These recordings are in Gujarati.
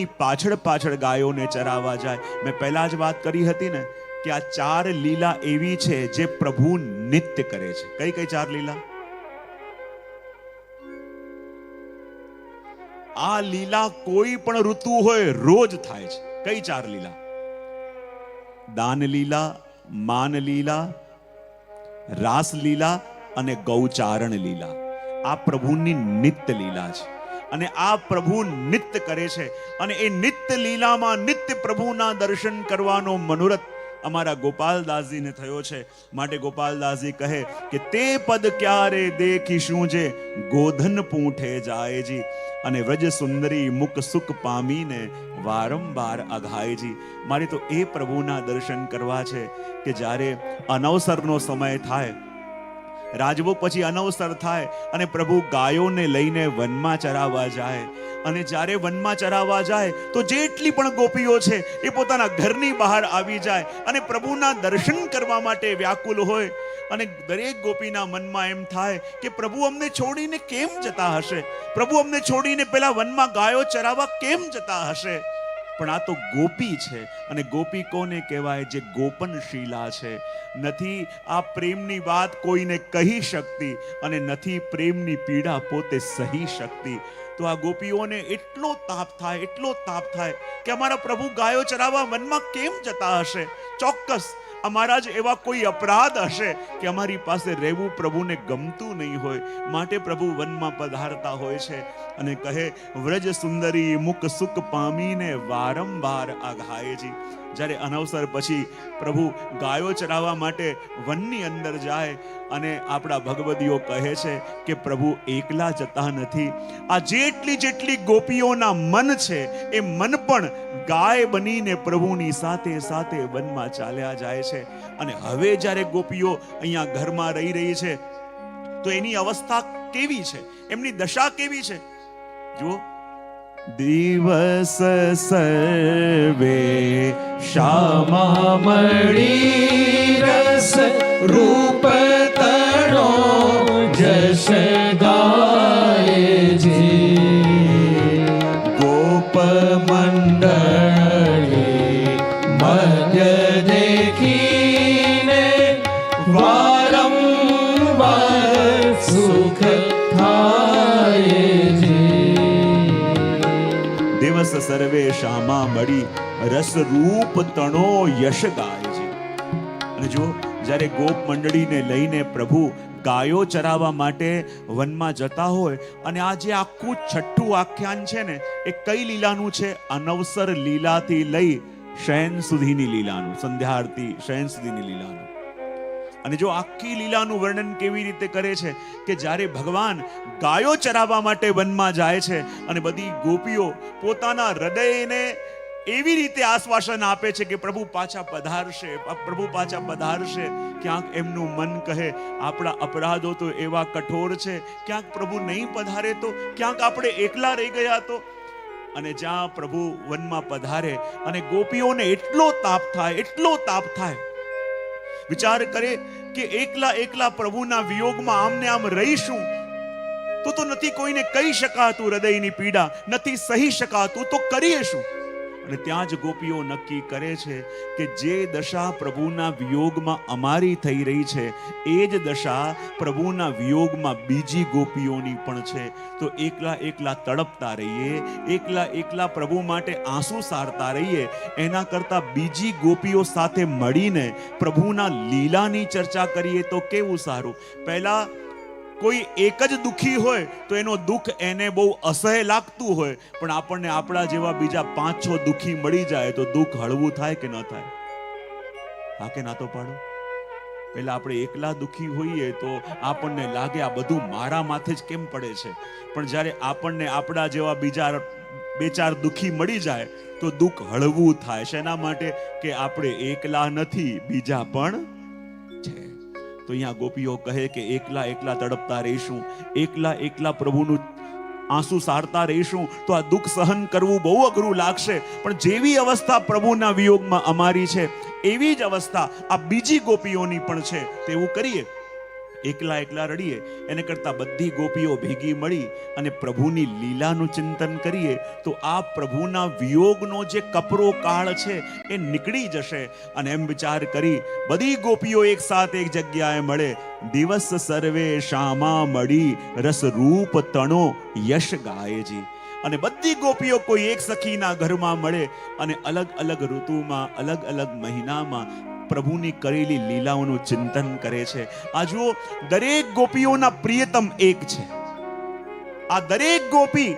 પાછળ પાછળ ગાયોને ચરાવવા જાય. મેં પહેલા જ વાત કરી હતી ને કે આ ચાર લીલા એવી છે જે પ્રભુ નિત્ય કરે છે. કઈ કઈ ચાર લીલા? આ લીલા કોઈ પણ ઋતુ હોય રોજ થાય છે. કઈ ચાર લીલા? દાન લીલા, માન લીલા, રાસ લીલા અને ગૌચારણ લીલા. આ પ્રભુની નિત્ય લીલા છે અને આ પ્રભુ નિત્ય કરે છે. અને એ નિત્ય લીલામાં નિત્ય પ્રભુના દર્શન કરવાનો મનોરથ અમારા ગોપાલદાસજીને થયો છે. માટે ગોપાલદાસજી કહે કે તે પદ ક્યારે દેખીશું જે ગોધન પૂંઠે જાયજી, અને વ્રજ સુંદરી મુક સુખ પામીને વારંવાર અઘાયજી. મારે તો એ પ્રભુના દર્શન કરવા છે કે જ્યારે અનવસરનો સમય થાય, રાજભોગ પછી અનવસર થાય અને પ્રભુ ગાયોને લઈને વનમાં ચરાવવા જાય. અને જ્યારે વનમાં ચરાવવા જાય તો જેટલી પણ ગોપીઓ છે એ પોતાના ઘરની બહાર આવી જાય અને પ્રભુના દર્શન કરવા માટે વ્યાકુલ હોય. અને દરેક ગોપીના મનમાં એમ થાય કે પ્રભુ અમને છોડીને કેમ જતા હશે? પ્રભુ અમને છોડીને પેલા વનમાં ગાયો ચરાવવા કેમ જતા હશે? પણ આ તો ગોપી છે. અને ગોપી કોને કહેવાય? જે ગોપનશીલા છે. નથી આ પ્રેમની વાત કોઈને કહી શકતી અને નથી પ્રેમની પીડા પોતે સહી શકતી. તો આ ગોપીઓને એટલો તાપ થાય, એટલો તાપ થાય કે અમારા પ્રભુ ગાયો ચરાવવા વનમાં કેમ જતા હશે? ચોક્કસ અમારા જ એવા કોઈ અપરાધ હશે કે અમારી પાસે રહેવું પ્રભુને ગમતું નહીં હોય. માટે પ્રભુ વનમાં પધારતા હોય છે અને કહે વ્રજ સુંદરી મુક સુખ પામીને વારંવાર આઘાયજી. જ્યારે અનવસર પછી પ્રભુ ગાયો ચરાવવા માટે વનની અંદર જાય અને આપણા ભગવદીઓ કહે છે કે પ્રભુ એકલા જતા નથી. આ જેટલી ગોપીઓના મન છે એ મન પણ ગાય બનીને પ્રભુની સાથે સાથે વનમાં ચાલ્યા જાય છે. અને હવે જ્યારે ગોપીઓ અહીંયા ઘરમાં રહી છે તો એની અવસ્થા કેવી છે? એમની દશા કેવી છે? જુઓ, દિવસ સર્વે શ્યામા મળી રસ રૂપ તણો જશ ગાયજી. ગોપ મંડળી મધ્ય દેખીને વારંવાર સુખ થાય. દિવસ સર્વે શ્યામા મળી રસ રૂપ તણો યશ ગાયજી. અને જો જ્યારે ગોપ મંડળીને લઈને પ્રભુ ગાયો ચરાવવા માટે વનમાં જતા હોય અને આ જે આખું છઠ્ઠું આખ્યાન છે ને એ કઈ લીલાનું છે? અનવસર લીલાથી લઈ શયન સુધીની લીલાનું, સંધ્યા શયન સુધીની લીલાનું. અને જો આખી લીલાનું વર્ણન કેવી રીતે કરે છે કે જ્યારે ભગવાન ગાયો ચરાવવા માટે વનમાં જાય છે અને બધી ગોપીઓ પોતાના હૃદયને એવી રીતે આશ્વાસન આપે છે કે પ્રભુ પાછા પધારશે, પ્રભુ પાછા પધારશે. ક્યાંક એમનું મન કહે આપણા અપરાધો તો એવા કઠોર છે, ક્યાંક પ્રભુ નહીં પધારે તો, ક્યાંક આપણે એકલા રહી ગયા તો. અને જ્યાં પ્રભુ વનમાં પધારે અને ગોપીઓને એટલો તાપ થાય, એટલો તાપ થાય, વિચાર કરે કે એકલા પ્રભુના વિયોગમાં આમને આમ રહીશું તો નથી કોઈને કહી શકાતું હૃદયની પીડા, નથી સહી શકાતું, તો કરીએ શું? અને ત્યાં જ ગોપીઓ નક્કી કરે છે કે જે દશા પ્રભુના વિયોગમાં અમારી થઈ રહી છે એ જ દશા પ્રભુના વિયોગમાં બીજી ગોપીઓની પણ છે. તો એકલા તડપતા રહીએ, એકલા પ્રભુ માટે આંસુ સારતા રહીએ, એના કરતા બીજી ગોપીઓ સાથે મળીને પ્રભુના લીલાની ચર્ચા કરીએ તો કેવું સારું. પહેલા કોઈ એક જ દુખી હોય તો એનો દુઃખ એને બહુ અસહ્ય લાગતું હોય, પણ આપણને આપણા જેવા બીજા 5-6 દુખી મળી જાય તો દુઃખ હળવું થાય કે ન થાય? હા કે ના તો પાડો? પહેલા આપણે એકલા દુખી હોઈએ તો આપણને લાગે આ બધું મારા માથે જ કેમ પડે છે, પણ જ્યારે આપણને આપણા જેવા બીજા 2-4 દુખી મળી જાય તો દુઃખ હળવું થાય. શેના માટે? કે આપણે એકલા નથી, બીજા પણ છે. તો અહીંયા ગોપીઓ કહે કે એકલા તડપતા રહીશું, એકલા પ્રભુનું આંસુ સારતા રહીશું તો આ દુઃખ સહન કરવું બહુ અઘરું લાગશે. પણ જેવી અવસ્થા પ્રભુના વિયોગમાં અમારી છે એવી જ અવસ્થા આ બીજી ગોપીઓની પણ છે. તેવું કરીએ એકલા એકલા રડીએ એને કરતાં બધી ગોપીઓ ભેગી મળી અને પ્રભુની લીલાનું ચિંતન કરીએ તો આ પ્રભુના વિયોગનો જે કપરો કાળ છે એ નીકળી જશે. અને એમ વિચાર કરી બધી ગોપીઓ એક સાથ એક જગ્યાએ મળે. દિવસ સર્વે શામા મળી રસ રૂપ તણો યશ ગાયજી. અને બધી ગોપીઓ કોઈ એક સખીના ઘરમાં મળે અને અલગ અલગ ઋતુમાં અલગ અલગ મહિનામાં પ્રભુની કરેલી લીલાઓનું ચિંતન કરે છે. આ જુઓ, દરેક ગોપીઓના પ્રિયતમ એક છે. આ દરેક ગોપી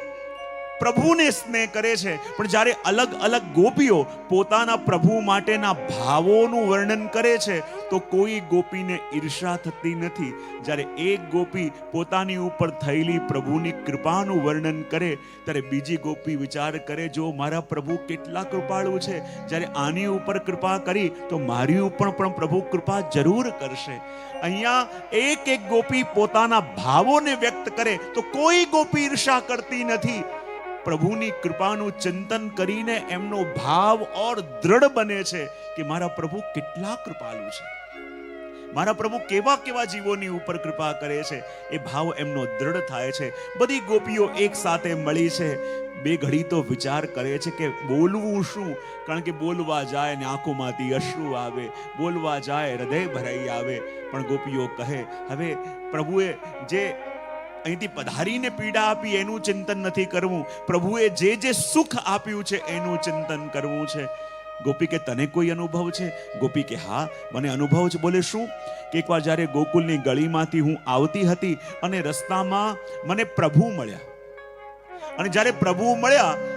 પ્રભુને સ્નેહ કરે છે, પણ જ્યારે અલગ અલગ ગોપીઓ પોતાના પ્રભુ માટેના ભાવોનું વર્ણન કરે છે તો કોઈ ગોપીને ઈર્ષા થતી નથી. જ્યારે એક ગોપી પોતાની ઉપર થયેલી પ્રભુની કૃપાનું વર્ણન કરે ત્યારે બીજી ગોપી વિચાર કરે, જો મારા પ્રભુ કેટલા કૃપાળુ છે, જ્યારે આની ઉપર કૃપા કરી તો મારી ઉપર પણ પ્રભુ કૃપા જરૂર કરશે. અહીંયા એક એક ગોપી પોતાના ભાવોને વ્યક્ત કરે તો કોઈ ગોપી ઈર્ષા કરતી નથી. પ્રભુની કૃપાનું ચિંતન કરીને એમનો ભાવ ઓર દ્રઢ બને છે કે મારા પ્રભુ કેટલા કૃપાળુ છે, મારા પ્રભુ કેવા કેવા જીવોની ઉપર કૃપા કરે છે. એ ભાવ એમનો દ્રઢ થાય છે. બધી ગોપીઓ એક સાથે મળી છે. બે ઘડી તો વિચાર કરે છે કે બોલવું શું, કારણ કે બોલવા જાય ને આંખોમાંથી અશ્રુ આવે, બોલવા જાય હૃદય ભરાઈ આવે. પણ ગોપીઓ કહે, હવે પ્રભુએ જે અહીંથી પધારીને પીડા આપી એનું ચિંતન નથી કરવું, પ્રભુએ જે જે સુખ આપ્યું છે એનું ચિંતન કરવું છે. ગોપી કે તને કોઈ અનુભવ છે? ગોપી કે હા, મને અનુભવ છે. બોલે શું? કે એકવાર જ્યારે ગોકુલની ગળીમાંથી હું આવતી હતી અને રસ્તામાં મને પ્રભુ મળ્યા. અને જ્યારે પ્રભુ મળ્યા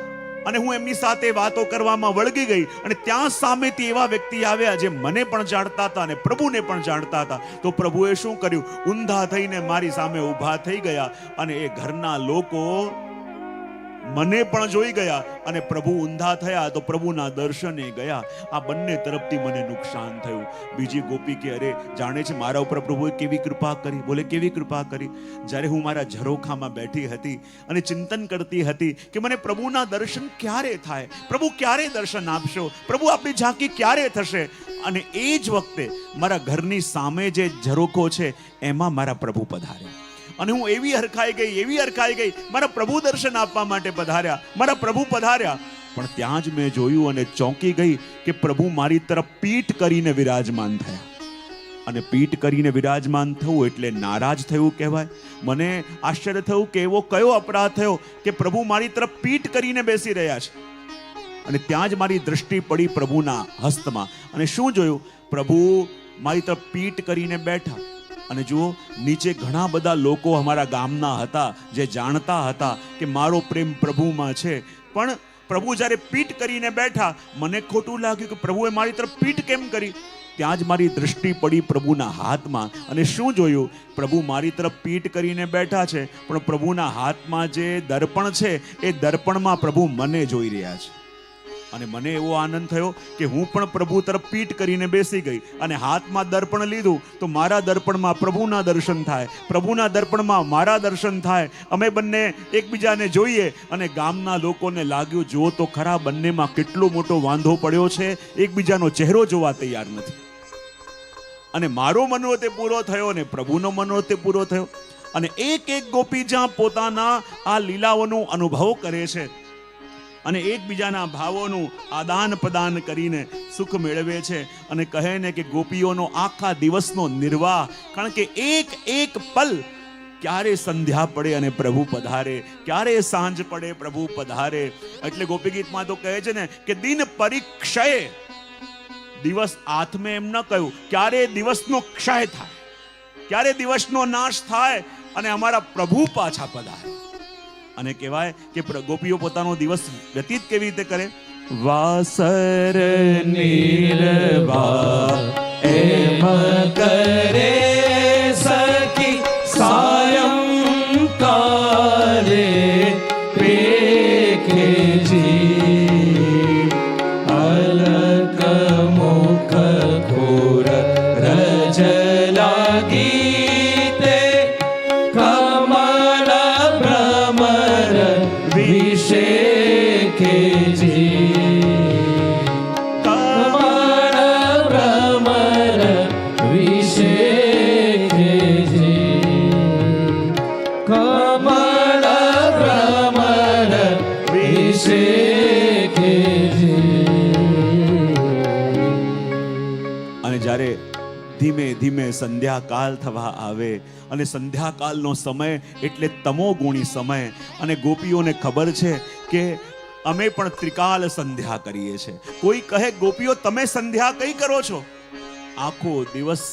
અને હું એમની સાથે વાતો કરવામાં વળગી ગઈ અને ત્યાં સામેથી એવા વ્યક્તિ આવ્યા જે મને પણ જાણતા હતા અને પ્રભુને પણ જાણતા હતા. તો પ્રભુએ શું કર્યું? ઊંધા થઈને મારી સામે ઊભા થઈ ગયા અને એ ઘરના લોકો મને પણ જોઈ ગયા અને પ્રભુ ઊંધા થયા તો પ્રભુના દર્શને ગયા. આ બંને તરફથી મને નુકસાન થયું. બીજી ગોપી કે અરે જાણે છે મારા ઉપર પ્રભુએ કેવી કૃપા કરી. બોલે કેવી કૃપા કરી? જ્યારે હું મારા ઝરોખામાં બેઠી હતી અને ચિંતન કરતી હતી કે મને પ્રભુના દર્શન ક્યારે થાય, પ્રભુ ક્યારે દર્શન આપશો, પ્રભુ આપણી ઝાંકી ક્યારે થશે, અને એ જ વખતે મારા ઘરની સામે જે ઝરોખો છે એમાં મારા પ્રભુ પધાર્યા. અને હું એવી હરખાઈ ગઈ, મારા પ્રભુ દર્શન આપવા માટે પધાર્યા, મારા પ્રભુ પધાર્યા. પણ ત્યાં જ મેં જોયું અને ચોંકી ગઈ કે પ્રભુ મારી તરફ પીઠ કરીને વિરાજમાન થયા. અને પીઠ કરીને વિરાજમાન થવું એટલે નારાજ થયું કહેવાય. મને આશ્ચર્ય થયું કે એવો કયો અપરાધ થયો કે પ્રભુ મારી તરફ પીઠ કરીને બેસી રહ્યા છે. અને ત્યાં જ મારી દ્રષ્ટિ પડી પ્રભુના હસ્તમાં અને શું જોયું? પ્રભુ મારી તરફ પીઠ કરીને બેઠા. અને જુઓ, નીચે ઘણા બધા લોકો અમારા ગામના હતા જે જાણતા હતા કે મારો પ્રેમ પ્રભુમાં છે. પણ પ્રભુ જ્યારે પીઠ કરીને બેઠા, મને ખોટું લાગ્યું કે પ્રભુએ મારી તરફ પીઠ કેમ કરી. ત્યાં જ મારી દ્રષ્ટિ પડી પ્રભુના હાથમાં અને શું જોયું? પ્રભુ મારી તરફ પીઠ કરીને બેઠા છે પણ પ્રભુના હાથમાં જે દર્પણ છે એ દર્પણમાં પ્રભુ મને જોઈ રહ્યા છે. અને મને એવો આનંદ થયો કે હું પણ પ્રભુ તરફ પીઠ કરીને બેસી ગઈ અને હાથમાં દર્પણ લીધું તો મારા દર્પણમાં પ્રભુના દર્શન થાય, પ્રભુના દર્પણમાં મારા દર્શન થાય. અમે બંને એકબીજાને જોઈએ અને ગામના લોકોને લાગ્યું, જુઓ તો ખરા બંનેમાં કેટલો મોટો વાંધો પડ્યો છે, એકબીજાનો ચહેરો જોવા તૈયાર નથી. અને મારો મનોરથ પૂરો થયો અને પ્રભુનો મનોરથ પૂરો થયો. અને એક એક ગોપી જ્યાં પોતાના આ લીલાઓનો અનુભવ કરે છે અને એકબીજાના ભાવોનું આદાન પ્રદાન કરીને સુખ મેળવે છે. અને કહે ને કે ગોપીઓનો આખા દિવસનો નિર્વાહ, કારણ કે એક એક પલ, ક્યારે સંધ્યા પડે અને પ્રભુ પધારે, ક્યારે સાંજ પડે પ્રભુ પધારે. એટલે ગોપી ગીતમાં તો કહે છે ને કે દિન પરિક્ષય, દિવસ આત્મે એમ ન કહ્યું, ક્યારે દિવસનો ક્ષય થાય, ક્યારે દિવસનો નાશ થાય અને અમારા પ્રભુ પાછા પધારે. અને કહેવાય કે ગોપીઓ પોતાનો દિવસ વ્યતીત કેવી રીતે કરે? વાસર નિર્વાહ એમ કરે સખી સાયં કાલે પેખેજી અલક મુખ ઘોર રજ લાગી તે કમલ ભ્રમર વિશેખેજી કમલ ભ્રમર વિશે ધીમે ધીમે સંધ્યાકાલ થવા આવે અને સંધ્યાકાલનો સમય એટલે તમોગુણી સમય. અને ગોપીઓને ખબર છે કે અમે પણ ત્રિકાલ સંધ્યા કરીએ છીએ. કોઈ કહે ગોપીઓ તમે સંધ્યા કઈ કરો છો? આખો દિવસ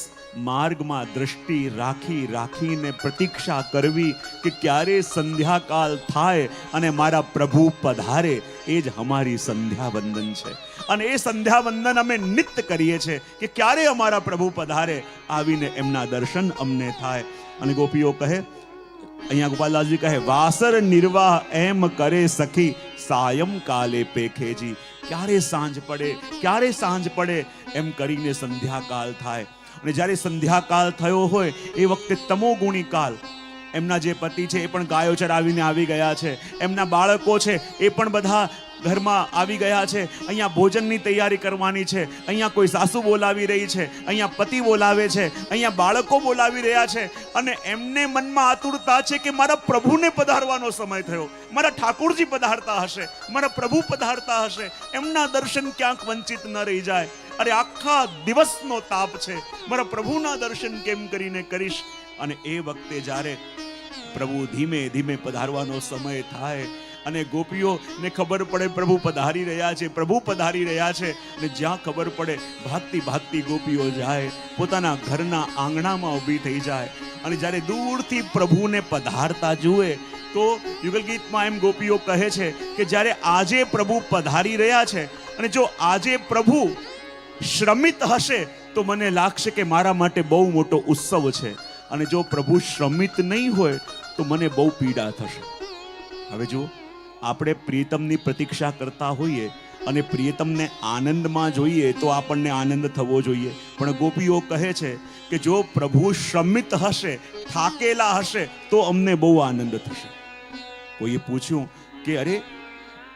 માર્ગમાં દ્રષ્ટિ રાખીને પ્રતીક્ષા કરવી કે ક્યારે સંધ્યાકાલ થાય અને મારા પ્રભુ પધારે. એ જ અમારી સંધ્યા વંદન છે. અને એ સંધ્યા વંદન અમે નિત્ય કરીએ છીએ કે ક્યારે અમારા પ્રભુ પધારે, આવીને એમના દર્શન અમને થાય. અને ગોપીઓ કહે, અહીંયા ગોપાલદાસજી કહે, વાસર નિર્વાહ એમ કરે સખી સાયમ કાલે પેખેજી. ક્યારે સાંજ પડે એમ કરીને સંધ્યાકાલ થાય. અને જ્યારે સંધ્યાકાલ થયો હોય એ વખતે તમોગુણી કાલ. એમના જે પતિ છે એ પણ ગાયો ચરાવીને આવી ગયા છે, એમના બાળકો છે એ પણ બધા ઘરમાં આવી ગયા છે. અહીંયા ભોજનની તૈયારી કરવાની છે, અહીંયા કોઈ સાસુ બોલાવી રહી છે, અહીંયા પતિ બોલાવે છે, અહીંયા બાળકો બોલાવી રહ્યા છે. અને એમને મનમાં આતુરતા છે કે મારા પ્રભુને પધારવાનો સમય થયો, મારા ઠાકોરજી પધારતા હશે, મારા પ્રભુ પધારતા હશે, એમના દર્શન ક્યાંક વંચિત ન રહી જાય. અરે આખા દિવસનો તાપ છે, મારા પ્રભુના દર્શન કેમ કરીને કરીશ? અને એ વખતે જ્યારે પ્રભુ ધીમે ધીમે પધારવાનો સમય થાય અને ગોપીઓને ખબર પડે પ્રભુ પધારી રહ્યા છે, પ્રભુ પધારી રહ્યા છે, અને જ્યાં ખબર પડે ભાગતી ગોપીઓ જાય, પોતાના ઘરના આંગણામાં ઊભી થઈ જાય. અને જ્યારે દૂરથી પ્રભુને પધારતા જુએ તો યુગલ ગીતમાં એમ ગોપીઓ કહે છે કે જ્યારે આજે પ્રભુ પધારી રહ્યા છે અને જો આજે પ્રભુ શ્રમિત હશે તો મને લાગશે કે મારા માટે બહુ મોટો ઉત્સવ છે, અને જો પ્રભુ શ્રમિત નહીં હોય તો મને બહુ પીડા થશે. હવે જો આપણે પ્રિયતમની પ્રતીક્ષા કરતા હોઈએ અને પ્રિયતમને આનંદમાં જોઈએ તો આપણને આનંદ થવો જોઈએ, પણ ગોપીઓ કહે છે કે જો પ્રભુ શ્રમિત હશે, થાકેલા હશે તો અમને બહુ આનંદ થશે. કોઈએ પૂછ્યું કે અરે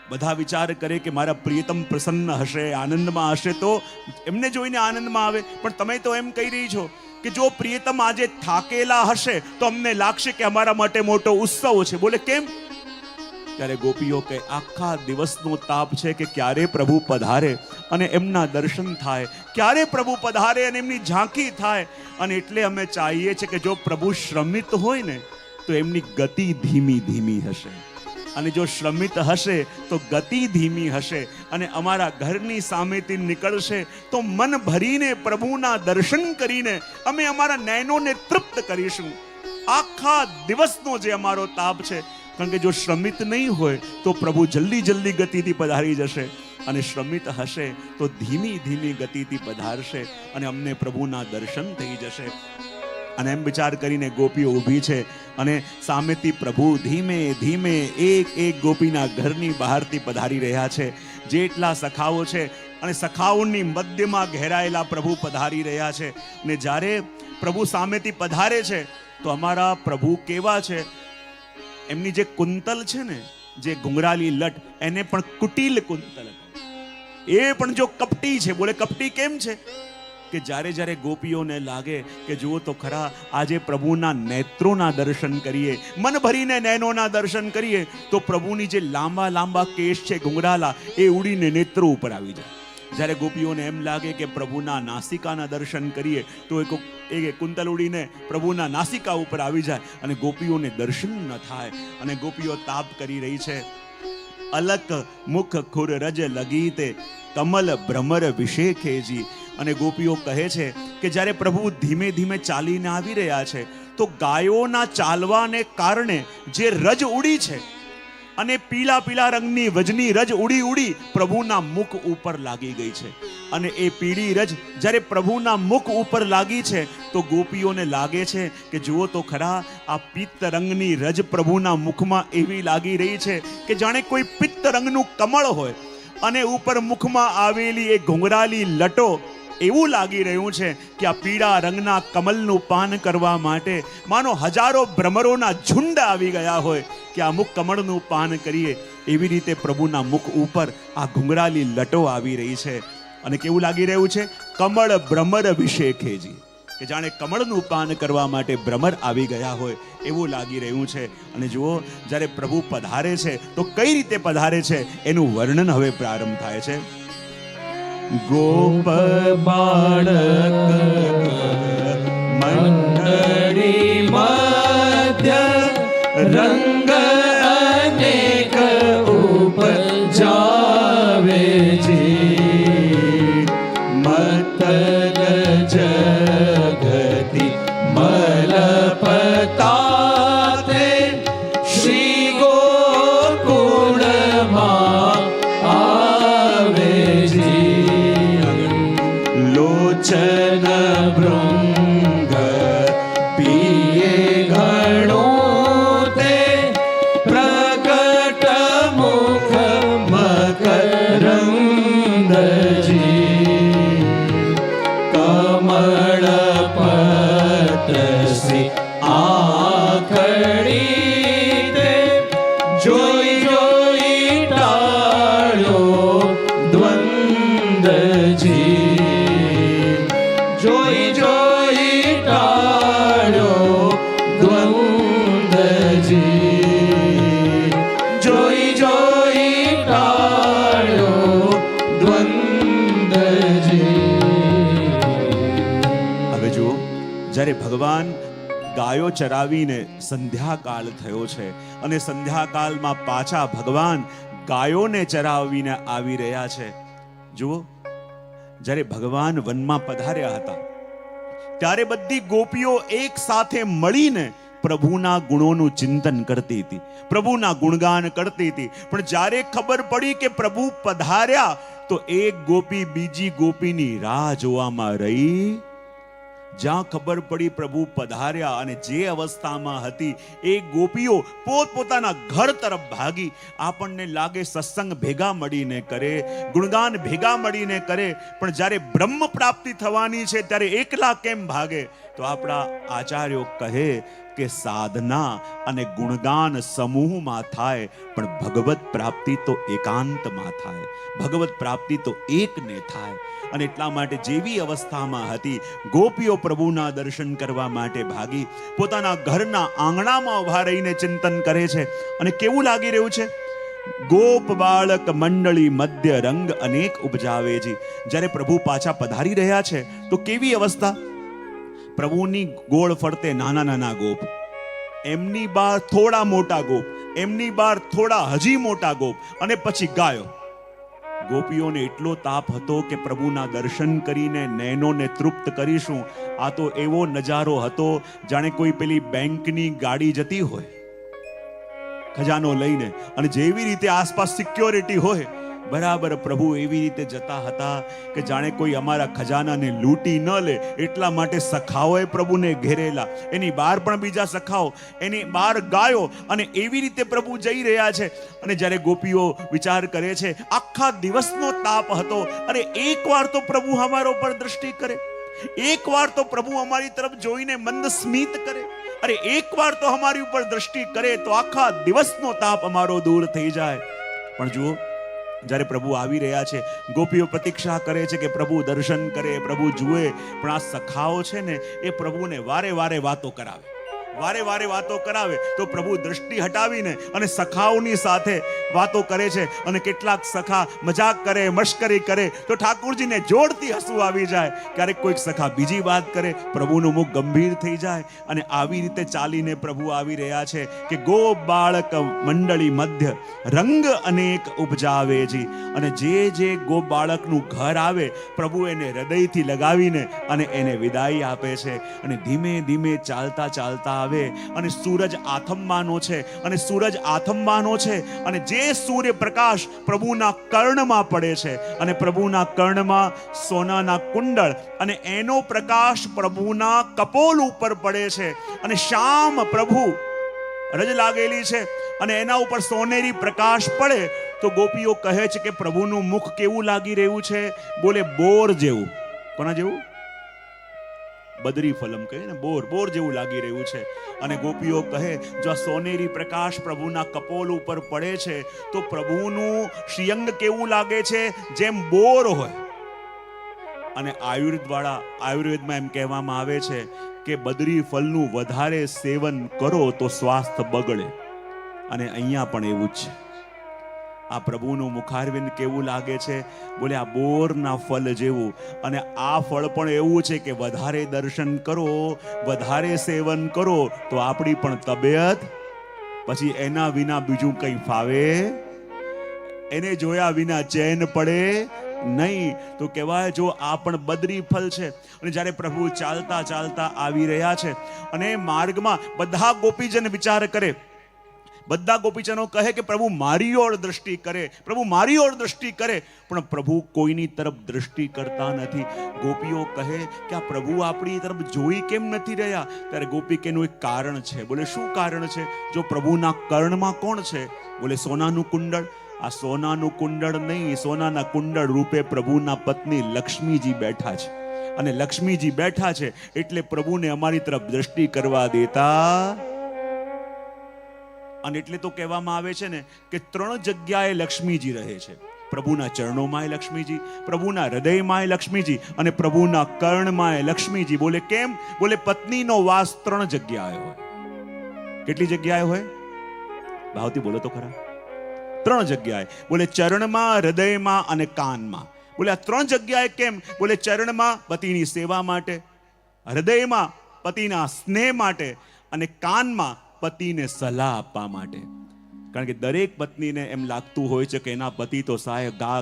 બધા વિચાર કરે કે મારા પ્રિયતમ પ્રસન્ન હશે, આનંદમાં હશે તો એમને જોઈને આનંદમાં આવે, પણ તમે તો એમ કહી રહી છો કે જો પ્રિયતમ આજે થાકેલા હશે તો અમને લાગશે કે અમારા માટે મોટો ઉત્સવ છે. બોલે કેમ? ત્યારે ગોપીઓ કે આખા દિવસનો તાપ છે કે ક્યારે પ્રભુ પધારે અને એમના દર્શન થાય, ક્યારે પ્રભુ પધારે અને એમની ઝાંખી થાય. અને એટલે અમે ચાહીએ છીએ કે જો પ્રભુ શ્રમિત હોય ને તો એમની ગતિ ધીમી હશે, અને જો શ્રમિત હશે તો ગતિ ધીમી હશે, અને અમારા ઘરની સામેથી નીકળશે તો મન ભરીને પ્રભુના દર્શન કરીને અમે અમારા નયનોને તૃપ્ત કરીશું. આખા દિવસનો જે અમારો તાપ છે, કારણ કે જો શ્રમિત નહીં હોય તો પ્રભુ જલ્દી ગતિથી પધારી જશે, અને શ્રમિત હશે તો ધીમી ગતિથી પધારશે અને અમને પ્રભુના દર્શન થઈ જશે. અને એમ વિચાર કરીને ગોપીઓ ઊભી છે અને સામેથી પ્રભુ ધીમે એક ગોપીના ઘરની બહારથી પધારી રહ્યા છે. જેટલા સખાઓ છે અને સખાઓની મધ્યમાં ઘેરાયેલા પ્રભુ પધારી રહ્યા છે. અને જ્યારે પ્રભુ સામેથી પધારે છે તો અમારા પ્રભુ કેવા છે, એમની જે કુંતલ છે ને, જે ઘુંઘરાલી લટ, એને પણ કુટિલ કુંતલ, એ પણ જો કપટી છે. બોલે કપટી કેમ છે? કે જ્યારે ગોપીઓને લાગે કે જુઓ તો ખરા આજે પ્રભુના નેત્રોના દર્શન કરીએ, મન ભરીને નયનોના દર્શન કરીએ તો પ્રભુની જે લાંબા કેશ છે ઘુંઘરાલા, એ ઉડીને નેત્રો ઉપર આવી જાય. જ્યારે ગોપીઓને એમ લાગે કે પ્રભુના નાસિકાના દર્શન કરીએ તો એ કુંતલ ઉડીને પ્રભુના નાસિકા ઉપર આવી જાય અને ગોપીઓને દર્શન ન થાય. અને ગોપીઓ તાપ કરી રહી છે. અલક મુખ ખુર રજ લગીતે કમલ ભ્રમર વિશેખેજી. અને ગોપીઓ કહે છે કે જ્યારે પ્રભુ ધીમે ચાલીને આવી રહ્યા છે તો ગાયોના ચાલવાને કારણે જે રજ ઉડી છે અને પીળા રંગની વજની રજ ઉડી પ્રભુના મુખ ઉપર લાગી ગઈ છે. અને એ પીળી રજ જ્યારે પ્રભુના મુખ ઉપર લાગી છે તો ગોપીઓને લાગે છે કે જુઓ તો ખરા આ પિત્ત રંગની રજ પ્રભુના મુખમાં એવી લાગી રહી છે કે જાણે કોઈ પિત્ત રંગનું કમળ હોય અને ઉપર મુખમાં આવેલી એ ઘુંઘરાલી લટો, એવું લાગી રહ્યું છે કે આ પીળા રંગના કમલનું પાન કરવા માટે માનો હજારો ભ્રમરોના ઝુંડ આવી ગયા હોય કે આ મુખ કમળનું પાન કરીએ. એવી રીતે પ્રભુના મુખ ઉપર આ ઘુંઘરાલી લટો આવી રહી છે. અને કેવું લાગી રહ્યું છે? કમળ ભ્રમર વિશેખેજી, કે જાણે કમળનું પાન કરવા માટે ભ્રમર આવી ગયા હોય એવું લાગી રહ્યું છે. અને જુઓ જ્યારે પ્રભુ પધારે છે તો કઈ રીતે પધારે છે એનું વર્ણન હવે પ્રારંભ થાય છે. ગોપ બાળક મંડળી મધ્ય રંગ અનેક ઉપજાવે જી મત જગતિ મલપતાતે શ્રી ગોકુળમાં આવે જી લોચન ભૃંગ પિયે ઘણો તે પ્રગટ મુખ મકરંદજી કમળ પત્ર શ્રી આખડી તે જોઈ જોઈ ટાળ્યો દ્વંદજી જોઈ જોઈ ટાળ્યો દ્વંદજી જોઈ જોઈ ટાળ્યો દ્વંદજી. હવે જુઓ, જ્યારે ભગવાન ગાયો ચરાવીને સંધ્યાકાળ થયો છે અને સંધ્યાકાળમાં પાછા ભગવાન ગાયોને ચરાવીને આવી રહ્યા છે. જુઓ, જ્યારે ભગવાન વનમાં પધાર્યા હતા ત્યારે બધી ગોપીઓ એક સાથે મળીને પ્રભુના ગુણોનું ચિંતન કરતી હતી, પ્રભુના ગુણગાન કરતી હતી. પણ જ્યારે ખબર પડી કે પ્રભુ પધાર્યા તો એક ગોપી બીજી ગોપીની રાહ જોવામાં રહી. જ્યાં ખબર પડી પ્રભુ પધાર્યા અને જે અવસ્થામાં હતી એ ગોપીઓ પોતપોતાના ઘર તરફ ભાગી. આપણને લાગે સત્સંગ ભેગા મળીને કરે, ગુણગાન ભેગા મળીને કરે, પણ જ્યારે બ્રહ્મ પ્રાપ્તિ થવાની છે ત્યારે એકલા કેમ ભાગે? તો આપણા આચાર્યો કહે કે સાધના અને ગુણગાન સમૂહમાં થાય, પણ ભગવત પ્રાપ્તિ તો એકાંતમાં થાય, ભગવત પ્રાપ્તિ તો એકને થાય. અને એટલા માટે જેવી અવસ્થામાં હતી ગોપીઓ પ્રભુના દર્શન કરવા માટે ભાગી, પોતાના ઘરના આંગણામાં ઉભા રહીને ચિંતન કરે છે. અને કેવું લાગી રહ્યું છે? ગોપ બાળક મંડળી મધ્ય રંગ અનેક ઉપજાવેજી. જ્યારે પ્રભુ પાછા પધારી રહ્યા છે તો કેવી અવસ્થા? પ્રભુની ગોળ ફરતે નાના નાના ગોપ, એમની બહાર થોડા મોટા ગોપ, એમની બહાર થોડા હજી મોટા ગોપ, અને પછી ગાયો. ગોપીઓને એટલો તાપ હતો કે પ્રભુના દર્શન કરીને નયનોને તૃપ્ત કરીશું. આ તો એવો નજારો હતો જાણે કોઈ પેલી બેંકની ગાડી જતી હોય ખજાનો લઈને, અને જેવી રીતે આસપાસ સિક્યોરિટી હોય બરાબર પ્રભુ એવી રીતે જતા હતા કે જાણે કોઈ અમારા ખજાનાને લૂંટી ન લે એટલા માટે સખાઓએ પ્રભુને ઘેરેલા, એની બહાર પણ બીજા સખાઓ, એની બહાર ગાયો, અને એવી રીતે પ્રભુ જઈ રહ્યા છે. અને જ્યારે ગોપીઓ વિચાર કરે છે આખા દિવસનો તાપ હતો, અરે એકવાર તો પ્રભુ અમારા ઉપર દ્રષ્ટિ કરે, એકવાર તો પ્રભુ અમારી તરફ જોઈને મંદ સ્મિત કરે, અરે એકવાર તો અમારી ઉપર દ્રષ્ટિ કરે તો આખા દિવસનો તાપ અમારો દૂર થઈ જાય. પણ જુઓ, જ્યારે પ્રભુ આવી રહ્યા છે ગોપીઓ પ્રતીક્ષા કરે છે કે પ્રભુ દર્શન કરે, પ્રભુ જુએ, પણ આ સખાઓ છે ને એ પ્રભુને વારે વારે વાતો કરાવે, વારે વારે વાતો કરાવે તો પ્રભુ દ્રષ્ટિ હટાવીને અને સખાઓની સાથે વાતો કરે છે. અને કેટલાક સખા મજાક કરે, મશ્કરી કરે તો ઠાકોરજીને જોરથી હસવું આવી જાય. ક્યારેક કોઈક સખા બીજી વાત કરે, પ્રભુનું મુખ ગંભીર થઈ જાય. અને આવી રીતે ચાલીને પ્રભુ આવી રહ્યા છે કે ગોપ બાળક મંડળી મધ્ય રંગ અનેક ઉપજાવેજી. અને જે ગોપ બાળકનું ઘર આવે પ્રભુ એને હૃદયથી લગાવીને અને એને વિદાય આપે છે. અને ધીમે ધીમે ચાલતા ચાલતા આવે અને સૂરજ આથમવાનો છે, અને સૂરજ આથમવાનો છે, અને જે સૂર્ય પ્રકાશ પ્રભુના કર્ણમાં પડે છે, અને પ્રભુના કર્ણમાં સોનાના કુંડળ, અને એનો પ્રકાશ પ્રભુના કપોલ ઉપર પડે છે, અને શ્યામ પ્રભુ રજ લાગેલી છે અને એના ઉપર સોનેરી પ્રકાશ પડે તો ગોપીઓ કહે છે કે પ્રભુનું મુખ કેવું લાગી રહ્યું છે? બોલે બોર જેવું. કોના જેવું? બદરી ફલમ કહે ને, બોર જેવું લાગી રહ્યું છે. અને ગોપીઓ કહે જો આ સોનેરી પ્રકાશ પ્રભુના કપોલ ઉપર પડે છે તો પ્રભુનું શ્રીઅંગ કેવું લાગે છે? જેમ બોર હોય. અને આયુર્વેદમાં એમ કહેવામાં આવે છે કે બદરી ફળનું વધારે સેવન કરો તો સ્વાસ્થ્ય બગડે. અને અહીંયા પણ એવું જ છે. આ પ્રભુનું મુખારવિંદ કેવું લાગે છે? બોલે આ બોરના ફળ જેવું. અને આ ફળ પણ એવું છે કે વધારે દર્શન કરો, વધારે સેવન કરો તો આપણી પણ તબિયત, પછી એના વિના બીજું કંઈ ફાવે, એને જોયા વિના ચેન પડે નહીં. તો કહેવાય જો આ પણ બદરી ફળ છે. અને જ્યારે પ્રભુ ચાલતા ચાલતા આવી રહ્યા છે અને માર્ગમાં બધા ગોપીજન વિચાર કરે, બધા ગોપીજનો કહે કે પ્રભુ મારી ઓર દ્રષ્ટિ કરે, પ્રભુ મારી ઓર દ્રષ્ટિ કરે, પણ પ્રભુ કોઈની તરફ દ્રષ્ટિ કરતા નથી. ગોપીઓ કહે કે આ પ્રભુ આપણી તરફ જોઈ કેમ નથી રહ્યા? ત્યારે ગોપી કેનું એક કારણ છે. બોલે શું કારણ છે? જો પ્રભુના કર્ણમાં કોણ છે? બોલે સોનાનું કુંડળ. આ સોનાનું કુંડળ નહીં, સોનાના કુંડળ રૂપે પ્રભુના પત્ની લક્ષ્મીજી બેઠા છે. અને લક્ષ્મીજી બેઠા છે એટલે પ્રભુને અમારી તરફ દ્રષ્ટિ કરવા દેતા. અને એટલે તો કહેવામાં આવે છે ને કે 3 જગ્યાએ લક્ષ્મીજી રહે છે. પ્રભુના ચરણોમાં લક્ષ્મીજી, પ્રભુના હૃદયમાં લક્ષ્મીજી અને પ્રભુના કર્ણમાં લક્ષ્મીજી. બોલે કેમ? બોલે પત્નીનો વાસ 3 જગ્યાએ હોય. કેટલી જગ્યાએ હોય? ભાવથી બોલો તો ખરા. 3 જગ્યાએ. બોલે ચરણમાં, હૃદયમાં અને કાનમાં. બોલે આ 3 જગ્યાએ કેમ? બોલે ચરણમાં પતિની સેવા માટે, હૃદયમાં પતિના સ્નેહ માટે અને કાનમાં પતિને સલાહ આપવા માટે. કારણ કે દરેક પત્નીને એમ લાગતું હોય છે કે એના પતિ તો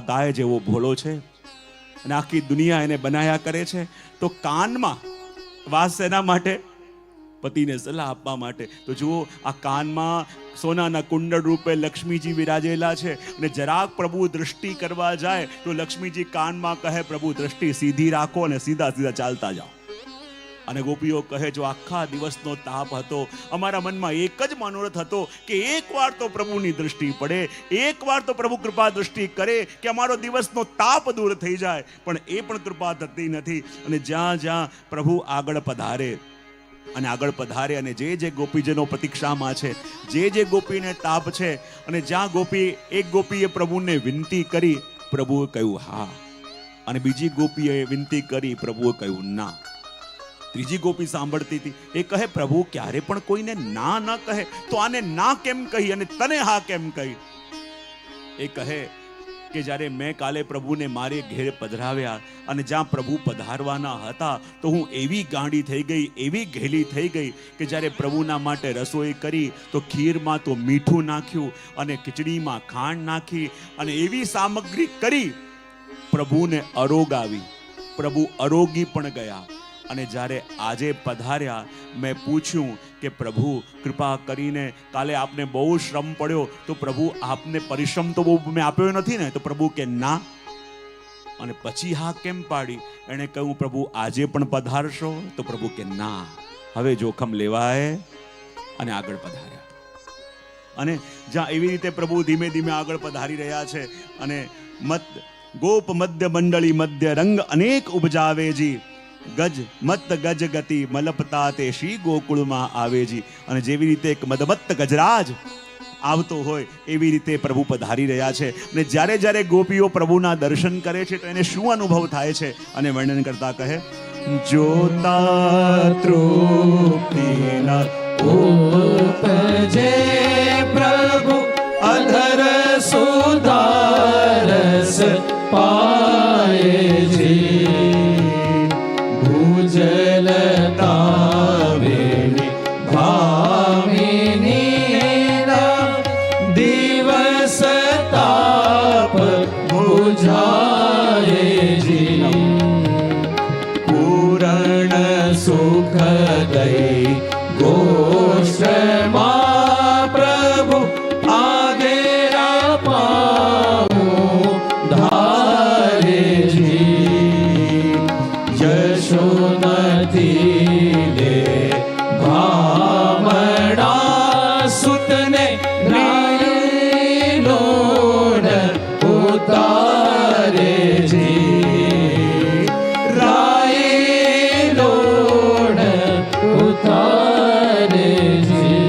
ગાય જેવો ભોળો છે અને આખી દુનિયા એને બનાયા કરે છે. તો કાનમાં વાસ એના માટે, પતિને સલાહ આપવા માટે. તો જુઓ આ કાનમાં સોનાના કુંડળ રૂપે લક્ષ્મીજી વિરાજેલા છે. અને જરાક પ્રભુ દ્રષ્ટિ કરવા જાય તો લક્ષ્મીજી કાનમાં કહે પ્રભુ દ્રષ્ટિ સીધી રાખો અને સીધા સીધા ચાલતા જાઓ. અને ગોપીઓ કહે જો આખા દિવસનો તાપ હતો, અમારા મનમાં એક જ મનોરથ હતો કે એકવાર તો પ્રભુની દ્રષ્ટિ પડે, એકવાર તો પ્રભુ કૃપા દ્રષ્ટિ કરે કે અમારો દિવસનો તાપ દૂર થઈ જાય. પણ એ પણ કૃપા થતી નથી. અને જ્યાં જ્યાં પ્રભુ આગળ પધારે અને જે ગોપીજનો પ્રતીક્ષામાં છે, જે ગોપીને તાપ છે, અને જ્યાં એક ગોપીએ પ્રભુને વિનંતી કરી, પ્રભુએ કહ્યું હા, અને બીજી ગોપીએ વિનંતી કરી, પ્રભુએ કહ્યું ના. ત્રીજી ગોપી સાંભળતી હતી. એ કહે પ્રભુ ક્યારે પણ કોઈને ના ન કહે, તો આને ના કેમ કહી અને તને હા કેમ કહી? એ કહે કે જ્યારે મેં કાલે પ્રભુને મારે ઘેર પધરાવ્યા અને જ્યાં પ્રભુ પધારવાના હતા તો હું એવી ગાંડી થઈ ગઈ, એવી ઘેલી થઈ ગઈ કે જ્યારે પ્રભુના માટે રસોઈ કરી તો ખીરમાં તો મીઠું નાખ્યું અને ખીચડીમાં ખાંડ નાખી અને એવી સામગ્રી કરી પ્રભુને અરોગ આવી. પ્રભુ અરોગી પણ ગયા. અને જ્યારે આજે પધાર્યા, મેં પૂછ્યું કે પ્રભુ કૃપા કરીને કાલે આપને બહુ શ્રમ પડ્યો તો પ્રભુ આપને પરિશ્રમ તો બહુ મેં આપ્યો નથી ને? તો પ્રભુ કે ના. અને પછી હા કેમ પાડી? એણે કહ્યું પ્રભુ આજે પણ પધારશો? તો પ્રભુ કે ના, હવે જોખમ લેવાય. અને આગળ પધાર્યા. અને જ્યાં એવી રીતે પ્રભુ ધીમે ધીમે આગળ પધારી રહ્યા છે અને ગોપ મધ્ય મંડળી મધ્ય રંગ અનેક ઉપજાવેજી, ગજ મત ગજ ગતિ મલપતા તે શ્રી ગોકુળમાં આવેજી. અને જેવી રીતે એક મદમત્ત ગજરાજ આવતો હોય એવી રીતે પ્રભુ પધારી રહ્યા છે. અને જ્યારે જ્યારે ગોપીઓ પ્રભુના દર્શન કરે છે તો એને શું અનુભવ થાય છે? અને વર્ણન કરતા કહે જોતા તૃપ્તિના ઉપજે પ્રભુ અધર સુધારસ પાયજી, ભૂજલતા વેણી ભામિની દિવસ તાપ બુઝાયેજી, પૂરણ સુખ દઈ ગોષ્ઠમાં પ્રભુ આગેરા પાઉં ધારેજી, યશોમતી લે ભામણા સુતને રાયલોડ ઉતારેજી, રાયલોડ ઉતારેજી,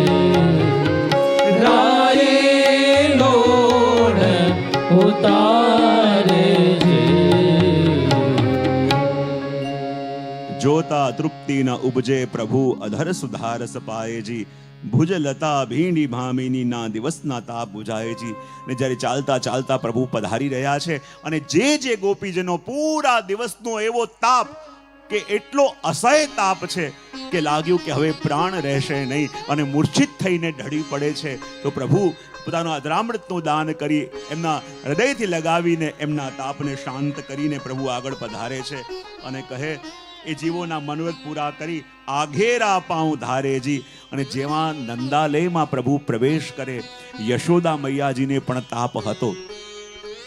રાયલોડ ઉતારેજી. જોતા તૃપ્તિ ન ઉપજે પ્રભુ અધર સુધારસ પાયેજી, ભુજ લતા ભીંડી ભામીની ના દિવસના તાપ બુઝાયજી. ને જ્યારે ચાલતા ચાલતા પ્રભુ પધારી રહ્યા છે અને જે ગોપીજનો પૂરા દિવસનો એવો તાપ કે એટલો અસહ્ય તાપ છે કે લાગ્યું કે હવે પ્રાણ રહેશે નહીં અને મૂર્છિત થઈને ઢળી પડે છે, તો પ્રભુ પોતાનો અધરામૃતનું દાન કરી એમના હૃદયથી લગાવીને એમના તાપને શાંત કરીને પ્રભુ આગળ પધારે છે અને કહે એ જીવોના મનોરથ પૂરા કરી આઘેરા પાઉં ધારેજી. અને જેમાં નંદાલયમાં પ્રભુ પ્રવેશ કરે, યશોદા મૈયાજીને પણ તાપ હતો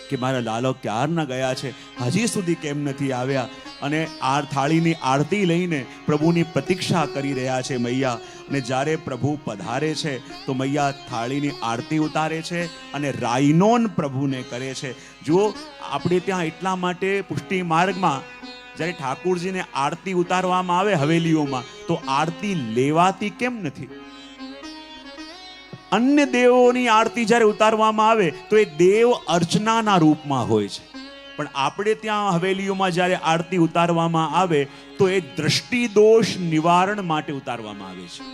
કે મારા લાલો ક્યારના ગયા છે, હજી સુધી કેમ નથી આવ્યા. અને આ થાળીની આરતી લઈને પ્રભુની પ્રતીક્ષા કરી રહ્યા છે મૈયા. અને જ્યારે પ્રભુ પધારે છે તો મૈયા થાળીની આરતી ઉતારે છે અને રાઈનોન પ્રભુને કરે છે. જો આપણે ત્યાં એટલા માટે પુષ્ટિ માર્ગમાં જ્યારે ઠાકુરજીને આરતી ઉતારવામાં આવે હવેલીઓમાં, તો આરતી લેવાતી કેમ નથી? અન્ય દેવોની આરતી જ્યારે ઉતારવામાં આવે તો એ દેવ અર્ચનાના રૂપમાં હોય છે, પણ આપણે ત્યાં હવેલીઓમાં જ્યારે આરતી ઉતારવામાં આવે તો એ દ્રષ્ટિ દોષ નિવારણ માટે ઉતારવામાં આવે છે.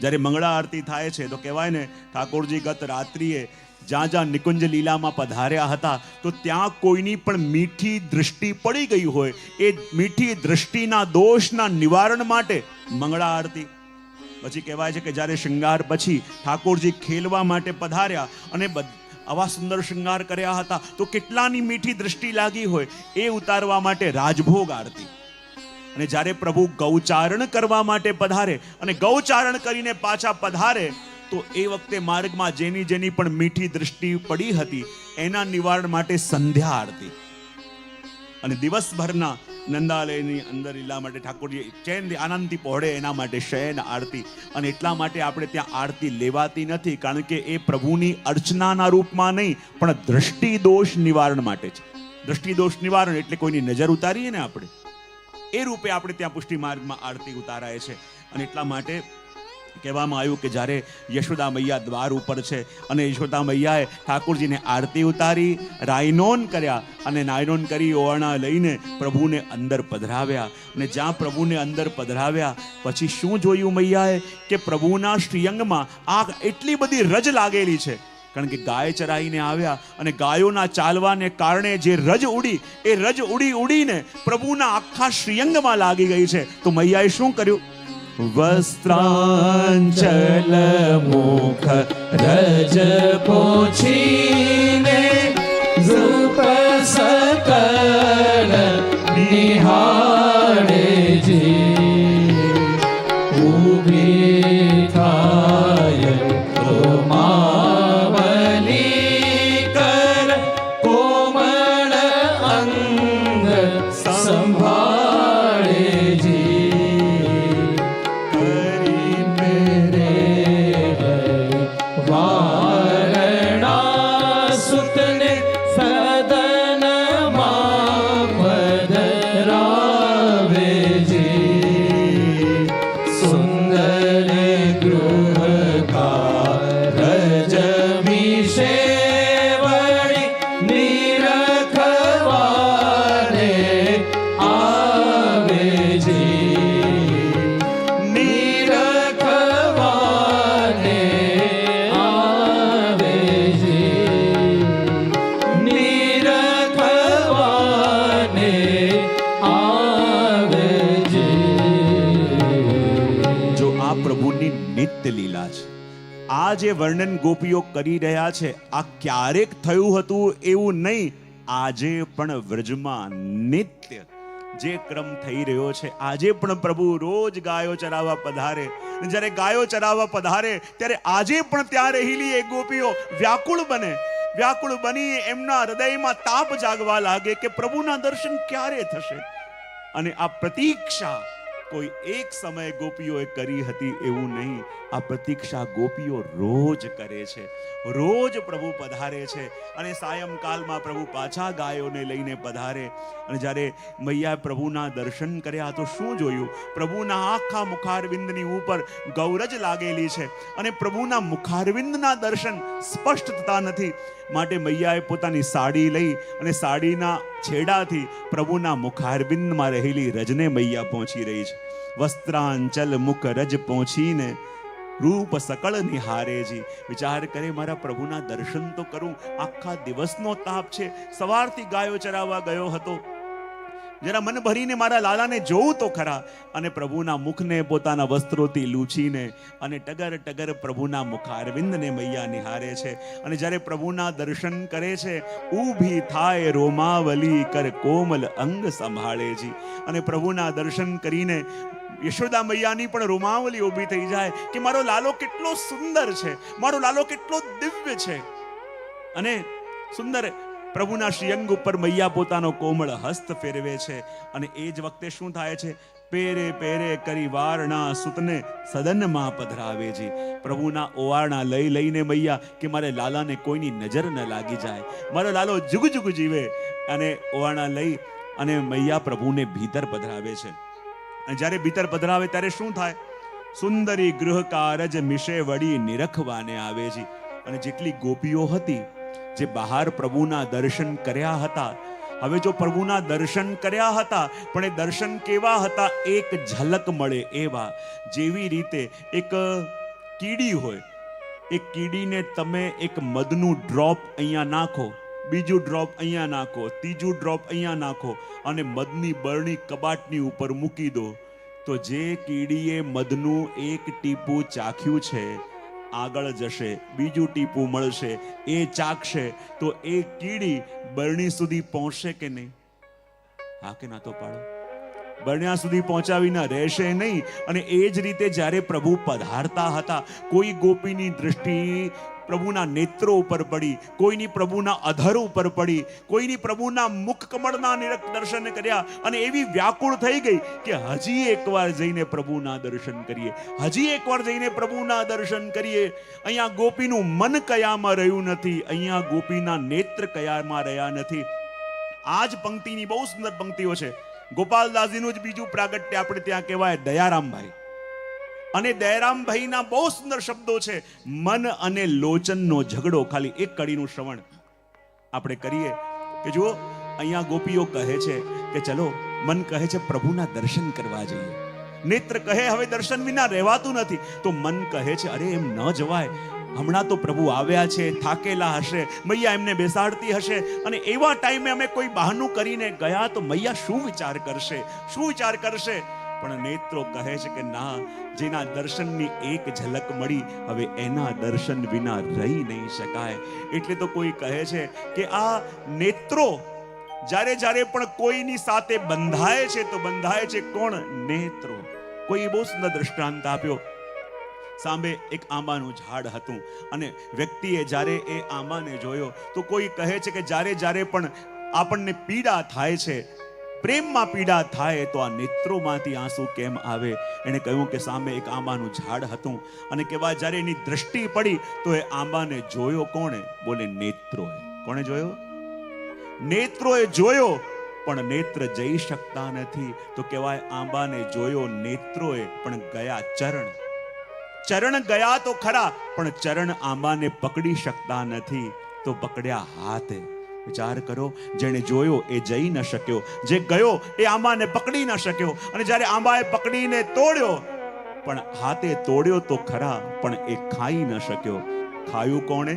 જ્યારે મંગળા આરતી થાય છે તો કહેવાય ને, ઠાકોરજી ગત રાત્રિએ જ્યાં જ્યાં નિકુંજ લીલામાં પધાર્યા હતા તો ત્યાં કોઈની પણ મીઠી દૃષ્ટિ પડી ગઈ હોય, એ મીઠી દૃષ્ટિના દોષના નિવારણ માટે મંગળા આરતી. પછી કહેવાય છે કે જ્યારે શૃંગાર પછી ઠાકોરજી ખેલવા માટે પધાર્યા અને આવા સુંદર શૃંગાર કર્યા હતા તો કેટલાની મીઠી દૃષ્ટિ લાગી હોય, એ ઉતારવા માટે રાજભોગ આરતી. અને જ્યારે પ્રભુ ગૌચારણ કરવા માટે પધારે અને ગૌચારણ કરીને પાછા પધારે તો એ વખતે માર્ગમાં જેની પણ મીઠી દૃષ્ટિ પડી હતી એના નિવારણ માટે સંધ્યા આરતી. અને દિવસભરના નંદાલયની અંદર લીલા માટે ઠાકોરજી ચેન આનંદથી પહોળે એના માટે શયન આરતી. અને એટલા માટે આપણે ત્યાં આરતી લેવાતી નથી, કારણ કે એ પ્રભુની અર્ચનાના રૂપમાં નહીં પણ દ્રષ્ટિ દોષ નિવારણ માટે છે. દ્રષ્ટિ દોષ નિવારણ એટલે કોઈની નજર ઉતારીએ ને આપણે, એ રૂપે આપણે ત્યાં પુષ્ટિ માર્ગમાં આરતી ઉતારાય છે. અને એટલા માટે કહેવામાં આવ્યું કે જ્યારે યશોદા મૈયા દ્વાર ઉપર છે અને યશોદા મૈયાએ ઠાકોરજીને આરતી ઉતારી, રાયનોન કર્યા અને નાયનોન કરી ઓરણા લઈને પ્રભુને અંદર પધરાવ્યા. અને જ્યાં પ્રભુને અંદર પધરાવ્યા પછી શું જોયું મૈયાએ કે પ્રભુના શ્રીઅંગમાં આ એટલી બધી રજ લાગેલી છે, કારણ કે ગાય ચરાઈને આવ્યા અને ગાયોના ચાલવાને કારણે જે રજ ઉડી, એ રજ ઉડીને પ્રભુના આખા શ્રીઅંગમાં લાગી ગઈ છે. તો મૈયાએ શું કર્યું? વસ્ત્રાંચલ મુખ રજ પોછીને રૂપ સકલ નિહાળે જી. ઊભી થાય રોમાવલી કર કોમળ અંગ સંભાળે જી. વારણાસુતને સદનમાં પધરાવે જી. સુંદર ગૃહ કારજ વિશે વળી નિરખવાને આવે જી. નિરખવાને આવે જી. નિરખવાને આવે જી. જો આ પ્રભુની નિત્ય લીલા છે, આ જે વર્ણન ગોપીઓ કરી રહ્યા છે, આ ક્યારેક થયું હતું એવું નહીં, આજે પણ વ્રજમાં નિત્ય જે ક્રમ થઈ રહ્યો છે. આજે પણ પ્રભુ રોજ ગાયો ચરાવવા પધારે, જ્યારે ગાયો ચરાવવા પધારે ત્યારે આજે પણ ત્યાં રહેલી એ ગોપીઓ વ્યાકુળ બને, વ્યાકુળ બની એમના હૃદયમાં તાપ જાગવા લાગે કે પ્રભુના દર્શન ક્યારે થશે. અને આ પ્રતીક્ષા કોઈ એક સમયે ગોપીઓએ કરી હતી એવું નહીં, આ પ્રતીક્ષા ગોપીઓ રોજ કરે છે. રોજ પ્રભુ પધારે છે અને સાયંકાલમાં પ્રભુ પાછા ગાયોને લઈને પધારે. અને જ્યારે મૈયાએ પ્રભુના દર્શન કર્યા તો શું જોયું? પ્રભુના આખા મુખારવિંદની ઉપર ગૌરજ લાગેલી છે અને પ્રભુના મુખારવિંદના દર્શન સ્પષ્ટ થતા નથી. માટે મૈયાએ પોતાની સાડી લઈ અને સાડીના છેડાથી પ્રભુના મુખારવિંદમાં રહેલી રજને મૈયા પહોંચી રહી છે. વસ્ત્રાંચલ મુખ રજ પહોંચીને રૂપ સકળ નિહારેજી. વિચાર કરે મારા પ્રભુના દર્શન તો કરું. આખા દિવસનો તાપ છે, સવારથી ગાયો ચરાવવા ગયો હતો, જરા મન ભરીને મારા લાલાને જોઉં તો ખરા. અને પ્રભુના મુખને પોતાના વસ્ત્રોથી લૂછીને અને ટગર ટગર પ્રભુના મુખારવિંદને મૈયા નિહારે છે. અને જ્યારે પ્રભુના દર્શન કરે છે, ઊભી થાય રોમાવલી કર કોમલ અંગ સંભાળેજી. અને પ્રભુના દર્શન કરીને યશોદા મૈયાની પણ રોમાવલી ઊભી થઈ જાય કે મારો લાલો કેટલો સુંદર છે, મારો લાલો કેટલો દિવ્ય છે. અને સુંદર પ્રભુના શ્રીઅંગ ઉપર મૈયા પોતાનો કોમળ હસ્ત ફેરવે છે. અને એ જ વખતે શું થાય છે? પેરે પેરે કરી વારણા સુતને સદનમાં પધરાવેજી. પ્રભુના ઓવારણા લઈ લઈને મૈયા કે મારે લાલાને કોઈની નજર ન લાગી જાય, મારો લાલો જુગ જુગ જીવે. અને ઓવારણા લઈ અને મૈયા પ્રભુને ભીતર પધરાવે છે. અને જ્યારે ભીતર પધરાવે ત્યારે શું થાય? સુંદરી ગૃહ કારજ મિશે વળી નિરખવાને આવે છે. અને જેટલી ગોપીઓ હતી જે બહાર પ્રભુના દર્શન કર્યા હતા, હવે જો પ્રભુના દર્શન કર્યા હતા પણ એ દર્શન કેવા હતા? એક ઝલક મળે એવા. જેવી રીતે એક કીડી હોય, એક કીડીને તમે એક મધનું ડ્રોપ અહીંયા નાખો, બીજું ડ્રોપ અહીંયા નાખો, ત્રીજું ડ્રોપ અહીંયા નાખો અને મધની બરણી કબાટની ઉપર મૂકી દો, તો જે કીડીએ મધનું એક ટીપું ચાખ્યું છે, આગળ જશે, બીજું ટીપું મળશે, એ ચાખશે, તો એ કીડી બરણી સુધી પહોંચશે કે નહીં? હા કે ના તો પાડો? બરણ્યા સુધી પહોંચાવીને રહેશે નહીં. અને એ જ રીતે જ્યારે પ્રભુ પધારતા હતા, કોઈ ગોપીની દૃષ્ટિ પ્રભુના નેત્રો ઉપર પડી, કોઈની પ્રભુના અધર ઉપર પડી, કોઈની પ્રભુના મુખ કમળના દર્શન કર્યા અને એવી વ્યાકુળ થઈ ગઈ કે હજી એકવાર જઈને પ્રભુના દર્શન કરીએ, હજી એકવાર જઈને પ્રભુના દર્શન કરીએ. અહીંયા ગોપીનું મન કયામાં રહ્યું નથી, અહીંયા ગોપીના નેત્ર કયામાં રહ્યા નથી. આ જ પંક્તિની બહુ સુંદર પંક્તિઓ છે. ગોપાલદાસજીનું જ બીજું પ્રાગટ્ય આપણે ત્યાં કહેવાય દયારામભાઈ. અને દયારામભાઈના બહુ સુંદર શબ્દો છે. મન અને લોચનનો ઝઘડો. ખાલી એક કડીનું શ્રવણ આપણે કરીએ કે જુઓ, અહીંયા ગોપીઓ કહે છે કે ચલો, મન કહે છે પ્રભુના દર્શન કરવા જઈએ, નેત્ર કહે હવે દર્શન વિના રહેવાતું નથી, તો મન કહે છે અરે એમ ન જવાય, હમણાં તો પ્રભુ આવ્યા છે, થાકેલા હશે, મૈયા એમને બેસાડતી હશે, અને એવા ટાઈમે અમે કોઈ બહાનું કરીને ગયા તો મૈયા શું વિચાર કરશે, શું વિચાર કરશે? પણ નેત્રો કહે છે કે ના, જેના દર્શનની એક ઝલક મળી, હવે એના દર્શન વિના રહી નહીં શકાય. એટલે તો કોઈ કહે છે કે આ નેત્રો જ્યારે જ્યારે પણ કોઈની સાથે બંધાય છે તો બંધાય છે કોણ? નેત્રો. કોઈ બહુ સુંદર દ્રષ્ટાંત આપ્યો. સામે એક આંબાનું ઝાડ હતું અને વ્યક્તિએ જ્યારે એ આંબાને જોયો તો કોઈ કહે છે કે જ્યારે જ્યારે પણ આપણને પીડા થાય છે, પ્રેમમાં પીડા થાય, તો આ નેત્રોમાંથી આંસુ કેમ આવે? એણે કહ્યું કે સામે એક આંબાનું ઝાડ હતું અને કહેવાય જ્યારે એની દ્રષ્ટિ પડી તો એ આંબાને જોયો કોણે? બોલે નેત્રોએ. કોણે જોયો? નેત્રોએ જોયો, પણ નેત્ર જઈ શકતા નથી. તો કહેવાય આંબાને જોયો નેત્રોએ, પણ ગયા ચરણ. ચરણ ગયા તો ખરા, પણ ચરણ આંબાને પકડી શકતા નથી, તો પકડ્યા હાથે. વિચાર કરો, જેણે જોયો એ જઈ ન શક્યો, જે ગયો એ આંબાને પકડી ન શક્યો. અને જ્યારે આંબાએ પકડીને તોડ્યો, પણ હાથે તોડ્યો તો ખરા, પણ એ ખાઈ ન શક્યો. ખાયું કોણે?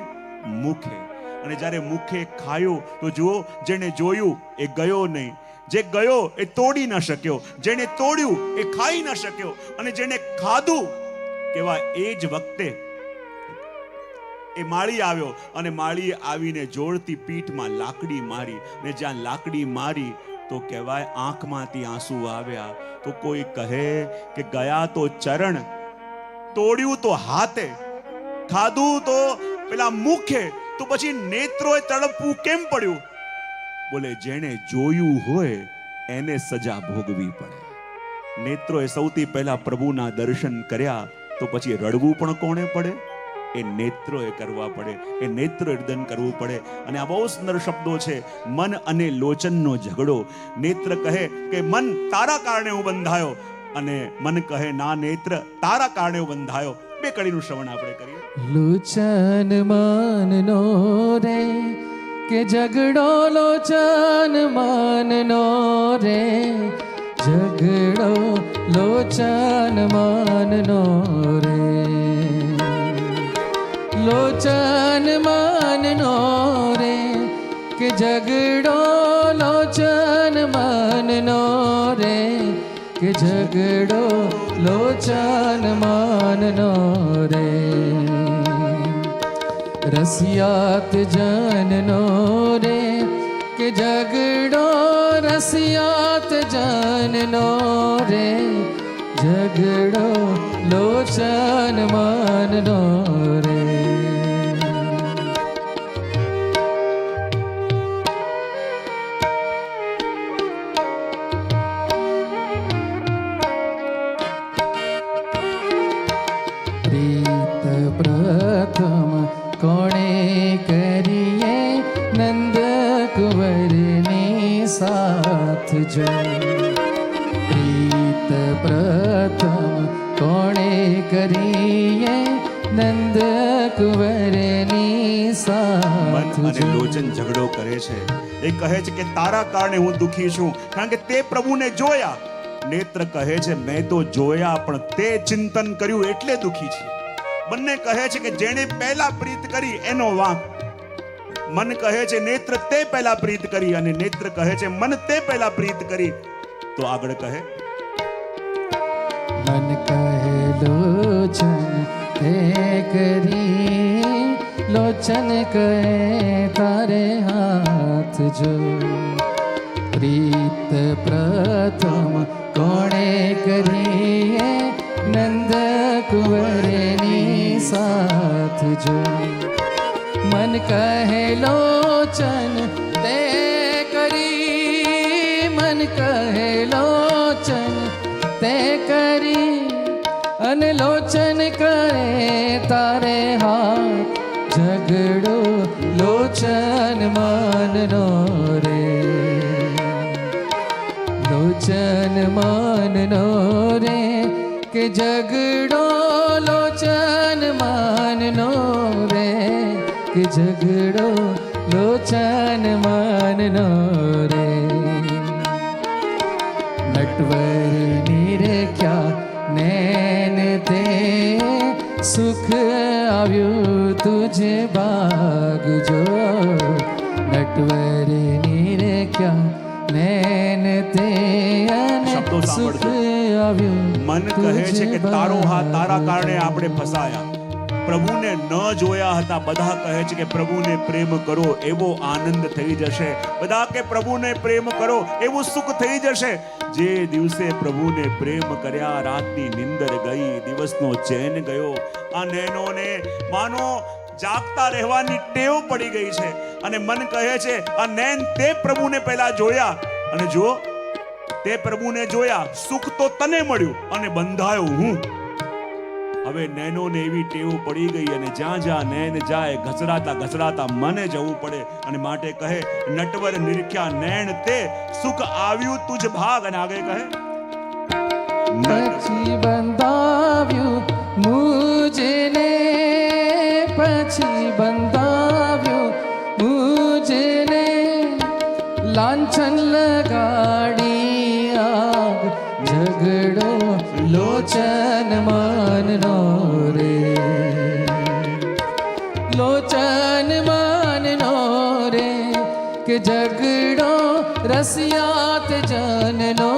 મુખે. અને જ્યારે મુખે ખાયું તો જુઓ, જેણે જોયું એ ગયો નહીં, જે ગયો એ તોડી ન શક્યો, જેણે તોડ્યું એ ખાઈ ન શક્યો, અને જેણે ખાધું કેવાય એ જ વખતે એ માળી આવ્યો અને માળીએ આવીને જોરથી પીઠમાં લાકડી મારી, ને જ્યાં લાકડી મારી તો કહેવાય આંખમાંથી આંસુ આવ્યા. તો કોઈ કહે કે ગયા તો ચરણ, તોડ્યું તો હાથે, ખાધું તો પેલા મુખે, તો પછી નેત્રોએ તડપવું કેમ પડ્યું? બોલે જેણે જોયું હોય એને સજા ભોગવી પડે. નેત્રોએ સૌથી પહેલા પ્રભુના દર્શન કર્યા તો પછી રડવું પણ કોણે પડે? એ નેત્રોએ કરવા પડે, એ નેત્રોર્દન કરવું પડે. અને આ બહુ સુંદર શબ્દો છે, મન અને લોચનનો ઝઘડો. નેત્ર કહે કે મન તારા કારણે હું બંધાયો, અને મન કહે ના, નેત્ર તારા કારણે હું બંધાયો. બે કડીનું શ્રવણ આપણે કરીએ. લોચન મનનો રે કે ઝઘડો, લોચન મનનો રે ઝઘડો લોચન માનનો રે, લોચન માનનો રે, કે ઝઘડો લોચન માનનો રે, કે ઝઘડો લોચન માનનો રે. રસિયાત જનનો રે, કે ઝઘડો રસિયાત જનનો રે, ઝઘડો લોચન માનનો રે. પ્રીત પ્રથમ કોણે કરીએ નંદ કુંવરની સાથ જો. પ્રીત પ્રથમ કોણે કરીએ નંદ કુંવરની સાથ મન અને જો. લોચન ઝઘડો કરે છે. એ કહે છે કે તારા કારણે હું દુખી છું, કારણ કે તે પ્રભુને જોયા. નેત્ર કહે છે મેં તો જોયા પણ તે ચિંતન કર્યું એટલે દુખી છે. બંને કહે છે કે જેણે પહેલા પ્રીત કરી એનો વાંક. મન કહે છે નેત્ર તે પહેલા પ્રીત કરી, અને નેત્ર કહે છે મન તે પહેલા પ્રીત કરી. તો આગળ કહે મન કહે લોચન તે કરી, લોચન કહે તારે હાથ જો. પ્રીત પ્રથમ કોણે કરીએ નંદ કુંવરની સાથ જો. મન કહે લોચન તે કરી, મન કહે લોચન તે કરી, અને લોચન કરે તારે હાથ. ઝઘડો લોચન માનનો રે, લોચન માનનો રે, કે ઝઘડો લોચન માનનો રે, કે ઝઘડો લોચન માનનો રે. નટવર નિરખ્યા નૈન તે, સુખ આવ્યું તુજે ભાગ જો. નટવર નિરખ્યા નૈન તે, શબ્દો સુખ સાંભળજો. આવ્યું. મન કહે છે કે તારો હાથ, તારા કારણે આપણે ફસાયા. પ્રભુને ન જોયા હતા. બધા કહે છે કે પ્રભુને પ્રેમ કરો એવો આનંદ થઈ જશે. બધા કે પ્રભુને પ્રેમ કરો એવું સુખ થઈ જશે. જે દિવસે પ્રભુને પ્રેમ કર્યા રાતની નિંદર ગઈ, દિવસનો ચેન ગયો. આ નૈનોને માનો જાગતા રહેવાની ટેવ પડી ગઈ છે. અને મન કહે છે આ નૈન તે પ્રભુને પહેલા જોયા, અને જો તે પ્રભુને જોયા, સુખ તો તને મળ્યું અને બંધાયો હું. હવે નૈનોને એવી ટેવ પડી ગઈ, અને જ્યાં જ્યાં નૈન જાય ઘસરાતા ઘસરાતા મને જવું પડે. અને માટે કહે નટવર નિરખ્યા નૈન તે, સુખ આવ્યું તુજ ભાગ. અને આગળ કહે પછી બંધાવ્યું મુજને, પછી બંધાવ્યું મુજને, લાંછન લગાડી આગ. ઝઘડો લોચન માનનો રે, લોચન માનનો રે, કે ઝઘડો રસિયાત જનનો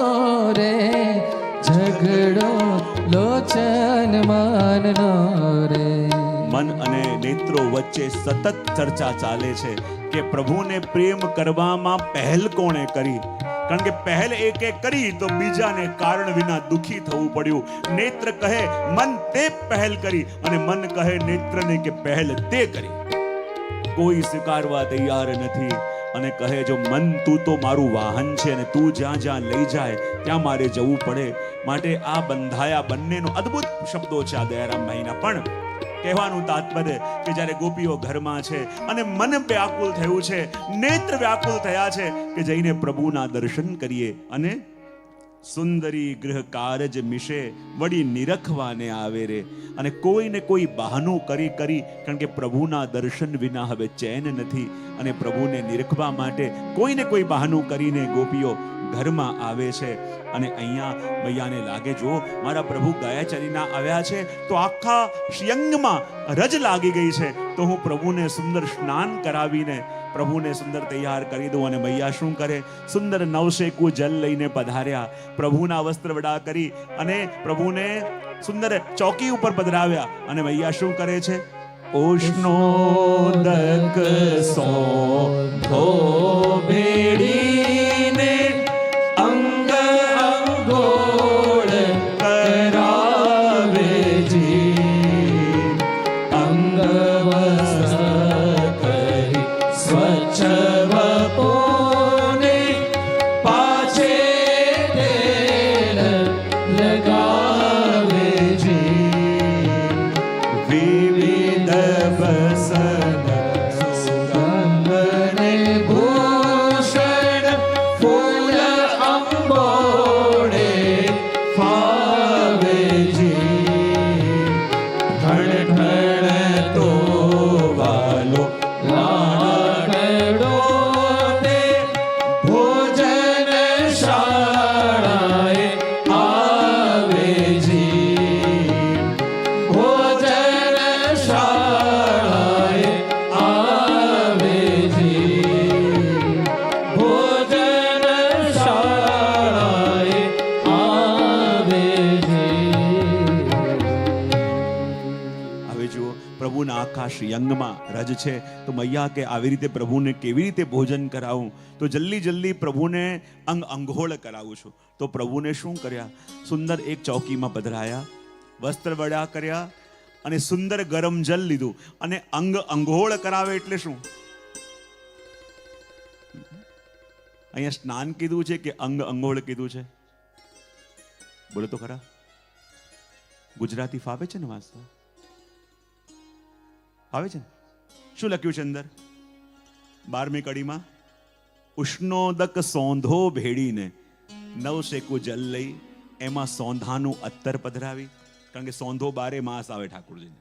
રે, ઝઘડો લોચન માનનો રે. મન અને નેત્રો વચ્ચે સતત ચર્ચા ચાલે છે કે પ્રભુને પ્રેમ કરવામાં પહેલ કોણે કરી. કારણ કે પહેલ એકે કરી તો બીજાને કારણ વિના દુખી થવું પડ્યું. નેત્ર કહે મન તે પહેલ કરી, અને મન કહે નેત્રને કે પહેલ તે કરી. કોઈ સ્વીકારવા તૈયાર નથી. અને કહે જો મન તું તો મારું વાહન છે, અને તું જ્યાં જ્યાં લઈ જાય ત્યાં મારે જવું પડે. માટે આ બંધાયા બંનેનો અદ્ભુત શબ્દો છે આ દયારામ ભાઈના. પણ કહેવાનું તાત્પર્ય કે જ્યારે ગોપીઓ ઘરમાં છે અને મન વ્યાકુલ થયું છે, નેત્ર વ્યાકુલ થયા છે કે જઈને પ્રભુના દર્શન કરીએ. અને સુંદરી ગૃહ કારજ મિશે વળી નિરખવાને આવે રે. અને કોઈને કોઈ બહાનું કરી કારણ કે પ્રભુના દર્શન વિના હવે ચેન નથી. અને પ્રભુને નિરખવા માટે કોઈને કોઈ બહાનું કરીને ગોપીઓ ઘરમાં આવે છે અને અહીંયા મૈયાને લાગે જો મારા પ્રભુ ગયાચરીના આવ્યા છે તો આખા શ્રીઅંગમાં રજ લાગી ગઈ છે, તો હું પ્રભુને સુંદર સ્નાન કરાવીને પ્રભુને સુંદર તૈયાર કરી દઉં. અને મૈયા શું કરે, સુંદર નવશેકું જલ લઈને પધાર્યા, પ્રભુના વસ્ત્ર વડા કરી અને પ્રભુને સુંદર ચોકી ઉપર પધરાવ્યા. અને મૈયા શું કરે છે, ઉષ્ણોદક સોંધો ભેડીને અંગ અંગોળ કરાવે જી, અંગ વસ્ત્ર કરી સ્વચ્છ વપોને પાછે તેલ લગાવે જી, વિવિધ બસન સુગંધ ને ભૂષણ ફૂલ અંબોડે ફાવે જી, ઠણ ઠણ તો વાલો લાડડો તે ભોજન શાળાએ આવે જી, ભોજન શાળાએ આવે જી, ભોજન શાળાએ આવે જી. હવે જુઓ પ્રભુના આખા શ્રીઅંગમાં રજ છે, તો મૈયા કે આવી રીતે પ્રભુને કેવી રીતે ભોજન કરાવું, તો જલ્દી જલ્દી પ્રભુને અંગ અંગોળ કરાવું છું. તો પ્રભુને શું કર્યા, સુંદર એક ચોકીમાં પધરાયા, વસ્ત્ર વડા કર્યા અને સુંદર ગરમ જલ લીધું અને અંગ અંગોળ કરાવે એટલે શું, અહીંયા સ્નાન કીધું છે કે અંગ અંગોળ કીધું છે, બોલો તો ખરા. ગુજરાતી ફાવે છે ને વાંચતા, આવે છે ને? શું લખ્યું છે અંદર 12મી કડીમાં, ઉષ્ણોદક સોંધો ભેડીને નવશેકું જલ લઈ એમાં સોંધાનું અત્તર પધરાવી, કારણ કે સોંધો 12 માસ આવે ઠાકોરજીને,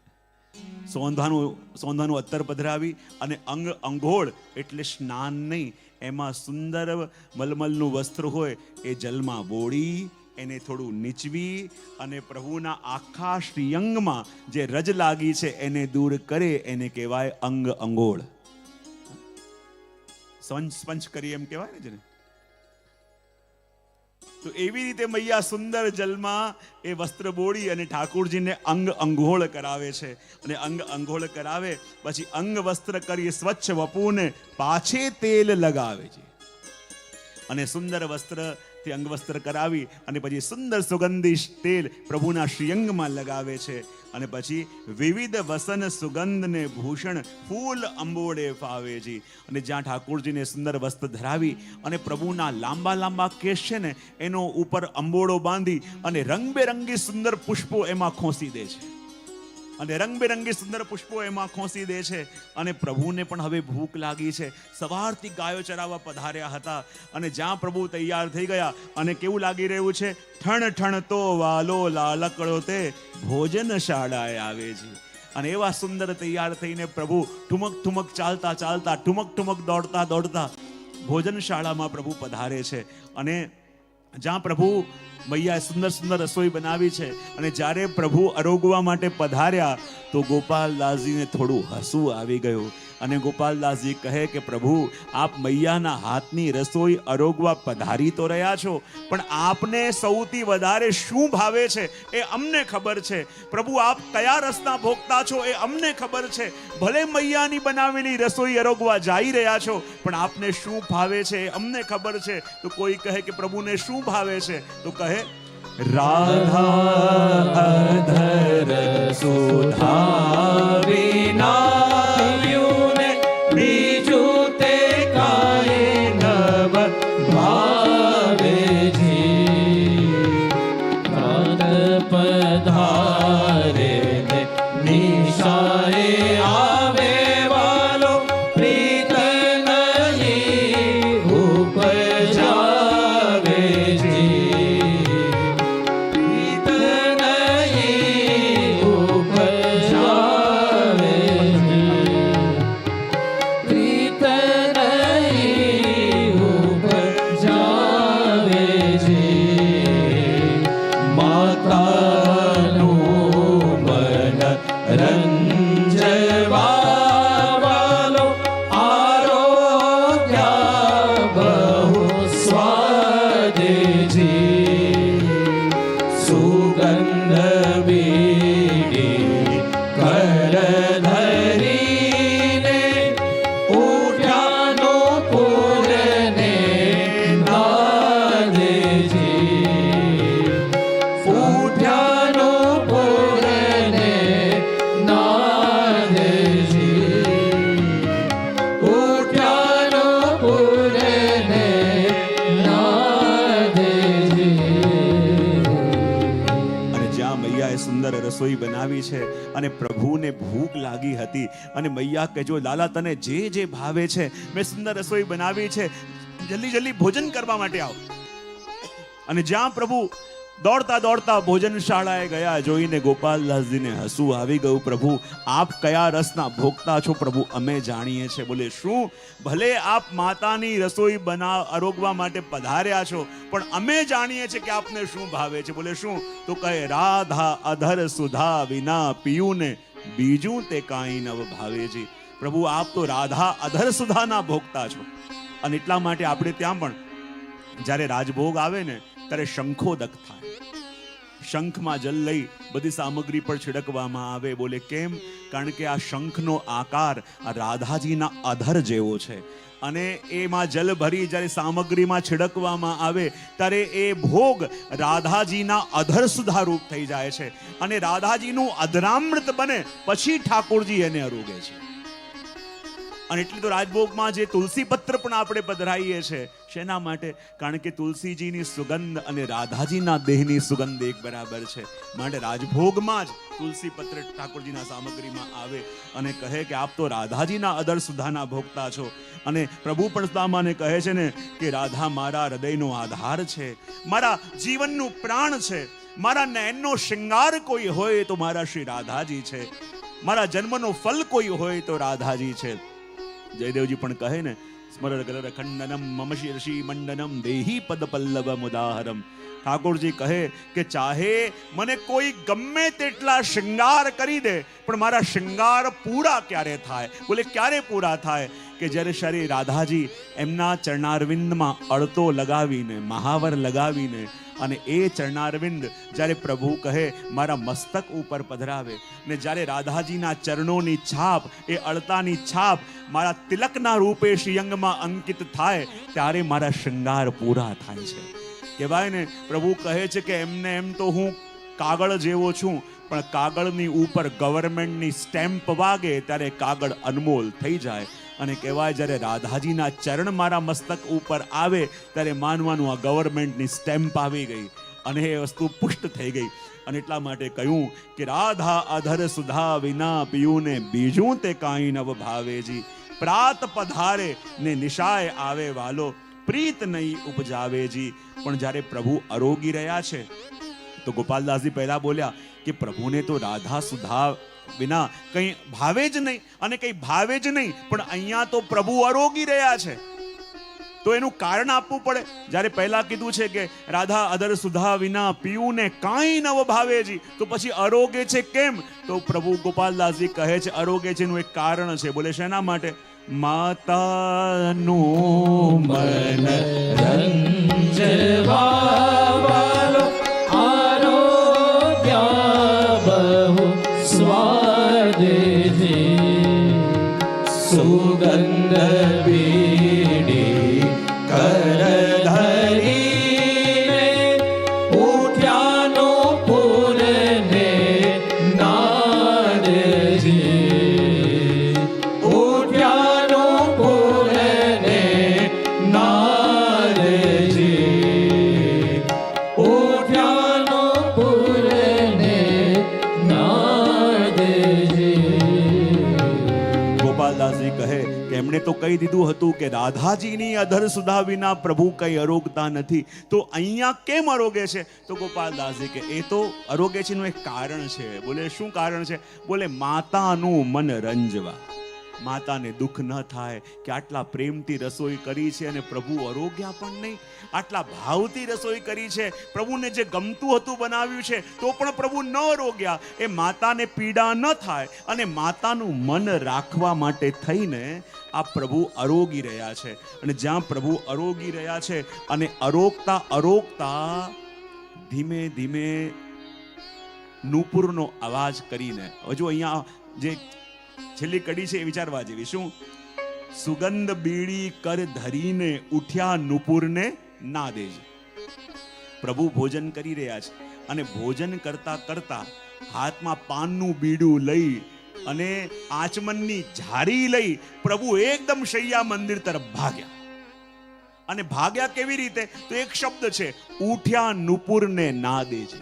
સોંધાનું અત્તર પધરાવી અને અંગ અંગોળ એટલે સ્નાન નહીં, એમાં સુંદર મલમલનું વસ્ત્ર હોય એ જલમાં બોળી એને થોડું નીચવી અને પ્રભુના આખા શ્રીઅંગમાં જે રજ લાગી છે એને દૂર કરે, એને કહેવાય અંગ અંગોળ. સ્પંચ કરી એમ કહેવાય ને જેને. તો એવી રીતે મૈયા સુંદર જલમાં એ વસ્ત્ર બોળી અને ઠાકોરજીને અંગ અંગોળ કરાવે છે. અને અંગ અંગોળ કરાવે પછી અંગ વસ્ત્ર કરી સ્વચ્છ વપુને પાછે તેલ લગાવે છે. અને સુંદર વસ્ત્ર તે અંગ વસ્ત્ર કરાવી અને પછી સુંદર સુગંધિત તેલ પ્રભુના શ્રીઅંગમાં લગાવે છે. અને પછી વિવિધ વસન સુગંધ ને ભૂષણ ફૂલ અંબોડે ફાવે છે. અને જ્યાં ઠાકોરજીને સુંદર વસ્ત્ર ધરાવી અને પ્રભુના લાંબા લાંબા કેશ છે ને એનો ઉપર અંબોડો બાંધી અને રંગબેરંગી સુંદર પુષ્પો એમાં ખોસી દે છે. અને રંગબેરંગી સુંદર પુષ્પો એમાં ખોસી દે છે. અને પ્રભુને પણ હવે ભૂખ લાગી છે. સવારથી ગાયો ચરાવવા પધાર્યા હતા અને જ્યાં પ્રભુ તૈયાર થઈ ગયા અને કેવું લાગી રહ્યું છે, ઠણ ઠણ તો વાલો લાલકડો તે ભોજન શાળાએ આવે છે. અને એવા સુંદર તૈયાર થઈને પ્રભુ ઠુમક ઠુમક ચાલતા ચાલતા ઠુમક ઠુમક દોડતા દોડતા ભોજન શાળામાં પ્રભુ પધારે છે. અને જ્યાં પ્રભુ મૈયા સુંદર સુંદર રસોઈ બનાવી છે. અને જ્યારે પ્રભુ આરોગવા માટે પધાર્યા તો ગોપાલદાસજીને થોડું હસવું આવી ગયું. અને ગોપાલદાસજી કહે કે પ્રભુ, આપ મૈયાના હાથની રસોઈ આરોગવા પધારી તો રહ્યા છો, પણ આપને સૌથી વધારે શું ભાવે છે એ અમને ખબર છે. પ્રભુ, આપ કયા રસના ભોગતા છો એ અમને ખબર છે. ભલે મૈયાની બનાવેલી રસોઈ આરોગવા જઈ રહ્યા છો, પણ આપને શું ભાવે છે એ અમને ખબર છે. તો કોઈ કહે કે પ્રભુને શું ભાવે છે, તો કહે રાધા અધર સુધા વિના બીજું તે કાય નવ ભાવે જી. રાત પધારે ને નિશાએ આવે વાલો પ્રીત નહીં ઉપજાવે જી. પ્રીત નહીં ઉપજાવે જી. છે અને પ્રભુને ભૂખ લાગી હતી અને મૈયા કે જો લાલા તને જે જે ભાવે છે, મેં સુંદર રસોઈ બનાવી છે, જલ્દી જલ્દી ભોજન કરવા માટે આવો. અને જ્યાં પ્રભુ દોડતા દોડતા ભોજનશાળાએ ગયા, જોઈને ગોપાલદાસજીને હસવું આવી ગયું. પ્રભુ આપ કયા રસના ભોગતા છો? પ્રભુ અમે જાણીએ છીએ. બોલે શું? ભલે આપ માતાની રસોઈ આરોગવા માટે પધાર્યા છો, પણ અમે જાણીએ છીએ કે આપને શું ભાવે છે. બોલે શું? તો કહે રાધા અધર સુધા વિના પીયું ને બીજું તે કાંઈ નવ ભાવેજી. પ્રભુ આપ તો રાધા અધર સુધાના ભોગતા છો. અને એટલા માટે આપણે ત્યાં પણ જ્યારે રાજભોગ આવે ને ત્યારે શંખોદક થાય. શંખમાં જલ લઈ બધી સામગ્રી પર છિડકવામાં આવે. બોલે કેમ? કારણ કે આ શંખનો આકાર આ રાધાજીના અધર જેવો છે અને એમાં જલ ભરી જ્યારે સામગ્રીમાં છિડકવામાં આવે ત્યારે એ ભોગ રાધાજીના અધર સુધા રૂપ થઈ જાય છે અને રાધાજીનું અધરામૃત બને પછી ઠાકોરજી એને અરોગે છે. અને એટલે તો રાજભોગમાં જે તુલસી પત્ર પણ આપણે પધરાઈએ છીએ, શેના માટે? કારણ કે તુલસીજીની સુગંધ અને રાધાજીના દેહની સુગંધ એક બરાબર છે. માટે રાજભોગમાં જ તુલસી પત્ર ઠાકોરજીના સામગ્રીમાં આવે અને કહે કે આપ તો રાધાજીના અધર સુધાના ભોગતા છો. અને પ્રભુ પણ સુદામાને કહે છે ને કે રાધા મારા હૃદયનો આધાર છે, મારા જીવનનું પ્રાણ છે, મારા નયનનો શૃંગાર કોઈ હોય તો મારા શ્રી રાધાજી છે, મારા જન્મનો ફલ કોઈ હોય તો રાધાજી છે. જયદેવજી પણ કહે ને સ્મરણ ગલર ખંડનમ મમ શીર્ષી મંડનમ દેહી પદ પલ્લવમ ઉદાહરમ. ઠાકોરજી કહે કે ચાહે મને કોઈ ગમે તેટલા શૃંગાર કરી દે, પણ મારા શૃંગાર પૂરા ક્યારે થાય? બોલે ક્યારે પૂરા થાય? કે જ્યારે શ્રી રાધાજી એમના ચરણારવિંદમાં અડતો લગાવીને, મહાવર લગાવીને અને એ ચરણારવિંદ જ્યારે પ્રભુ કહે મારા મસ્તક ઉપર પધરાવે ને જ્યારે રાધાજીના ચરણોની છાપ, એ અડતાની છાપ મારા તિલકના રૂપે શ્રીઅંગમાં અંકિત થાય ત્યારે મારા શૃંગાર પૂરા થાય છે. કહેવાય ને પ્રભુ કહે છે કે એમને એમ તો હું કાગળ જેવો છું, પણ કાગળની ઉપર ગવર્મેન્ટની સ્ટેમ્પ વાગે ત્યારે કાગળ અનમોલ થઈ જાય. અને કહેવાય જ્યારે રાધાજીના ચરણ મારા મસ્તક ઉપર આવે ત્યારે માનવાનું આ ગવર્મેન્ટની સ્ટેમ્પ આવી ગઈ અને એ વસ્તુ પુષ્ટ થઈ ગઈ. અને એટલા માટે કહ્યું કે રાધા અધર સુધા વિના પીયું ને બીજું તે કાંઈ નવ ભાવેજી. પ્રાત પધારે ને નિશાય આવે વાલો, પ્રીત નહીં ઉપજાવેજી. પણ જ્યારે પ્રભુ અરોગી રહ્યા છે તો ગોપાલદાસજી પહેલા બોલ્યા કે પ્રભુને તો રાધા સુધા વિના કંઈ ભાવે જ નહીં અને કંઈ ભાવે જ નહીં, પણ અહીંયા તો પ્રભુ અરોગી રહ્યા છે તો એનું કારણ આપવું પડે. જ્યારે પહેલા કીધું છે કે રાધા અધર સુધા વિના પીવું ને કાંઈ નવ ભાવેજી, તો પછી અરોગે છે કેમ? તો પ્રભુ ગોપાલદાસજી કહે છે અરોગે છે એનું એક કારણ છે. બોલે શેના માટે? માતાનું મન રંજવાલો આરોગ્ય બહુ સ્વાદેજી, સુગંધ બીડી કર ધરીને ઉઠ્યાનો પૂરને નાદજી, ઉઠ્યાનો પૂરને નાદજી, ઉઠ્યાનો પૂરને નાદજી. ગોપાલદાસજી કહે કે એમણે તો કહી દીધું હતું કે રાધાજીની અધર સુધા વિના પ્રભુ કઈ અરોગતા નથી, તો અહીંયા કેમ અરોગે છે? તો ગોપાલદાસજી કે એ તો અરોગે છે એનું એક કારણ છે. બોલે શું કારણ છે? બોલે માતાનું મન રંજવા, માતાને દુઃખ ન થાય કે આટલા પ્રેમથી રસોઈ કરી છે અને પ્રભુ અરોગ્યા પણ નહીં, આટલા ભાવથી રસોઈ કરી છે, પ્રભુને જે ગમતું હતું બનાવ્યું છે તો પણ પ્રભુ ન અરોગ્યા. એ માતાને પીડા ન થાય અને માતાનું મન રાખવા માટે થઈને આ પ્રભુ અરોગી રહ્યા છે. અને જ્યાં પ્રભુ અરોગી રહ્યા છે અને અરોગતા અરોગતા ધીમે ધીમે નૂપુરનો અવાજ કરીને, હજુ અહીંયા જે છેલ્લી કડી છે એ વિચારવા જેવી. શું? સુગંધ બીડી કર ધરીને ઉઠ્યા નુપુરને ના દેજે. પ્રભુ ભોજન કરી રહ્યા છે અને ભોજન કરતા કરતા હાથમાં પાનનું બીડું લઈ અને આચમનની ઝારી લઈ પ્રભુ એકદમ શૈયા મંદિર તરફ ભાગ્યા. અને ભાગ્યા કેવી રીતે? તો એક શબ્દ છે, ઉઠ્યા નુપુરને ના દેજે.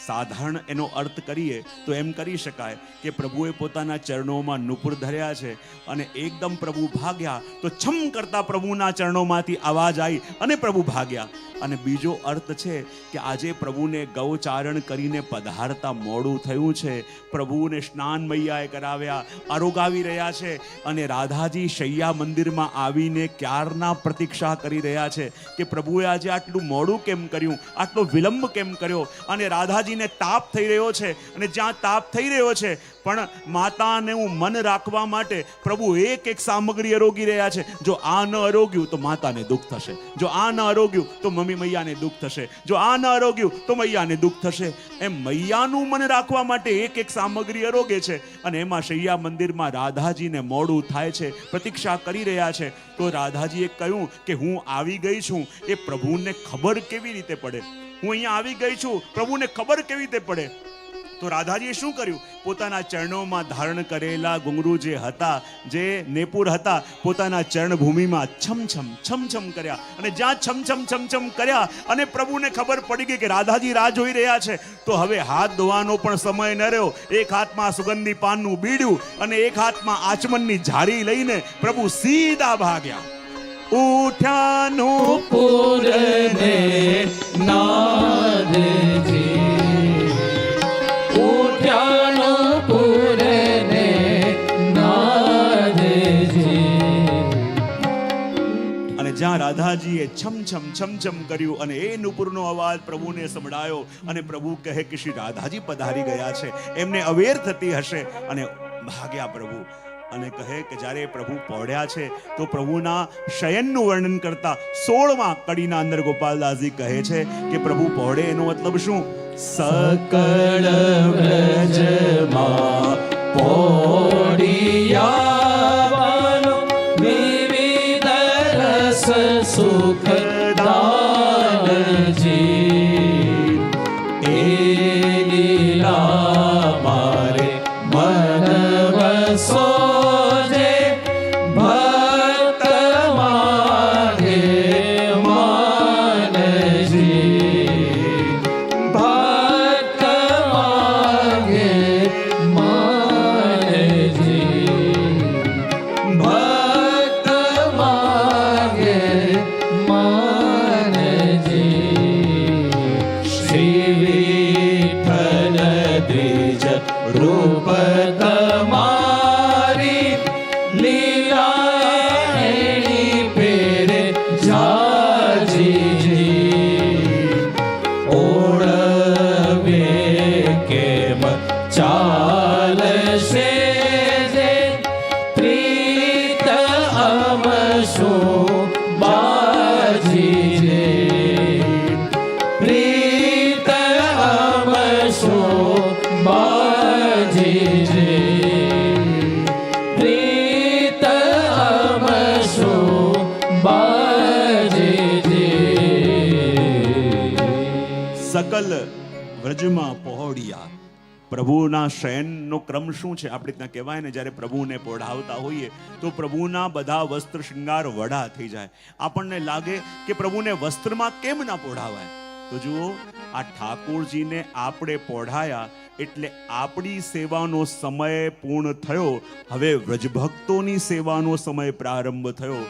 સાધારણ એનો અર્થ કરીએ તો એમ કરી શકાય કે પ્રભુએ પોતાના ચરણોમાં નુપુર ધર્યા છે અને એકદમ પ્રભુ ભાગ્યા તો છમ કરતા પ્રભુના ચરણોમાંથી આવાજ આવી અને પ્રભુ ભાગ્યા. અને બીજો અર્થ છે કે આજે પ્રભુને ગૌચારણ કરીને પધારતા મોડું થયું છે. પ્રભુને સ્નાન મૈયાએ કરાવ્યા, આરોગાવી રહ્યા છે અને રાધાજી શૈયા મંદિરમાં આવીને ક્યારના પ્રતીક્ષા કરી રહ્યા છે કે પ્રભુએ આજે આટલું મોડું કેમ કર્યું, આટલો વિલંબ કેમ કર્યો. અને રાધાજીને તાપ થઈ રહ્યો છે અને જ્યાં તાપ થઈ રહ્યો છે પણ માતાને મન રાખવા માટે પ્રભુ એક એક સામગ્રી આરોગી રહ્યા છે. જો આ ન આરોગ્યું તો માતાને દુઃખ થશે, જો આ ન આરોગ્યું તો મમ્મી મૈયાને દુઃખ થશે, જો આ ન આરોગ્યું તો મૈયાને દુઃખ થશે. એમ મૈયાનું મન રાખવા માટે એક એક સામગ્રી આરોગે છે અને એમાં શૈયા મંદિરમાં રાધાજીને મોડું થાય છે, પ્રતીક્ષા કરી રહ્યા છે. તો રાધાજીએ કહ્યું કે હું આવી ગઈ છું એ પ્રભુને ખબર કેવી રીતે પડે? હું અહીંયા આવી ગઈ છું, પ્રભુને ખબર કેવી રીતે પડે? તો રાધાજીએ શું કર્યું? પોતાના ચરણોમાં ધારણ કરેલા ઘુંઘરૂ જે હતા, જે નેપુર હતા, પોતાના ચરણભૂમિમાં છમછમ છમછમ કર્યા અને જ્યાં છમછમ છમછમ કર્યા અને પ્રભુને ખબર પડી ગઈ કે રાધાજી રાહ જોઈ રહ્યા છે. તો હવે હાથ ધોવાનો પણ સમય ન રહ્યો. એક હાથમાં સુગંધી પાનનું બીડું અને એક હાથમાં આચમનની ઝારી લઈને પ્રભુ સીધા ભાગ્યા. ઉઠ્યાનું પૂરને નાદજી, ઉઠ્યાનો પૂરને નાદજી. અને જ્યાં રાધાજીએ છમછમ છમછમ કર્યું અને એ નુપુરનો અવાજ પ્રભુને સંભળાયો અને પ્રભુ કહે કે શ્રી રાધાજી પધારી ગયા છે. એમને અવેર થતી હશે અને ભાગ્યા પ્રભુ. અને કહે કે જ્યારે પ્રભુ પહોંચ્યા છે તો પ્રભુના શયનનું વર્ણન કરતા 16મા કડીના અંદર ગોપાલદાસજી કહે છે કે પ્રભુ પહોંચે એનો મતલબ શું? સકળ વ્રજમાં પોડિયાવાનો વિવિધ રસ સુખદાનજી. એ લીલા મારે મન વસો જે ભક્ત માગે માનજી, ભક્ત માગે માનજી, ભક્ત માગે માનજી. શ્રી વિઠ્ઠલ દ્વિજ રૂપ તમારી લીલા એની પેરે જાજીજી. ઓળવે કેમ ચાલશે જે પ્રીત અમશું બાજીજી, પ્રીત અમશું બાજીજી, પ્રીત અમશું બાજીજી. સકલ વ્રજમાં પહોળિયા. પ્રભુના શયનનો ક્રમ શું છે? આપણે ત્યાં કહેવાય ને, જ્યારે પ્રભુને પોઢાવતા હોઈએ તો પ્રભુના બધા વસ્ત્ર શૃંગાર વડા થઈ જાય. આપણને લાગે કે પ્રભુને વસ્ત્રમાં કેમ ના પોઢાવાય? તો જુઓ, આ ઠાકોરજીને આપણે પોઢાયા એટલે આપણી સેવાનો સમય પૂર્ણ થયો. હવે વ્રજભક્તોની સેવાનો સમય પ્રારંભ થયો.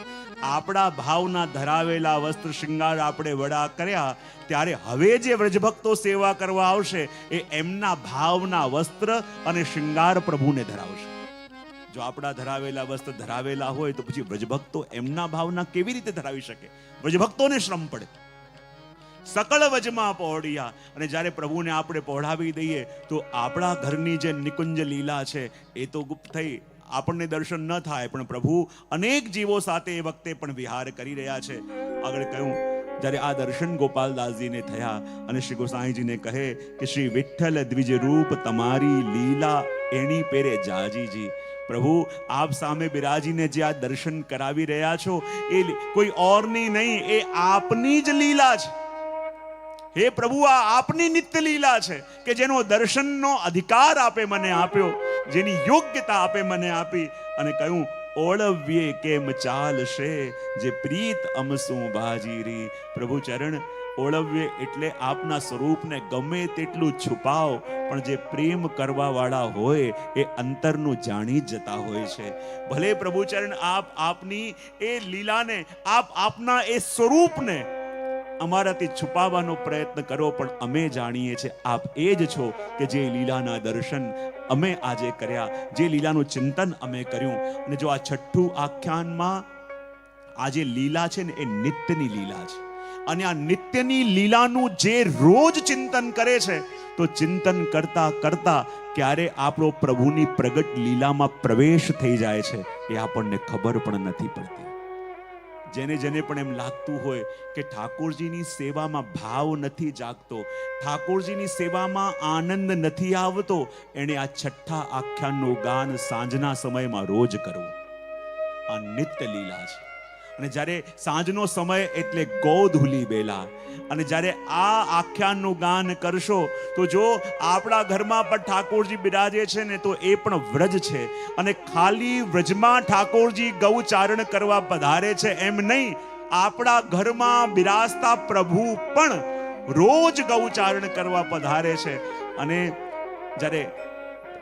આપણા ભાવના ધરાવેલા વસ્ત્ર શૃંગાર આપણે વડા કર્યા, ત્યારે હવે જે વ્રજભક્તો સેવા કરવા આવશે એ એમના ભાવના વસ્ત્ર અને શૃંગાર પ્રભુને ધરાવશે. જો આપણા ધરાવેલા વસ્ત્ર ધરાવેલા હોય તો પછી વ્રજભક્તો એમના ભાવના કેવી રીતે ધરાવી શકે? વ્રજભક્તોને શ્રમ પડે. સકળ વજમાં પહોળિયા. અને જ્યારે પ્રભુને આપણે પહોળાવી દઈએ તો આપણા ઘરની જે નિકુંજ લીલા છે એ તો ગુપ્ત થઈ, આપણને દર્શન ન થાય, પણ પ્રભુ અનેક જીવો સાથે એ વખતે પણ વિહાર કરી રહ્યા છે. આગળ કહ્યું, જ્યારે આ દર્શન ગોપાલદાસજીને થયા અને શ્રી ગોસાઈજીને કહે કે શ્રી વિઠ્ઠલ દ્વિજ રૂપ તમારી લીલા એની પેરે જાજીજી. પ્રભુ આપ સામે બિરાજીને જે આ દર્શન કરાવી રહ્યા છો એ કોઈ ઓરની નહીં, એ આપની જ લીલા છે. હે પ્રભુ, આ આપની નિત્ય લીલા છે કે જેનો દર્શનનો અધિકાર આપે મને આપ્યો, જેની યોગ્યતા આપે મને આપી. અને કહ્યું, ઓળવ્યે કેમ ચાલશે જે પ્રીત અમસું બાજીરી. પ્રભુ ચરણ ઓળવીએ એટલે આપના સ્વરૂપને ગમે તેટલું છુપાવ, પણ જે પ્રેમ કરવા વાળા હોય એ અંતરનું જાણી જ જતા હોય છે. ભલે પ્રભુચરણ આપની એ લીલાને, આપના એ સ્વરૂપને અમારાથી છુપાવવાનો પ્રયત્ન કરો, પણ અમે જાણીએ છીએ આપ એ જ છો કે જે લીલાના દર્શન અમે આજે કર્યા, જે લીલાનું ચિંતન અમે કર્યું. અને જો આ છઠ્ઠું આખ્યાનમાં આ જે લીલા છે ને એ નિત્યની લીલા છે, અને આ નિત્યની લીલાનું જે રોજ ચિંતન કરે છે, તો ચિંતન કરતા કરતા ક્યારે આપણો પ્રભુની પ્રગટ લીલામાં પ્રવેશ થઈ જાય છે એ આપણને ખબર પણ નથી પડતી. જેને જેને પણ એમ લાગતું હોય કે ઠાકોરજીની સેવામાં ભાવ નથી જાગતો, ઠાકોરજીની સેવામાં આનંદ નથી આવતો, એણે આ છઠ્ઠા આખ્યાનનું ગાન સાંજના સમયમાં રોજ કરવું. આ નિત્ય લીલા છે. અને જ્યારે સાંજનો સમય એટલે ગોધૂલી બેલા, અને જ્યારે આ આખ્યાનનું ગાન કરશો તો જો આપણા ઘરમાં પણ ઠાકોરજી બિરાજે છે ને, તો એ પણ વ્રજ છે. અને ખાલી વ્રજમાં ઠાકોરજી ગૌચારણ કરવા પધારે છે એમ નહીં, આપણા ઘરમાં બિરાજતા પ્રભુ પણ રોજ ગૌચારણ કરવા પધારે છે. અને જ્યારે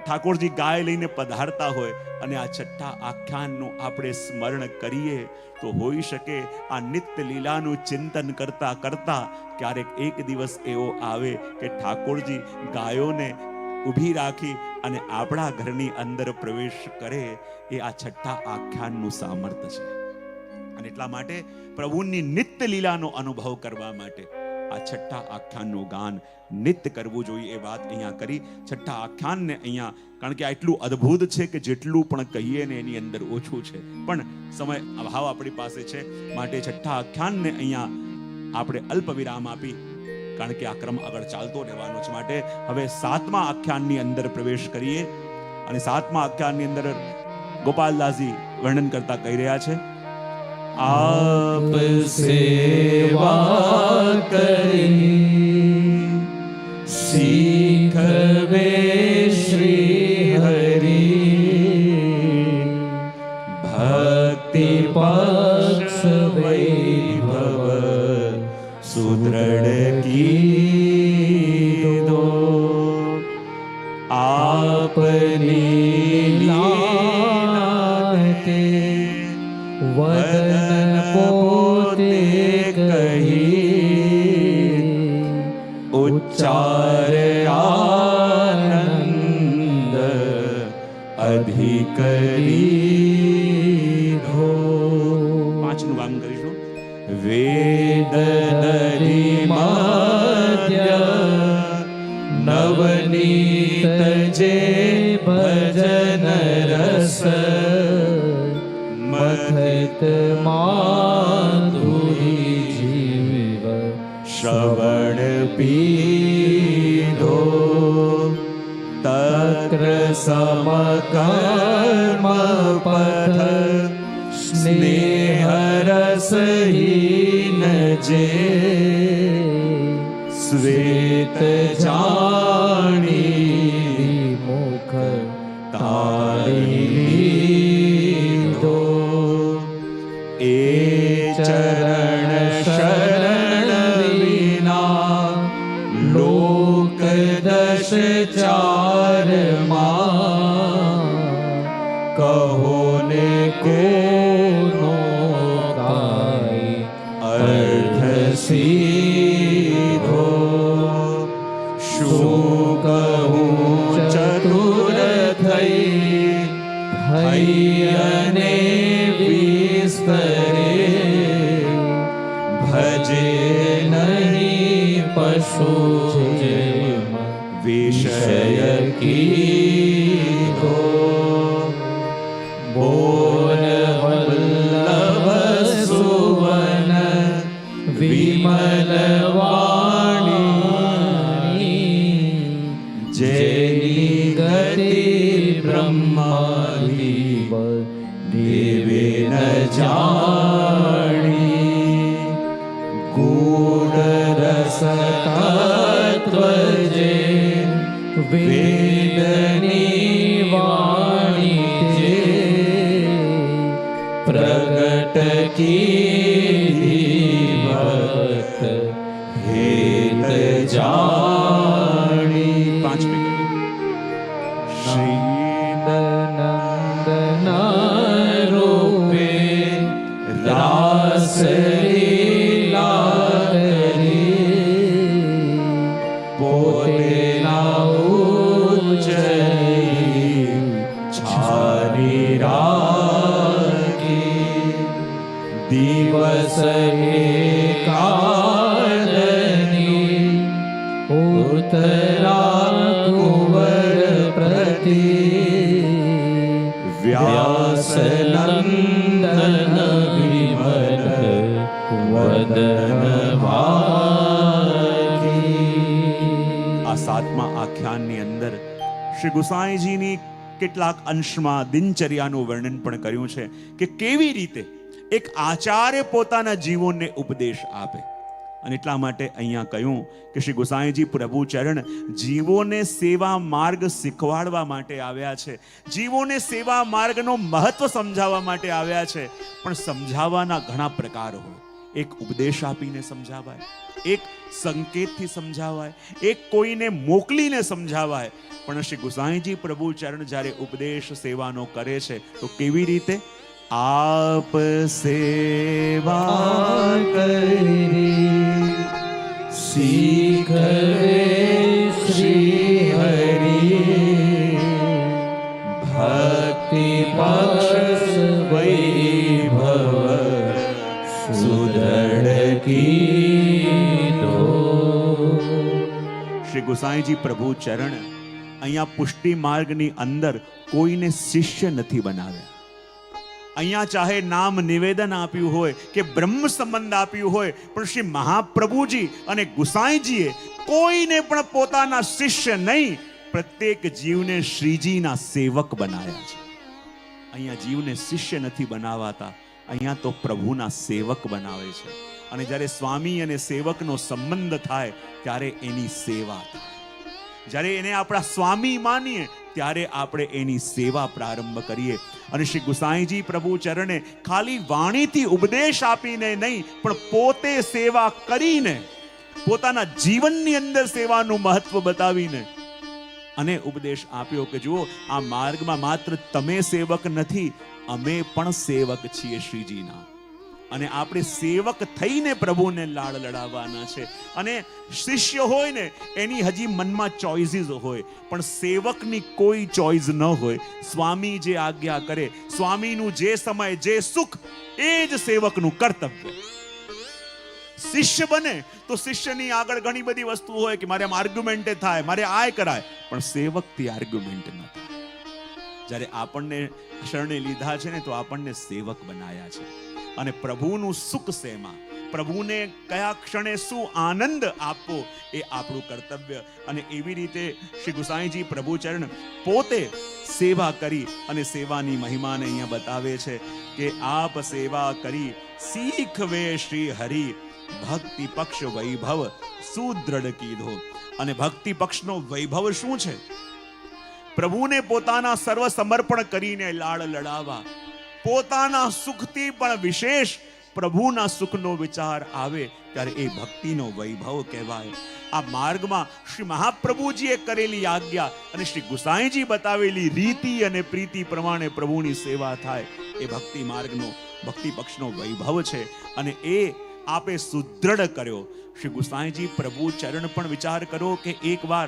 ઠાકોરજી ગાય લઈને પધારતા હોય અને આ છઠ્ઠા આખ્યાનનું આપણે સ્મરણ કરીએ, તો હોઈ શકે આ નિત્ય લીલાનું ચિંતન કરતા કરતા ક્યારેક એક દિવસ એવો આવે કે ઠાકોરજી ગાયોને ઊભી રાખી અને આપણા ઘરની અંદર પ્રવેશ કરે. એ આ છઠ્ઠા આખ્યાનનું સામર્થ્ય છે. અને એટલા માટે પ્રભુની નિત્ય લીલાનો અનુભવ કરવા માટે આ છઠ્ઠા આખ્યાનનું ગાન નિત્ય કરવું જોઈએ, એ વાત અહીંયા કરી. છઠ્ઠા આખ્યાનને અહીંયા, કારણ કે આ એટલું અદ્ભુત છે કે જેટલું પણ કહીએ ને એની અંદર ઓછું છે, પણ સમય અભાવ આપણી પાસે છે, માટે છઠ્ઠા આખ્યાનને અહીંયા આપણે અલ્પ વિરામ આપી, કારણ કે આ ક્રમ આગળ ચાલતો રહેવાનો છે. માટે હવે સાતમા આખ્યાનની અંદર પ્રવેશ કરીએ. અને સાતમા આખ્યાનની અંદર ગોપાલદાસજી વર્ણન કરતા કહી રહ્યા છે, आप सेवा करी सीखवे श्री हरि भक्ति पक्ष वैभव सुदृढ़ की दो आपनी लीलाते वदन पोते कही उच्चार आनंद अधिकरी हो. પાંચનું ગામ કરીશું. वेद दरी मध्य नवनीत जे भजन रस मथित माधुरी जीव श्रवण पीधो तक्र समकर्म पथ स्नेह रसहीन जे श्वेत जानी मुख तारी दो ए चरण शरण विना लोक दश चार मां कहो ने कोनो गाय अर्थ सीधो શું કહું ચતુર થઈ અને વિસ્તરે ભજે નહીં પશુ જેમ વિષય કીધો બોલ વલ્લભ સુવન વિમલ વાણી જેની ગતિ બ્રહ્માદિવ દેવે ન જાણી ગૂઢ રસ તત્વ જે વેદની વાણી જે પ્રગટ કી ભક્ત જાણી 5મી કડી. શ્રી નંદના રૂપે રાસ લીલા કરી પોતે લાઉચરી છારી રાખી દિવસ એકાદની ઉતરા કુંવર પ્રતિ વ્યાસ નંદન વિમલ વદન આ 7મા આખ્યાનની અંદર શ્રી ગુસાઈજીની કેટલાક અંશમાં દિનચર્યાનું વર્ણન પણ કર્યું છે કે કેવી રીતે એક આચાર્ય પોતાના જીવોને ઉપદેશ આપે. અને એટલા માટે અહીંયા કહ્યું કે શ્રી ગુસાઈજી પ્રભુ ચરણ જીવોને સેવા માર્ગ શીખવાડવા માટે આવ્યા છે, જીવોને સેવા માર્ગનો મહત્વ સમજાવવા માટે આવ્યા છે. પણ સમજાવવાના ઘણા પ્રકાર હોય. એક ઉપદેશ આપીને સમજાવાય, એક સંકેતથી સમજાવાય, એક કોઈને મોકલીને સમજાવાય. પણ શ્રી ગુસાઈજી પ્રભુ ચરણ જ્યારે ઉપદેશ સેવાનો કરે છે તો કેવી રીતે? આપ સેવા કરી શીખવે શ્રી હરિ ભક્તિ પક્ષ વૈભવ સુદૃઢ કીધો. શ્રી ગુસાઈજી પ્રભુ ચરણ અહીંયા પુષ્ટિ માર્ગની અંદર કોઈને શિષ્ય નથી બનાવ્યા. અહીંયા ચાહે નામ નિવેદન આપ્યું હોય કે બ્રહ્મ સંબંધ આપ્યું હોય, પણ શ્રી મહાપ્રભુજી અને ગુસાઈજીએ કોઈને પણ પોતાના શિષ્ય નહીં, પ્રત્યેક જીવને શ્રીજીના સેવક બનાવ્યા છે. અહીંયા જીવને શિષ્ય નથી બનાવાતા, અહીંયા તો પ્રભુના સેવક બનાવે છે. અને જ્યારે સ્વામી અને સેવકનો સંબંધ થાય ત્યારે એની સેવા થાય. જ્યારે એને આપણા સ્વામી માનીએ ત્યારે આપણે એની સેવા પ્રારંભ કરીએ. અને શ્રી ગુસાઈજી પ્રભુ ચરણે ખાલી વાણીથી ઉપદેશ આપીને નહીં, પણ પોતે સેવા કરીને, પોતાના જીવનની અંદર સેવાનું મહત્વ બતાવીને અને ઉપદેશ આપ્યો કે જુઓ, આ માર્ગમાં માત્ર તમે સેવક નથી, અમે પણ સેવક છીએ શ્રીજીના. અને આપણે સેવક થઈને પ્રભુને લાડ લડાવવાના છે. અને શિષ્ય હોય ને એની હજી મનમાં ચોઇસીસ હોય, પણ સેવકની કોઈ ચોઇસ ન હોય. સ્વામી જે આજ્ઞા કરે, સ્વામીનું જે સમય, જે સુખ, એ જ સેવકનું કર્તવ્ય. શિષ્ય બને તો શિષ્યની આગળ ઘણી બધી વસ્તુ હોય કે મારે આમ આર્ગ્યુમેન્ટ થાય, મારે આ કરાય, પણ સેવકથી આર્ગ્યુમેન્ટ ન થાય. જ્યારે આપણને શરણે લીધા છે ને તો આપણને સેવક બનાયા છે. અને પ્રભુનું સુખ શેમાં, પ્રભુને કયા ક્ષણે શું આનંદ આપવો, એ આપણું કર્તવ્ય. અને એવી રીતે શ્રી ગુસાઈજી પ્રભુ ચરણ પોતે સેવા કરી અને સેવાની મહિમાને અહીંયા બતાવે છે કે આપ સેવા કરી શીખવે શ્રી હરિ ભક્તિ પક્ષ વૈભવ સુદૃઢ કીધો. અને ભક્તિ પક્ષનો વૈભવ શું છે? પ્રભુને પોતાના સર્વ સમર્પણ કરીને લાડ લડાવા, પોતાના સુખથી પણ વિશેષ પ્રભુના સુખનો વિચાર આવે ત્યારે એ ભક્તિનો વૈભવ કહેવાય. આ માર્ગમાં શ્રી મહાપ્રભુજીએ કરેલી આજ્ઞા અને શ્રી ગુસાઈજી બતાવેલી રીતિ અને પ્રીતિ પ્રમાણે પ્રભુની સેવા થાય, એ ભક્તિ માર્ગનો, ભક્તિ પક્ષનો વૈભવ છે. અને એ આપે સુદૃઢ કર્યો. શ્રી ગુસાઈજી પ્રભુ ચરણ પણ વિચાર કરો કે એકવાર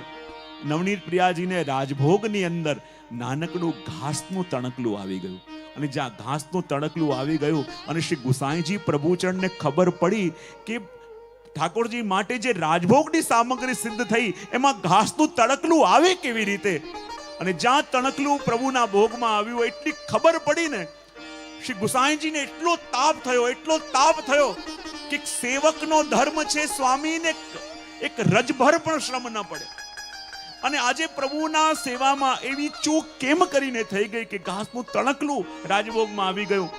નવનીત પ્રિયાજીને રાજભોગની અંદર નાનકડું ઘાસનું તણકલું આવી ગયું. અને જ્યાં ઘાસનું તણકલું આવી ગયું અને શ્રી ગુસાઈજી પ્રભુચરણને ખબર પડી કે ઠાકોરજી માટે જે રાજભોગની સામગ્રી સિદ્ધ થઈ એમાં ઘાસનું તણકલું આવે કેવી રીતે? અને જ્યાં તણકલું પ્રભુના ભોગમાં આવ્યું, એટલી ખબર પડી ને શ્રી ગુસાઈજીને એટલો તાપ થયો કે સેવકનો ધર્મ છે સ્વામીને એક રજભર પણ શ્રમ ન પડે. અને આજે પ્રભુના સેવામાં એવી ચૂક કેમ કરીને થઈ ગઈ કે ઘાસનું તણકલું રાજભોગમાં આવી ગયું?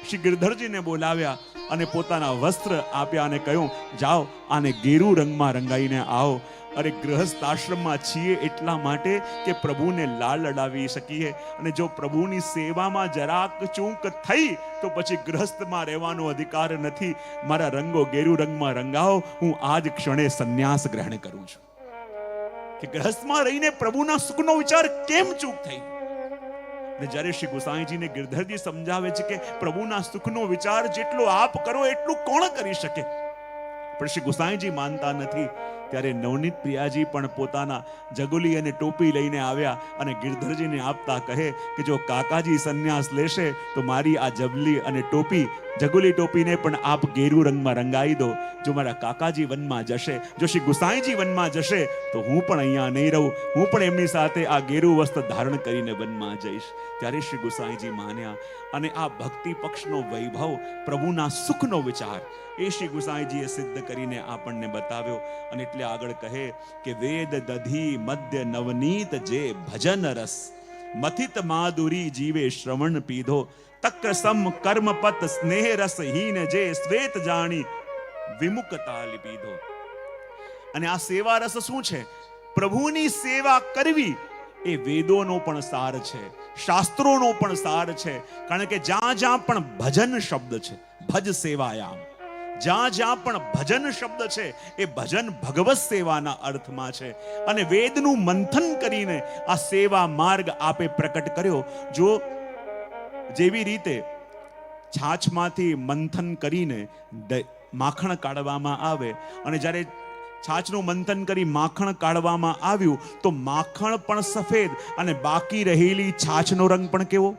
શ્રી ગિરધરજીને બોલાવ્યા અને પોતાના વસ્ત્ર આપ્યા અને કહ્યું, જાઓ આને ગેરુ રંગમાં રંગાઈને આવો અરે ગૃહસ્થ આશ્રમમાં છીએ એટલા માટે કે પ્રભુને લાડ લડાવી શકીએ, અને જો પ્રભુની સેવામાં જરાક ચૂક થઈ તો પછી ગૃહસ્થમાં રહેવાનો અધિકાર નથી. મારા રંગો ગેરુ રંગમાં રંગાવો, હું આજ ક્ષણે સંન્યાસ ગ્રહણ કરું છું. કે ગૃહસ્થમાં રહીને પ્રભુના સુખનો વિચાર કેમ ચૂક થઈ? અને જ્યારે શ્રી ગુસાઈજીને ગિરધરજી સમજાવે છે કે પ્રભુના સુખનો વિચાર જેટલો આપ કરો એટલું કોણ કરી શકે, પણ શ્રી ગુસાઈજી માનતા નથી. ત્યારે નવનીત પ્રિયાજી પણ પોતાના જગુલી અને ટોપી લઈને આવ્યા અને ગિરધરજીને આપતા કહે કે જો કાકાજી સંન્યાસ લેશે તો મારી આ જબલી અને ટોપી, જગુલી ટોપીને પણ આપ ગેરુ રંગમાં રંગાઈ દો. જો મારા કાકાજી વનમાં જશે, જો શ્રી ગુસાઈજી વનમાં જશે તો હું પણ અહીંયા નહીં રહું, હું પણ એમની સાથે આ ગેરુ વસ્ત્ર ધારણ કરીને વનમાં જઈશ. ત્યારે શ્રી ગુસાઈજી માન્યા, અને આ ભક્તિ પક્ષનો વૈભવ, પ્રભુના સુખનો વિચાર એ શ્રી ગુસાઈજીએ સિદ્ધ કરીને આપણને બતાવ્યો. અને એટલે આગળ કહે કે વેદ દધી મધ્ય નવનીત જે ભજન રસ, મથિત માધુરી જીવે શ્રવણ પીધો, તક્ર સમ કર્મપત સ્નેહ રસ હીન જે શ્વેત જાણી વિમુખતા લીધો. અને આ સેવા રસ શું છે? પ્રભુની સેવા કરવી એ વેદોનો પણ સાર છે, શાસ્ત્રોનો પણ સાર છે. કારણ કે જ્યાં જ્યાં પણ ભજન શબ્દ છે, ભજ સેવાયામ, જ્યાં જ્યાં પણ ભજન શબ્દ છે એ ભજન ભગવત સેવાના અર્થમાં છે. અને વેદનું મંથન કરીને આ સેવા માર્ગ આપે પ્રકટ કર્યો. જો જેવી રીતે છાછમાંથી મંથન કરીને માખણ કાઢવામાં આવે, અને જ્યારે છાછનું મંથન કરી માખણ કાઢવામાં આવ્યું તો માખણ પણ સફેદ અને બાકી રહેલી છાછનો રંગ પણ કેવો?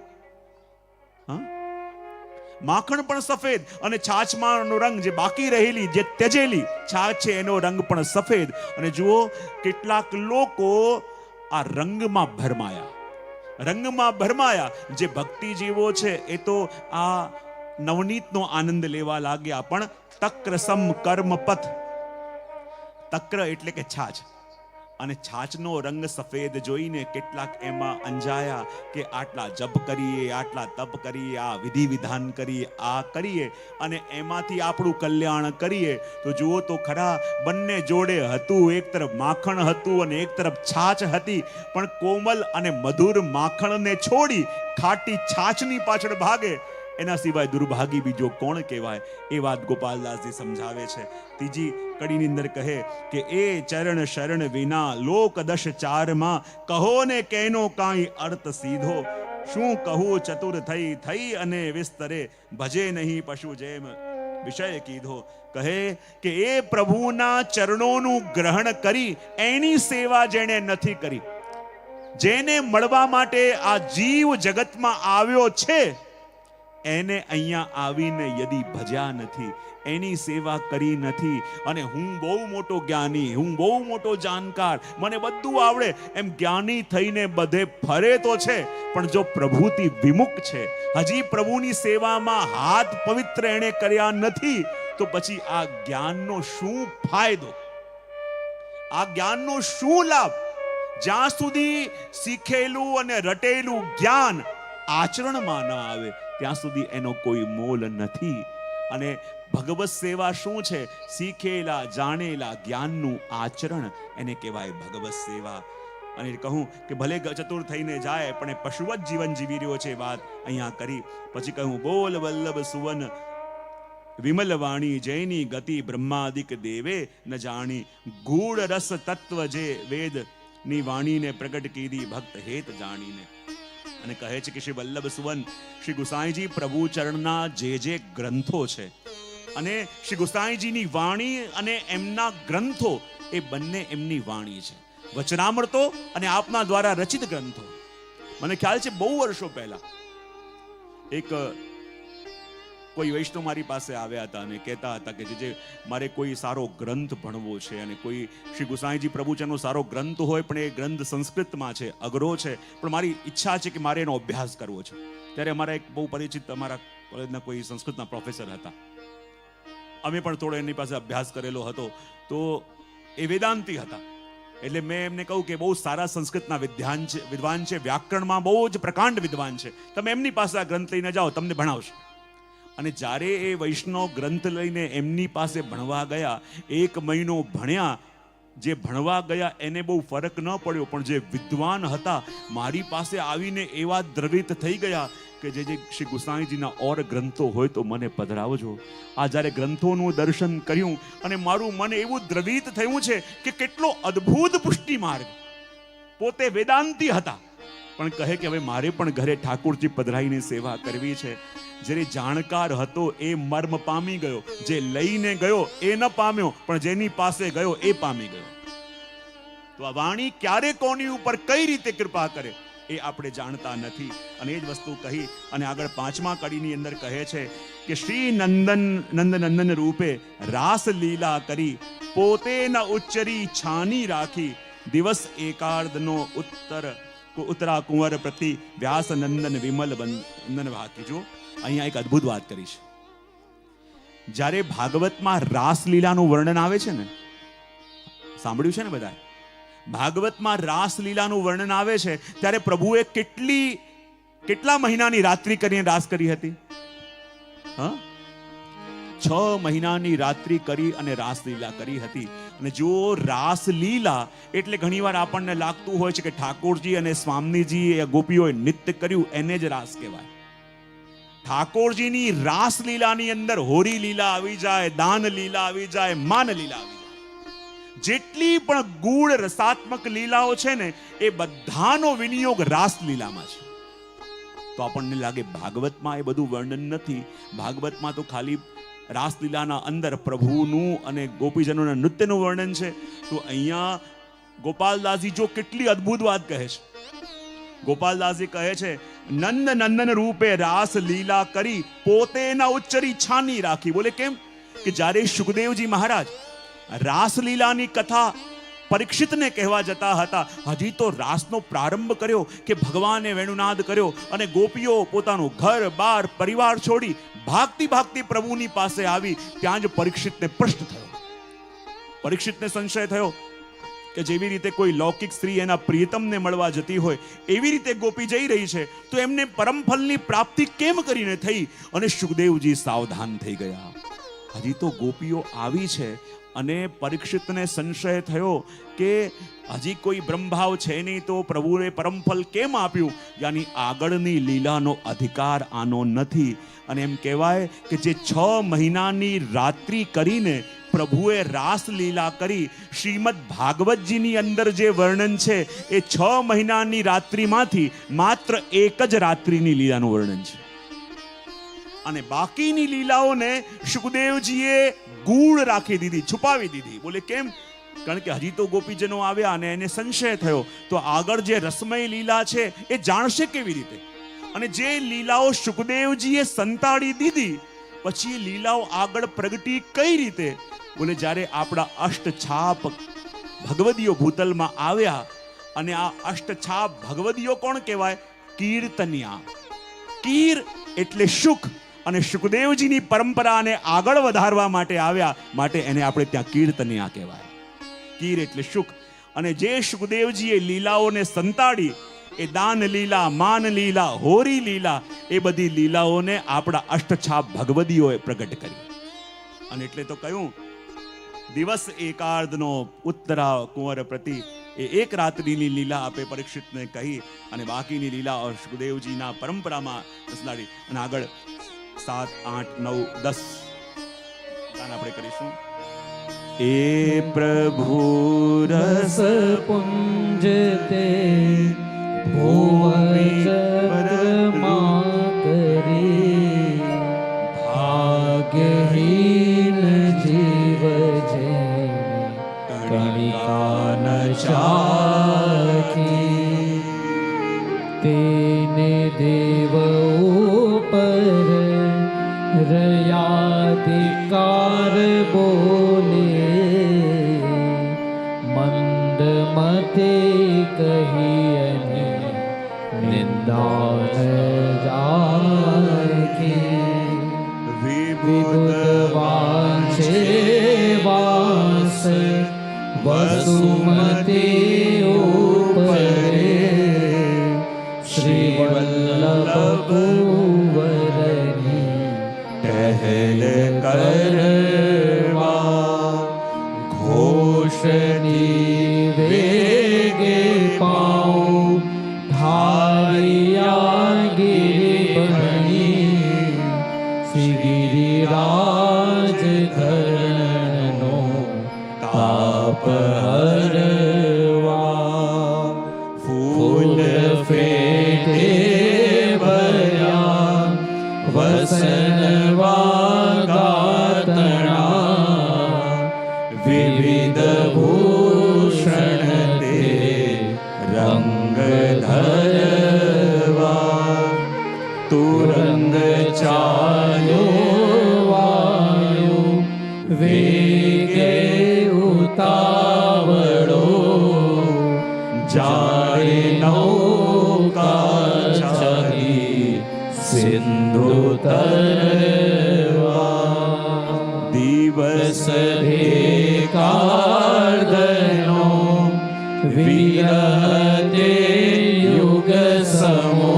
માખણ પણ સફેદ અને છાછમાંનો રંગ જે બાકી રહેલી, જે ત્યજેલી છાછ છે એનો રંગ પણ સફેદ. અને જુઓ કેટલાક લોકો આ રંગમાં ભરમાયા. જે ભક્તિ જીવો છે એ તો આ નવનીતનો આનંદ લેવા લાગ્યા, પણ તક્ર સમ કર્મ પથ, તક્ર એટલે કે છાછ, અને છાછનો રંગ સફેદ જોઈને કેટલાક એમાં અંજાયા કે આટલા જપ કરીએ, આટલા તપ કરીએ, આ વિધિ વિધાન કરીએ, આ કરીએ અને એમાંથી આપણું કલ્યાણ કરીએ. તો જુઓ તો ખરા, બંને જોડે હતું, એક તરફ માખણ હતું અને એક તરફ છાછ હતી, પણ કોમલ અને મધુર માખણને છોડી ખાટી છાછની પાછળ ભાગે, એના સિવાય દુર્ભાગી બીજો કોણ કહેવાય? એ વાત ગોપાલદાસજી સમજાવે છે. ત્રીજી કડીની અંદર કહે કે એ ચરણ શરણ વિના લોક દશ ચારમાં, કહો ને કેનો કાંઈ અર્થ સીધો, શું કહું ચતુર થઈ અને વિસ્તરે, ભજે નહીં પશુ જેમ વિષય કીધો. કહે કે એ પ્રભુના ચરણોનું ગ્રહણ કરી એની સેવા જેણે નથી કરી, જેને મળવા માટે આ જીવ જગતમાં આવ્યો છે, એને અહીંયા આવીને યદી ભજ્યા નથી, એની સેવા કરી નથી, અને હું બહુ મોટો જ્ઞાની, હું બહુ મોટો જાણકાર, મને બધું આવડે એમ જ્ઞાની થઈને બધે ફરે તો છે, પણ જો પ્રભુથી વિમુખ છે, હજી પ્રભુની સેવામાં હાથ પવિત્ર એણે કર્યા નથી, તો પછી આ જ્ઞાનનો શું ફાયદો? આ જ્ઞાનનો શું લાભ? જ્યાં સુધી શીખેલું અને રટેલું જ્ઞાન આચરણમાં ન આવે ત્યાં સુધી એનો કોઈ મોલ નથી. અને ભગવત સેવા શું છે? શીખેલા જાણેલા જ્ઞાનનું આચરણ, એને કહેવાય ભગવત સેવા. અને કહું કે ભલે ચતુર થઈને જાય પણ એ પશુવત જીવન જીવી રહ્યો છે, વાત અહીંયા કરી. પછી કહું બોલ વલ્લભ સુવન વિમલ વાણી, જયની ગતિ બ્રહ્માદિક દેવે ન જાણી, ગૂઢ રસ તત્વ જે વેદ ની વાણીને પ્રગટ કીધી ભક્ત હેત જાણીને. અને કહે છે કે શ્રી વલ્લભ સુવન, શ્રી ગુસાઈજી પ્રભુ ચરણના જે ગ્રંથો છે, અને શ્રી ગુસાઈજીની વાણી અને એમના ગ્રંથો, એ બંને એમની વાણી છે, વચનામૃતો અને આપના દ્વારા રચિત ગ્રંથો. મને ખ્યાલ છે બહુ વર્ષો પહેલા એક કોઈ વૈષ્ણવ મારી પાસે આવ્યા હતા અને કહેતા હતા કે જે મારે કોઈ સારો ગ્રંથ ભણવો છે, અને કોઈ શ્રી ગુસાઈજી પ્રભુચરણનો સારો ગ્રંથ હોય પણ એ ગ્રંથ સંસ્કૃતમાં છે, અઘરો છે, પણ મારી ઈચ્છા છે કે મારે એનો અભ્યાસ કરવો છે. ત્યારે અમારા એક બહુ પરિચિત અમારા કોલેજના કોઈ સંસ્કૃતના પ્રોફેસર હતા, અમે પણ થોડો એની પાસે અભ્યાસ કરેલો હતો, તો એ વેદાંતી હતા. એટલે મેં એમને કહું કે બહુ સારા સંસ્કૃતના વિદ્વાન છે, વ્યાકરણમાં બહુ જ પ્રકાંડ વિદ્વાન છે, તમે એમની પાસે આ ગ્રંથ લઈને જાઓ, તમને ભણાવશે. અને જ્યારે એ વૈષ્ણવ ગ્રંથ લઈને એમની પાસે ભણવા ગયા, 1 મહિનો ભણ્યા, જે ભણવા ગયા એને બહુ ફરક ન પડ્યો, પણ જે વિદ્વાન હતા મારી પાસે આવીને એવા દ્રવિત થઈ ગયા કે જે શ્રી ગુસાઈજીના ઓર ગ્રંથો હોય તો મને પધરાવજો. આ જ્યારે ગ્રંથોનું દર્શન કર્યું અને મારું મન એવું દ્રવિત થયું છે કે કેટલો અદ્ભુત પુષ્ટિ માર્ગ. પોતે વેદાંતી હતા પણ કહે કે હવે મારે પણ ઘરે ઠાકોરજી પધરાઈને સેવા કરવી છે. જે જાણકાર હતો એ મર્મ પામી ગયો, જે લઈને ગયો એ ન પામ્યો, પણ જેની પાસે ગયો એ પામી ગયો. તો આ વાણી ક્યારે કોની ઉપર કઈ રીતે કૃપા કરે એ આપણે જાણતા નથી. અને એ જ વસ્તુ કહી અને આગળ 5મા કડીની અંદર કહે છે કે શ્રી નંદન રૂપે રાસ લીલા કરી, પોતે ન ઉચ્ચરી છાની રાખી, દિવસ એકાર્ધનો ઉત્તરા કુંવર પ્રતિ, વ્યાસ નંદન વિમલ બંદન વાકી. જો અહીંયા એક અદ્ભુત વાત કરી છે. જ્યારે ભાગવતમાં રાસલીલાનું વર્ણન આવે છે ને, સાંભળ્યું છે ને બધા, ભાગવતમાં રાસલીલાનું વર્ણન આવે છે ત્યારે પ્રભુએ કેટલા મહિનાની રાત્રિ કરીને રાસ કરી હતી? 6 મહિનાની રાત્રિ કરી અને રાસલીલા કરી હતી. અને જો રાસલીલા એટલે ઘણીવાર આપણને લાગતું હોય છે કે ઠાકોરજી અને સ્વામીજી ગોપીઓએ નૃત્ય કર્યું એને જ રાસ કહેવાય. ઠાકોરજીની રાસલીલાની અંદર હોરી લીલા આવી જાય, દાન લીલા આવી જાય, માન લીલા આવી જાય. જેટલી પણ ગૂઢ રસાત્મક લીલાઓ છે ને એ બધાનો વિનિયોગ રાસલીલામાં છે. તો આપણને લાગે ભાગવતમાં એ બધું વર્ણન નથી. ભાગવતમાં તો ખાલી રાસલીલાના અંદર પ્રભુનું અને ગોપીજનોના નૃત્યનું વર્ણન છે. તો અહીંયા ગોપાલદાસજી જો કેટલી અદ્ભુત વાત કહે છે. ગોપાલદાસજી કહે છે નંદ નંદન રૂપે રાસ લીલા કરી, પોતે ના ઉચ્ચરી છાની રાખી. બોલે કેમ? કે જ્યારે સુખદેવજી મહારાજ રાસલીલાની કથા પરીક્ષિતને કહેવા જતા હતા, હજી તો રાસનો પ્રારંભ કર્યો કે ભગવાને વેણુનાદ કર્યો અને ગોપીઓ પોતાનું ઘર બાર પરિવાર છોડી ભાગતી ભાગતી પ્રભુની પાસે આવી. ત્યાં જ પરીક્ષિતને પ્રશ્ન થયો, પરીક્ષિતને સંશય થયો કે જેવી રીતે કોઈ લૌકિક સ્ત્રી એના પ્રિયતમને મળવા જતી હોય એવી રીતે ગોપી જઈ રહી છે, તો એમને પરમફલની પ્રાપ્તિ કેમ કરીને થઈ? અને સુખદેવજી સાવધાન થઈ ગયા. હજી તો ગોપીઓ આવી છે અને પરીક્ષિતને સંશય થયો કે હજી કોઈ બ્રહ્મભાવ છે નહીં તો પ્રભુએ પરમફલ કેમ આપ્યું? યાની આગળની લીલાનો અધિકાર આનો નથી. અને એમ કહેવાય કે જે 6 મહિનાની રાત્રિ કરીને પ્રભુએ રાસલીલા કરી, શ્રીમદ ભાગવતજીની અંદર જે વર્ણન છે એ 6 મહિનાની રાત્રિમાંથી માત્ર એક જ રાત્રિની લીલાનું વર્ણન છે. અને બાકીની લીલાઓને સુખદેવજીએ ગૂઢ રાખી દીધી, છુપાવી દીધી. બોલે કેમ? કારણ કે હજી તો ગોપીજનો આવ્યા અને એને સંશય થયો તો આગળ જે રસમય લીલા છે એ જાણશે કેવી રીતે? અને જે લીલાઓ સુખદેવજીએ સંતાડી દીધી પછી લીલાઓ આગળ પ્રગટી કઈ રીતે? બોલે જ્યારે આપણા અષ્ટછાપ ભગવદીઓ ભૂતલમાં આવ્યા અને આ અષ્ટછાપ ભગવદીઓ કોણ કહેવાય? કીર્તનિયા. કીર એટલે સુખ અને સુખદેવજીની પરંપરાને આગળ વધારવા માટે આવ્યા, માટે એને આપણે ત્યાં કીર્તનિયા કહેવાય. કીર એટલે સુખ. અને જે સુખદેવજીએ લીલાઓને સંતાડી એ દાન લીલા, માન લીલા, હોરી લીલા, એ બધી લીલાઓને આપણા અષ્ટછાપ ભગવદીઓએ પ્રગટ કરી. અને એટલે તો કહ્યું દિવસ એકાર્ધનો ઉત્તરા કુંવર પ્રતિ, એ એક રાત્રિની લીલા આપે પરીક્ષિતને કહી અને બાકીની લીલા સુખદેવજીના પરંપરામાં સંતાડી. અને આગળ 7, 8, 9, 10 ગાન આપણે કરીશું. એ પ્રભુ રસ પુંજ તે ભુવનમાં કરી, ભાગ્યહીન જીવ જેને કણિકા ન ચાખી, તેને દેવ ઉપર રયાધિકાર બોલે, મંદ મતે કહી અને નિંદા ન જાખી, વિબુધવાન છે વાસ વસુમતે ઉપરે, શ્રી વલ્લભ કુંવરની ટહેલ કરવા, ઘોષની અંતઃકરણનો તાપ હરવા ફૂલ ફેટે ભર્યા વસન વાગાતણા વિવિધ ભૂષણ તે રંગ ધરવા તુરંગ ચાલ્યો વાયુ વેગે ઉતાવળો જાણે નૌકા ચાલી સિંધુ તરવા દિવસ એકાર્ધનો વિરહતે યુગ સમો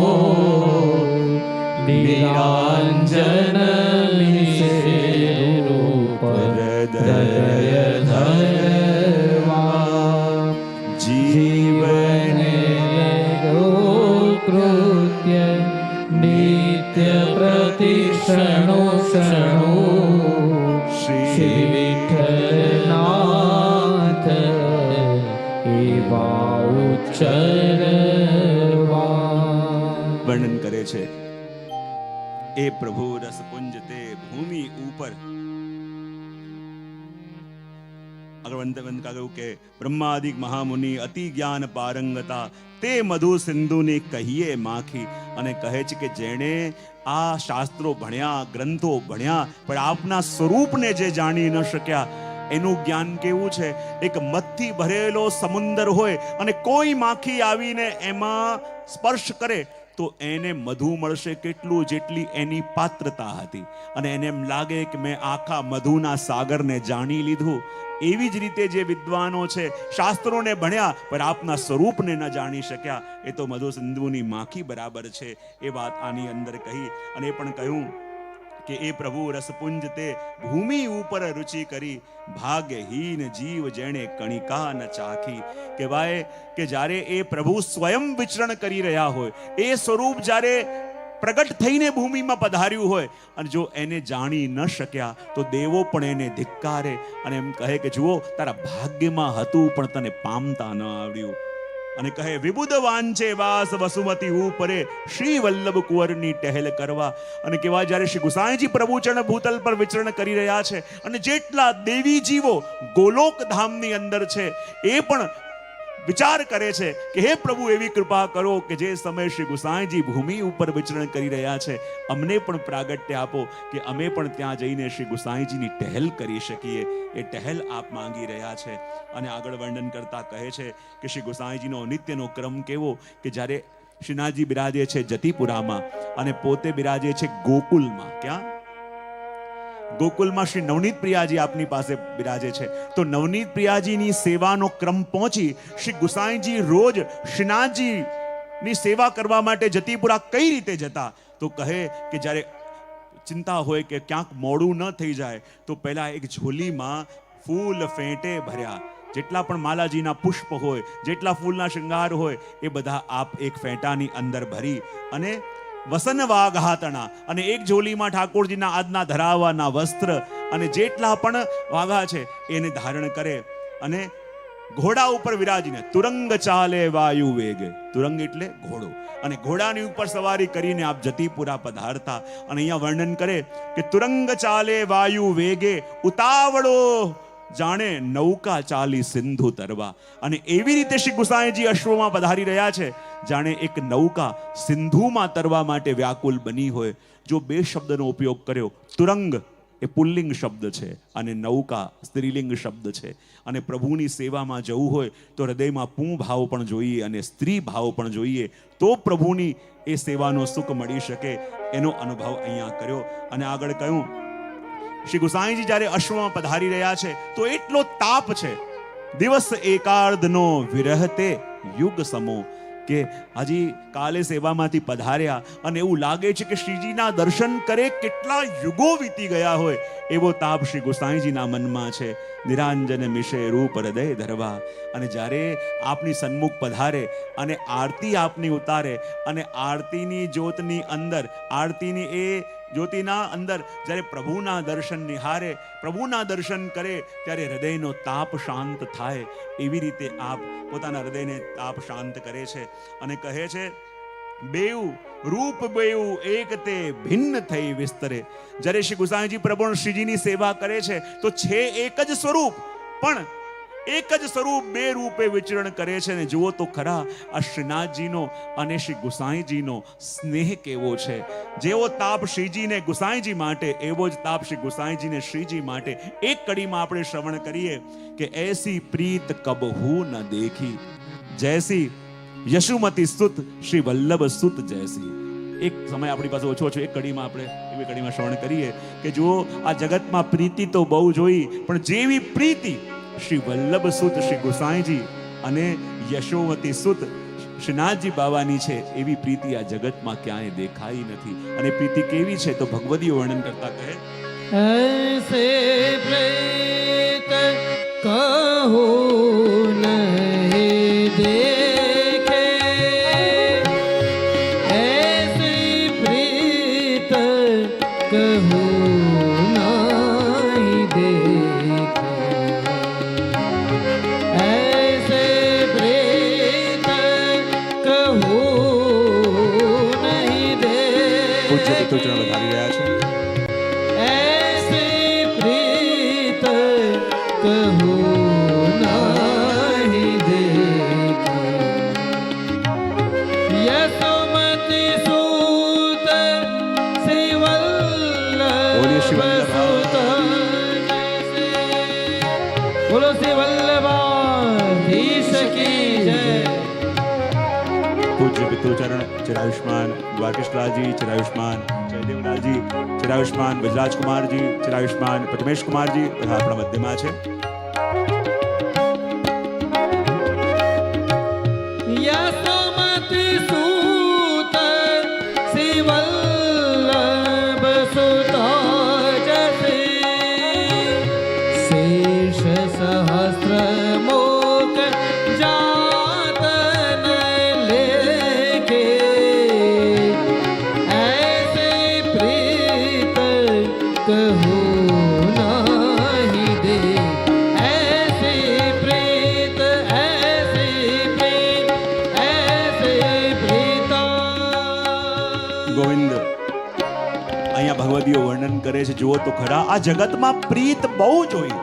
નિરાંજન મિશે રૂપ હૃદય ધરવા જીવને કૃત્ય નિત્ય પ્રતિક્ષણો ક્ષણો શ્રી વિઠ્ઠલનાથ એવા ઉચ્ચરવા. વર્ણન કરે છે એ પ્રભુ રસપુંજ તે ભૂમિ ઉપર. આગળ વંદન કહ્યું કે બ્રહ્માદિક મહામુનિ અતિ જ્ઞાન પારંગતા તે મધુ સિંધુની કહીએ માખી. અને કહે છે કે જેણે આ શાસ્ત્રો ભણ્યા, ગ્રંથો ભણ્યા, પણ આપના સ્વરૂપને જે જાણી ન શક્યા એનું જ્ઞાન કેવું છે? એક મધથી ભરેલો સમુદર હોય અને કોઈ માખી આવીને એમાં સ્પર્શ કરે તો એને મધુ મળશે કેટલું? જેટલી એની પાત્રતા હતી. અને એને એમ લાગે કે મેં આખા મધુના સાગરને જાણી લીધું. એવી જ રીતે જે વિદ્વાનો છે, શાસ્ત્રોને ભણ્યા પણ આપના સ્વરૂપને ન જાણી શક્યા, એ તો મધુ સિંધુની માખી બરાબર છે. એ વાત આની અંદર કહી અને એ પણ કહ્યું કે એ પ્રભુ રસપુંજ તે ભૂમિ ઉપર રુચિ કરી ભાગ્યહીન જીવ જેણે કણિકા ન ચાખી. કહેવાય કે જ્યારે એ પ્રભુ સ્વયં વિચરણ કરી રહ્યા હોય, એ સ્વરૂપ જ્યારે પ્રગટ થઈને ભૂમિમાં પધાર્યું હોય અને જો એને જાણી ન શક્યા તો દેવો પણ એને ધિક્કારે અને એમ કહે કે જુઓ તારા ભાગ્યમાં હતું પણ તને પામતા ન આવડ્યું. અને કહે વિબુધ વાંચે વાસ વસુમતી ઉપરે શ્રી વલ્લભ કુંવરની ટહેલ કરવા. અને કહેવાય જ્યારે શ્રી ગુસાઈજી પ્રભુચરણ ભૂતલ પર વિચરણ કરી રહ્યા છે અને જેટલા દેવી જીવો ગોલોક ધામની અંદર છે એ પણ વિચાર કરે છે કે હે પ્રભુ એવી કૃપા કરો કે જે સમય શ્રી ગુસાઈજી ભૂમિ ઉપર વિચરણ કરી રહ્યા છે અમને પણ પ્રાગટ્ય આપો કે અમે પણ ત્યાં જઈને શ્રી ગુસાઈજીની ટહેલ કરી શકીએ. એ ટહેલ આપ માંગી રહ્યા છે. અને આગળ વર્ણન કરતા કહે છે કે શ્રી ગુસાઈજીનો નિત્યનો ક્રમ કેવો કે જ્યારે શ્રીનાથજી બિરાજે છે જતીપુરામાં અને પોતે બિરાજે છે ગોકુલમાં. ક્યાં? ગોકુલમાં શ્રી નવનીત પ્રિયાજી આપની પાસે બિરાજે છે. તો નવનીત પ્રિયાજીની સેવાનો ક્રમ પહોંચી શ્રી ગુસાઈજી રોજ શ્રીનાથજીની સેવા કરવા માટે જતીપુરા કઈ રીતે જતા? તો કહે કે જ્યારે ચિંતા હોય કે ક્યાંક મોડું ન થઈ જાય તો પહેલા એક ઝોલીમાં ફૂલ ફેંટે ભર્યા, જેટલા પણ માલાજીના પુષ્પ હોય, જેટલા ફૂલના શૃંગાર હોય એ બધા આપ એક ફેંટાની અંદર ભરી અને વસન વાઘાતણા અને એક ઝોલીમાં ઠાકોરજીના આજના ધરાવવાના વસ્ત્ર અને જેટલા પણ વાઘા છે એને ધારણ કરે અને ઘોડા ઉપર વિરાજીને તુરંગ ચાલે વાયુ વેગે. તુરંગ એટલે ઘોડો. અને ઘોડાની ઉપર સવારી કરીને આપ જતીપુરા પધારતા. અને અહીંયા વર્ણન કરે કે તુરંગ ચાલે વાયુ વેગે ઉતાવળો જાણે નૌકા ચાલી સિંધુ તરવા. અને એવી રીતે શ્રી ગુસાઈજી અશ્વમાં પધારી રહ્યા છે જાણે એક નૌકા સિંધુમાં તરવા માટે વ્યાકુલ બની હોય. જો બે શબ્દનો ઉપયોગ કર્યો, તુરંગ એ પુલ્લિંગ શબ્દ છે અને નૌકા સ્ત્રીલિંગ શબ્દ છે. અને પ્રભુની સેવામાં જવું હોય તો હૃદયમાં પું ભાવ પણ જોઈએ અને સ્ત્રી ભાવ પણ જોઈએ, તો પ્રભુની એ સેવાનો સુખ મળી શકે. એનો અનુભવ અહીંયા કર્યો. અને આગળ કહ્યું શ્રી ગુસાઈજી જ્યારે અશ્વમાં પધારી રહ્યા છે તો એટલો તાપ છે, દિવસ એકાર્ધનો વિરહતે યુગ સમો, કે હજી કાલે સેવામાંથી પધાર્યા અને એવું લાગે છે કે શ્રીજીના દર્શન કરે કેટલા યુગો વીતી ગયા હોય એવો તાપ શ્રી ગુસાઈજીના મનમાં છે. નિરાંજન મિશે રૂપ હૃદય ધરવા. અને જ્યારે આપની સન્મુખ પધારે અને આરતી આપની ઉતારે અને આરતીની જ્યોતની અંદર આરતીની એ જ્યોતિના અંદર જ્યારે પ્રભુના દર્શન નિહારે, પ્રભુના દર્શન કરે ત્યારે હૃદયનો તાપ શાંત થાય. એવી રીતે આપ પોતાના હૃદયને તાપ શાંત કરે છે અને કહે છે, બેઉ રૂપ બેઉ એક તે ભિન્ન થઈ વિસ્તરે. જ્યારે શ્રી ગુસાઈજી પ્રભુ શ્રીજીની સેવા કરે છે તો છે એક જ સ્વરૂપ, પણ એક જ સ્વરૂપ બે રૂપે વિચરણ કરે છે. ને જુઓ તો ખરા આ શ્રીનાથજીનો અને શ્રી ગુસાઈજીનો સ્નેહ કેવો છે. જેવો તાપ શ્રીજીને ગુસાઈજી માટે, એવો જ તાપ શ્રી ગુસાઈજીને શ્રીજી માટે. એક કડીમાં આપણે શ્રવણ કરીએ કે એસી પ્રીત કબહુ ન દેખી, જૈસી યશુમતી સુત શ્રી વલ્લભ સુત જૈસી. એક સમય આપણી પાસે ઓછો એક કડીમાં આપણે એવી કડીમાં શ્રવણ કરીએ કે જુઓ આ જગતમાં પ્રીતિ તો બહુ જોઈ, પણ જેવી પ્રીતિ શ્રી વલ્લભ સુત શ્રી ગુસાઈજી અને યશોવતી સુત શ્રીનાથજી બાવાની છે, એવી પ્રીતિ આ જગતમાં ક્યાંય દેખાઈ નથી. અને પ્રીતિ કેવી છે તો ભગવદીઓ વર્ણન કરતા કહે, ऐसे प्रीत कहो नहीं देखे, ऐसी प्रीत कहो नहीं देखे, ऐसे प्रीत कहो नहीं देखे. પૂજ્ય પિતૃચરણ વધારી રહ્યા છે. ऐसे प्रीत कहो नहीं देखे, यशोमती सूत श्री बोलिए श्री वल्लभ वल्लभ। सुत जैसे. बोलो श्री वल्लभाधीश की जय. પૂજ્ય પિતૃચરણ ચિરાયુષ્માન દ્વારકેશલાલજી, ચિરાયુષ્માન જયદેવલાલજી, ચિરાયુષ્માન વજરાજકુમારજી, ચિરાયુષ્માન પ્રથમેશ કુમારજી બધા આપણા મધ્યમાં છે. यशोमती सूत श्री वल्लभ सुत जैसे, शेष सहस्र मुख जात न लेके, ऐसे प्रीत कहो नहीं दे, ऐसे प्रीत, ऐसे प्रीत, ऐसे प्रीता. ગોવિંદ અહીંયા ભગવદીઓ વર્ણન કરે છે. જુઓ તો ખરા આ જગતમાં પ્રીત બહુ જોઈ,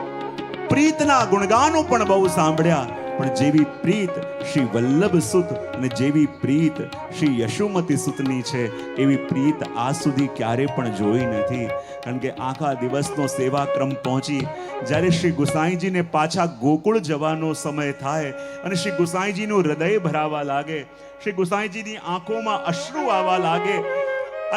પ્રીતના ગુણગાનો પણ બહુ સાંભળ્યા, પણ જેવી પ્રીત શ્રી વલ્લભ સુત અને જેવી પ્રીત શ્રી યશોમતી સુતની છે એવી પ્રીત આજ સુધી ક્યારે પણ જોઈ નથી. કારણ કે આખા દિવસનો સેવાક્રમ પહોંચી જ્યારે શ્રી ગુસાઈજીને પાછા ગોકુળ જવાનો સમય થાય અને શ્રી ગુસાઈજીનું હૃદય ભરાવા લાગે, શ્રી ગુસાઈજીની આંખોમાં અશ્રુ આવવા લાગે.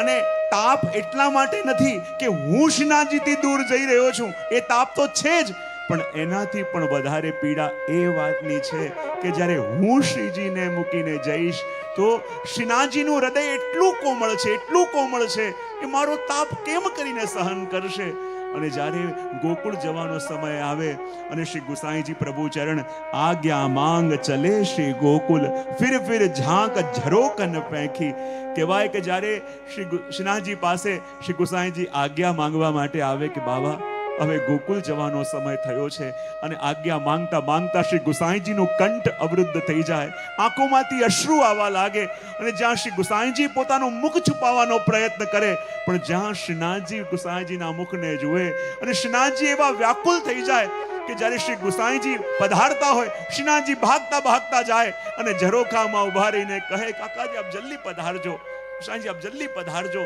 અને તાપ એટલા માટે નથી કે હું શ્રીનાથજીથી દૂર જઈ રહ્યો છું, એ તાપ તો છે જ, પણ એનાથી પણ વધારે પીડા એ વાતની છે કે જ્યારે હું શ્રીજીને મૂકીને જઈશ તો શ્રીનાથજીનું હૃદય એટલું કોમળ છે, એટલું કોમળ છે કે મારો તાપ કેમ કરીને સહન કરશે. અને જ્યારે ગોકુળ જવાનો સમય આવે અને શ્રી ગુસાઈજી પ્રભુ ચરણ આજ્ઞા માંગ ચલે શ્રી ગોકુલ, ફિર ફિર ઝાંક ઝરોકન પેંખી. કહેવાય કે જ્યારે શ્રીનાથજી પાસે શ્રી ગુસાઈજી આજ્ઞા માંગવા માટે આવે કે બાબા હવે ગોકુળ જવાનો સમય થયો છે, અને આજ્ઞા માંગતા માંગતા શ્રી ગુસાઈજીનું કંઠ અવરુદ્ધ થઈ જાય, આંખોમાંથી અશ્રુ આવવા લાગે. અને જ્યાં શ્રી ગુસાઈજી પોતાનું મુખ છુપાવવાનો પ્રયત્ન કરે, પણ જ્યાં શ્રીનાથજી ગુસાઈજીના મુખને જુએ અને શ્રીનાથજી એવા વ્યાકુલ થઈ જાય કે જ્યારે શ્રી ગુસાઈજી પધારતા હોય, શ્રીનાથજી ભાગતા ભાગતા જાય અને ઝરોખામાં ઉભા રહીને કહે, કાકાજી આપ જલ્દી પધારજો, ગુસાઈજી આપ જલ્દી પધારજો.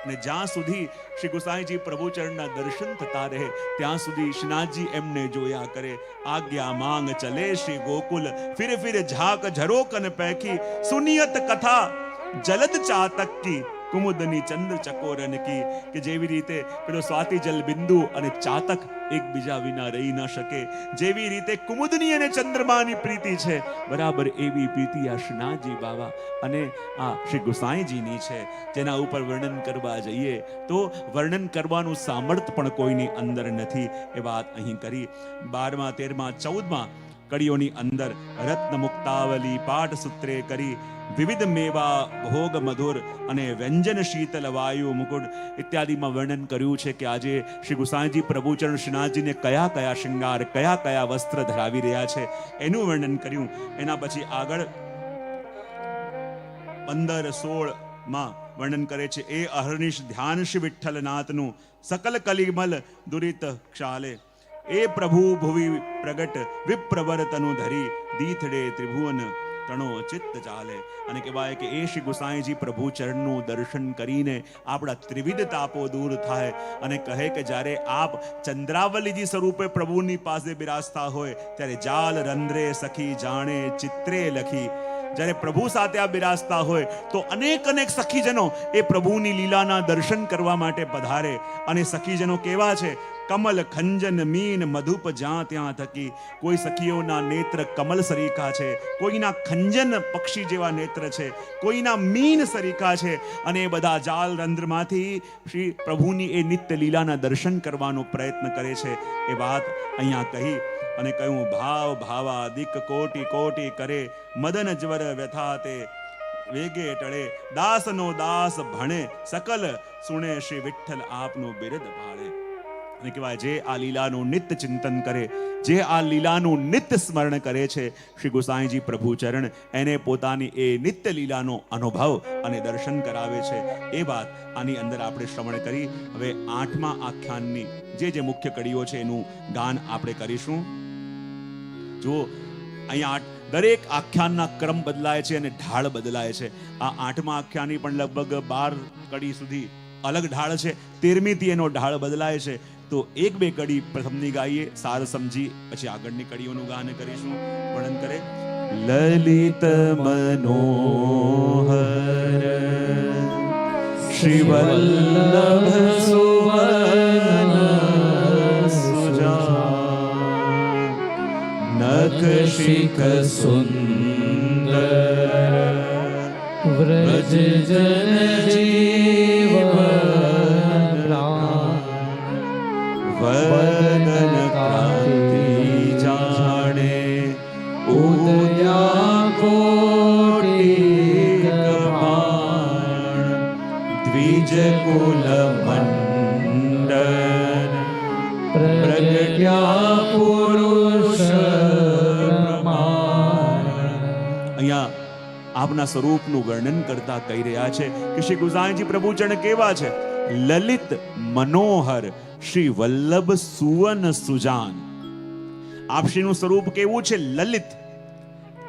અને જ્યાં સુધી શ્રી ગુસાઈજી પ્રભુ ચરણના દર્શન થતા રહે ત્યાં સુધી શ્રીનાથજી એમને જોયા કરે. આજ્ઞા માંગ ચલે શ્રી ગોકુલ, ફિર ફિર ઝાક ઝરોકન પેખી, સુનિયત કથા જલદ ચાતક કી, કુમુદની ચંદ્ર ચકોરન કી. કે જેવી રીતે પેલો સ્વાતિ જલ બિંદુ અને ચાતક એકબીજા વિના રહી ન શકે, જેવી રીતે કુમુદની અને ચંદ્રમાની પ્રીતિ છે, બરાબર એવી પ્રીતિ આ શ્રીનાથજી બાવા અને આ શ્રી ગુસાઈજીની છે. જેના ઉપર વર્ણન કરવા જઈએ તો વર્ણન કરવાનું સામર્થ્ય પણ કોઈની અંદર નથી. એ વાત અહીં કરી. 12મા 13મા 14મા કડીઓની અંદર રત્ન મુક્તાવલી પાઠ સૂત્રે કરી વિવિધ મેવા ભોગ મધુર અને વ્યંજન શીતલ વાયુ મુકુટ ઇત્યાદિમાં વર્ણન કર્યું છે કે આજે શ્રી ગુસાઈજી પ્રભુચરણ શ્રીનાથજીને કયા કયા શૃંગાર કયા કયા વસ્ત્ર ધરાવી રહ્યા છે એનું વર્ણન કર્યું. એના પછી આગળ 15-16 માં વર્ણન કરે છે એ અહર્નિશ ધ્યાન શ્રી વિઠ્ઠલનાથનું સકલ કલિમલ દુરિત ક્ષાલે એ પ્રભુ ભુવિ પ્રગટ વિપ્રવર તનુ ધરી દીથડે ત્રિભુવન તણો ચિત્ત ચાલે. અને કહેવાય કે એ શ્રી ગુસાઈજી પ્રભુ ચરણનું દર્શન કરીને આપણા ત્રિવિધ તાપો દૂર થાય અને કહે કે જ્યારે આપ ચંદ્રાવલીજી સ્વરૂપે પ્રભુની પાસે બિરાજતા હોય ત્યારે જાલ રંધ્રે સખી જાણે ચિત્રે લખી. જ્યારે પ્રભુ સાથે આ બિરાજતા હોય તો અનેક સખીજનો એ પ્રભુની લીલાના દર્શન કરવા માટે પધારે. અને સખીજનો કેવા છે? કમલ ખંજન મીન મધુપ જ્યાં ત્યાં થકી. કોઈ સખીઓના નેત્ર કમલ સરીખા છે, કોઈના ખંજન પક્ષી જેવા નેત્ર છે, કોઈના મીન સરીખા છે. અને એ બધા જાલ રંધ્રમાંથી શ્રી પ્રભુની એ નિત્ય લીલાના દર્શન કરવાનો પ્રયત્ન કરે છે. એ વાત અહીંયા કહી અને કહ્યું ભાવ ભાવા દિક કોટી કોટી કરે મદન જ્વર વ્યથા તે વેગે ટળે દાસનો દાસ ભણે સકલ સુણે શ્રી વિઠ્ઠલ આપનું બિરદ ભાળે. અને કહેવાય જે આ લીલાનું નિત્ય ચિંતન કરે, જે આ લીલાનું નિત્ય સ્મરણ કરે છે શ્રી ગુસાઈજી પ્રભુ ચરણ એને પોતાની એ નિત્ય લીલાનો અનુભવ અને દર્શન કરાવે છે. એ વાત આની અંદર આપણે શ્રવણ કરી. હવે 8મા આખ્યાનની જે મુખ્ય કડીઓ છે એનું ગાન આપણે કરીશું. જો અહીંયા દરેક આખ્યાનના ક્રમ બદલાય છે અને ઢાળ બદલાય છે. આ 8મા આખ્યાનની પણ લગભગ 12 કડી સુધી અલગ ઢાળ છે. 13મી થી એનો ઢાળ બદલાય છે. તો 1-2 કડી પ્રથમની ગાઈએ, સાર સમજી પછી આગળની કડીઓનું ગાન કરીશું. વર્ણન કરે લલિત મનોહર શ્રી વલ્લભ સુવર્ણ સુજા નખ શિખ સુંદર વ્રજ જન જીવન વદન કાંતિ જાણે ઉદયા કોટી કપાળ દ્વિજ કુલ મંડન પ્રગટ્યા પુરુષ પ્રમાણ. અહીંયા આપના સ્વરૂપનું વર્ણન કરતા કહી રહ્યા છે કે શ્રી ગુસાઈજી પ્રભુચરણ કેવા છે? લલિત મનોહર શ્રી વલ્લભ સુવન સુજાન. આપશ્રીનું સ્વરૂપ કેવું છે? લલિત.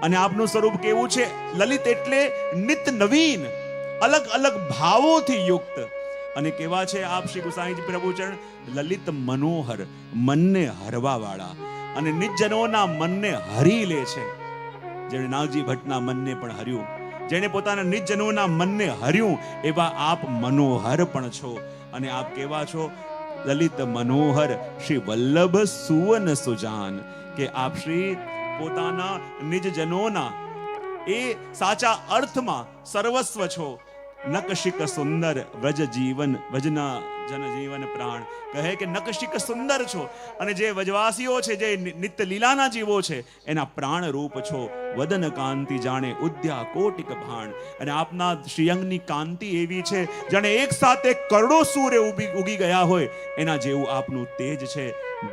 અને આપનું સ્વરૂપ કેવું છે? લલિત એટલે નિત નવીન, અલગ અલગ ભાવોથી યુક્ત. અને કેવા છે આપ શ્રી ગુસાઈજી પ્રભુચરણ? લલિત મનોહર, મનને હરવા વાળા અને નિજજનોના મનને હરી લે છે. જેણે નાગજી ભટ્ટના મનને પણ હર્યું, જેણે પોતાના નિજજનોના મનને હર્યું, એવા આપ મનોહર પણ છો. અને આપ કેવા છો? લલિત મનોહર શ્રી વલ્લભ સુવન સુજાન. કે આપ શ્રી પોતાના નિજજનોના એ સાચા અર્થમાં સર્વસ્વ છો. નકશિક સુંદર વ્રજ જીવન વજના જન જીવન પ્રાણ. કહે કે નકશિક સુંદર છો અને જે વ્રજવાસીઓ છે, જે નિત્ય લીલાના જીવો છે, એના પ્રાણ રૂપ છો. વદન કાંતિ જાણે ઉદ્યા કોટિક ભાણ. અને આપના શ્રીઅંગની કાંતિ એવી છે જાણે એક સાથે કરોડો સૂર્ય ઉગી ગયા હોય એના જેવું આપનું તેજ છે.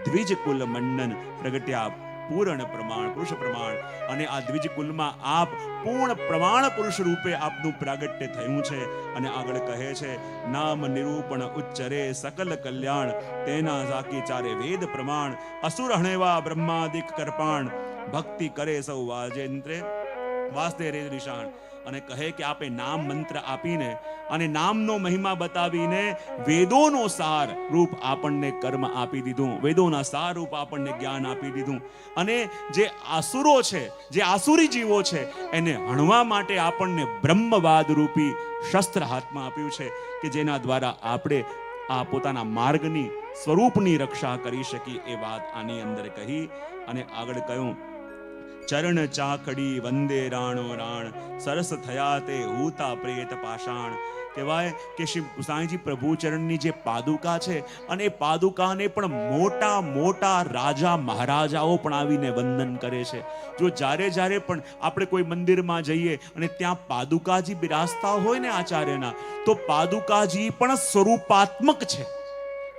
દ્વિજ કુલ મંડન પ્રગટ્યા પૂર્ણ પ્રમાણ પુરુષ પ્રમાણ. અને આ દ્વિજ કુલમાં આપ પૂર્ણ પ્રમાણ પુરુષ રૂપે આપનું પ્રાગટ્ય થયું છે. અને આગળ કહે છે નામ નિરૂપણ ઉચ્ચરે સકલ કલ્યાણ તેના સાકી ચારે વેદ પ્રમાણ. અસુર હણેવા બ્રહ્માદિક કરપાણ ભક્તિ કરે સૌ વાજેન્દ્રે વાસ્તે રે નિશાન. અને કહે કે આપે નામ મંત્ર આપીને અને નામનો મહિમા બતાવીને વેદોનો સાર રૂપ આપણને કર્મ આપી દીધું, વેદોના સાર રૂપ આપણને જ્ઞાન આપી દીધું. અને જે આસુરો છે, જે આસુરી જીવો છે, એને હણવા માટે આપણને બ્રહ્મવાદ રૂપી શસ્ત્ર હાથમાં આપ્યું છે કે જેના દ્વારા આપણે આ પોતાના માર્ગની સ્વરૂપની રક્ષા કરી શકી. એ વાત આની અંદર કહી અને આગળ કહ્યું ચરણ ચાકડી વંદે રાણો રાણ સરસ થયા તે હૂતા પ્રેત પાષાણ. કહેવાય કે શ્રી ગુસાઈજી પ્રભુ ચરણની જે પાદુકા છે, અને એ પાદુકાને પણ મોટા મોટા રાજા મહારાજાઓ પણ આવીને વંદન કરે છે. જો જ્યારે પણ આપણે કોઈ મંદિરમાં જઈએ અને ત્યાં પાદુકાજી બિરાજતા હોય ને આચાર્યના, તો પાદુકાજી પણ સ્વરૂપાત્મક છે.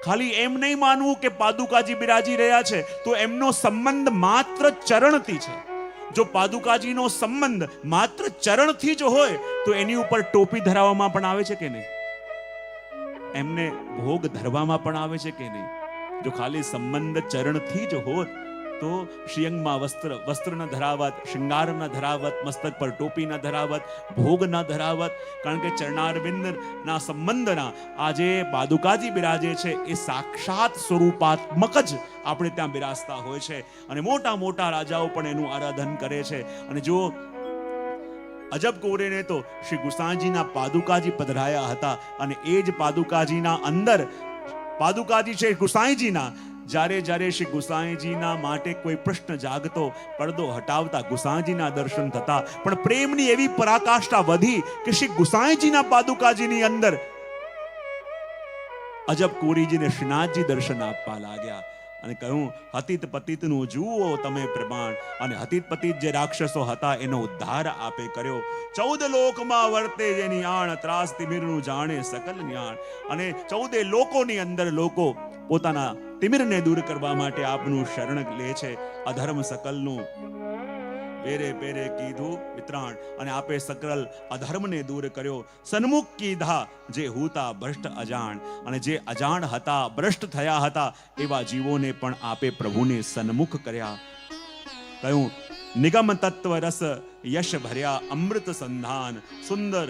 ખાલી એમ નહીં માનવું કે પાદુકાજી બિરાજી રહ્યા છે તો એમનો સંબંધ માત્ર ચરણથી છે. જો પાદુકાજીનો સંબંધ માત્ર ચરણથી જ હોય તો એની ઉપર ટોપી ધરાવવામાં પણ આવે છે કે નહીં? એમને ભોગ ધરવામાં પણ આવે છે કે નહીં? જો ખાલી સંબંધ ચરણથી જ હોત તો શ્રીઅંગમાં વસ્ત્ર ન ધરાવત, શૃંગાર ન ધરાવત, મસ્તક પર ટોપી ન ધરાવત, ભોગ ન ધરાવત. કારણ કે ચરણારવિંદના સંબંધના આજે પાદુકાજી બિરાજે છે એ સાક્ષાત સ્વરૂપાત્મક જ આપણે ત્યાં બિરાજતા હોય છે, અને મોટા મોટા રાજાઓ પણ એનું આરાધન કરે છે. અને જો અજબ કોરેને તો શ્રી ગુસાઈજીના પાદુકાજી પધરાયા હતા, અને એ જ પાદુકાજીના અંદર પાદુકાજી છે ગુસાઈજીના. જ્યારે શ્રી ગુસાઈજીના માટે કોઈ પ્રશ્ન જાગતો, પડદો હટાવતા ગુસાઈજીના દર્શન થતા. પણ પ્રેમની એવી પરાકાષ્ઠા વધી કે શ્રી ગુસાઈજીના પાદુકાજીની અંદર અજબ કોરીજીને શ્રીનાથજી દર્શન આપવા લાગ્યા, અને કહ્યું, હતીત પતિતનું જુઓ તમે પ્રમાણ. અને હતીત પતિત જે રાક્ષસો હતા એનો ઉદ્ધાર આપે કર્યો. 14 લોકમાં વર્તે જેની આણ, ત્રાસ તિમિરનું જાણે સકલ ન્યાણ. અને 14 લોકોની અંદર લોકો પોતાના તિમિરને દૂર કરવા માટે આપનું શરણ લે છે. અધર્મ સકલનું પેરે પેરે કીધું વિતરાણ, અને આપે સકલ અધર્મને દૂર કર્યો. સન્મુખ કીધા જે હુતા ભ્રષ્ટ અજાણ. અને જે અજાણ હતા, ભ્રષ્ટ થયા હતા, એવા જીવોને પણ આપે પ્રભુને સન્મુખ કર્યા. કહ્યું, નિગમ તત્વ રસ યશ ભર્યા અમૃત સંધાન. સુંદર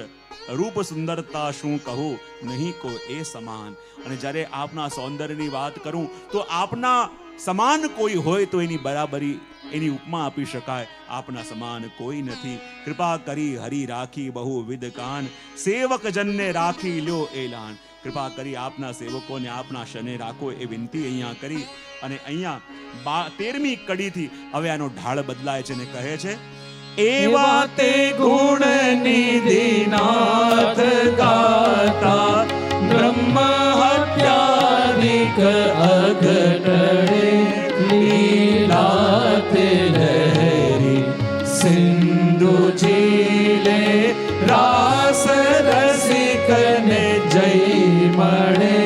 રૂપ સુંદરતા શું કહું, નહીં કો એ સમાન. અને જ્યારે આપના સૌંદર્યની વાત કરું તો આપના સમાન કોઈ હોય તો એની બરાબરી, એની ઉપમા આપી શકાય. આપના સમાન કોઈ નથી. કૃપા કરી હરી રાખી બહુ વિધ કાન. સેવક જનને રાખી લ્યો એલાન. કૃપા કરી આપના સેવકોને આપના શને રાખો એ વિનંતી અહીંયા કરી. અને અહીંયા 13મી કડીથી હવે આનો ઢાળ બદલાય છે ને કહે છે, એવા તે ગુણ નિધિનાથ ગાતા, બ્રહ્મ હત્યાદિક અઘટણે, લીલાતે લહેરી સિંધુ ઝીલે, રાસ રસિકને જય મળે.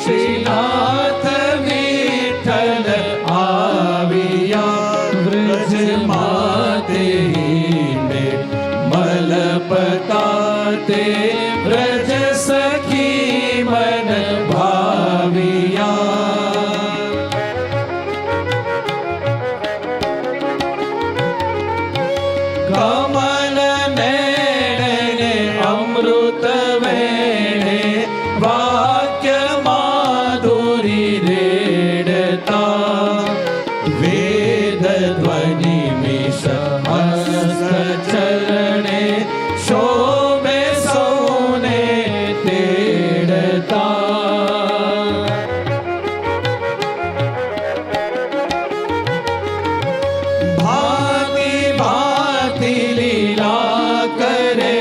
શ્રીનાથ વિઠ્ઠલ આવ્યા, વ્રજ માતે મલપતાતે, વ્રજ સખી મન ભાવિયા. કમલ નયને અમૃત વેણે, વાક્ય માધુરી રેડતા, વેદ ધ્વનિ મિશ હસ્ત ચરણે, શોભે સૌને તેડતા. ભાતિ ભાતિ લીલા કરે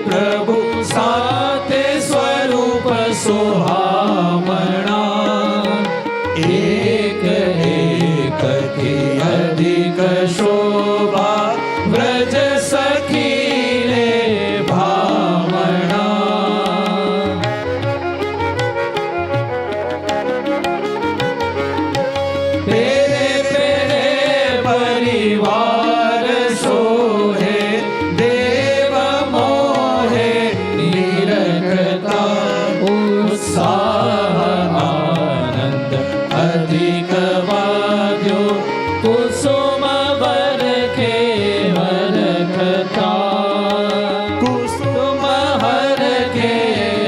પ્રભુ, સાથે સ્વરૂપ સોહામણા. એક એકથી અધિક શોભા, વ્રજ સખીને ભાવણા. પેરે પેરે પરિવાર સોહે, દેવ મોહે નિરખતા. ઉત્સાહ આનંદ અધિક વાદ્યો, કુસુમ વરખે હરખતા. કુસુમ હરખે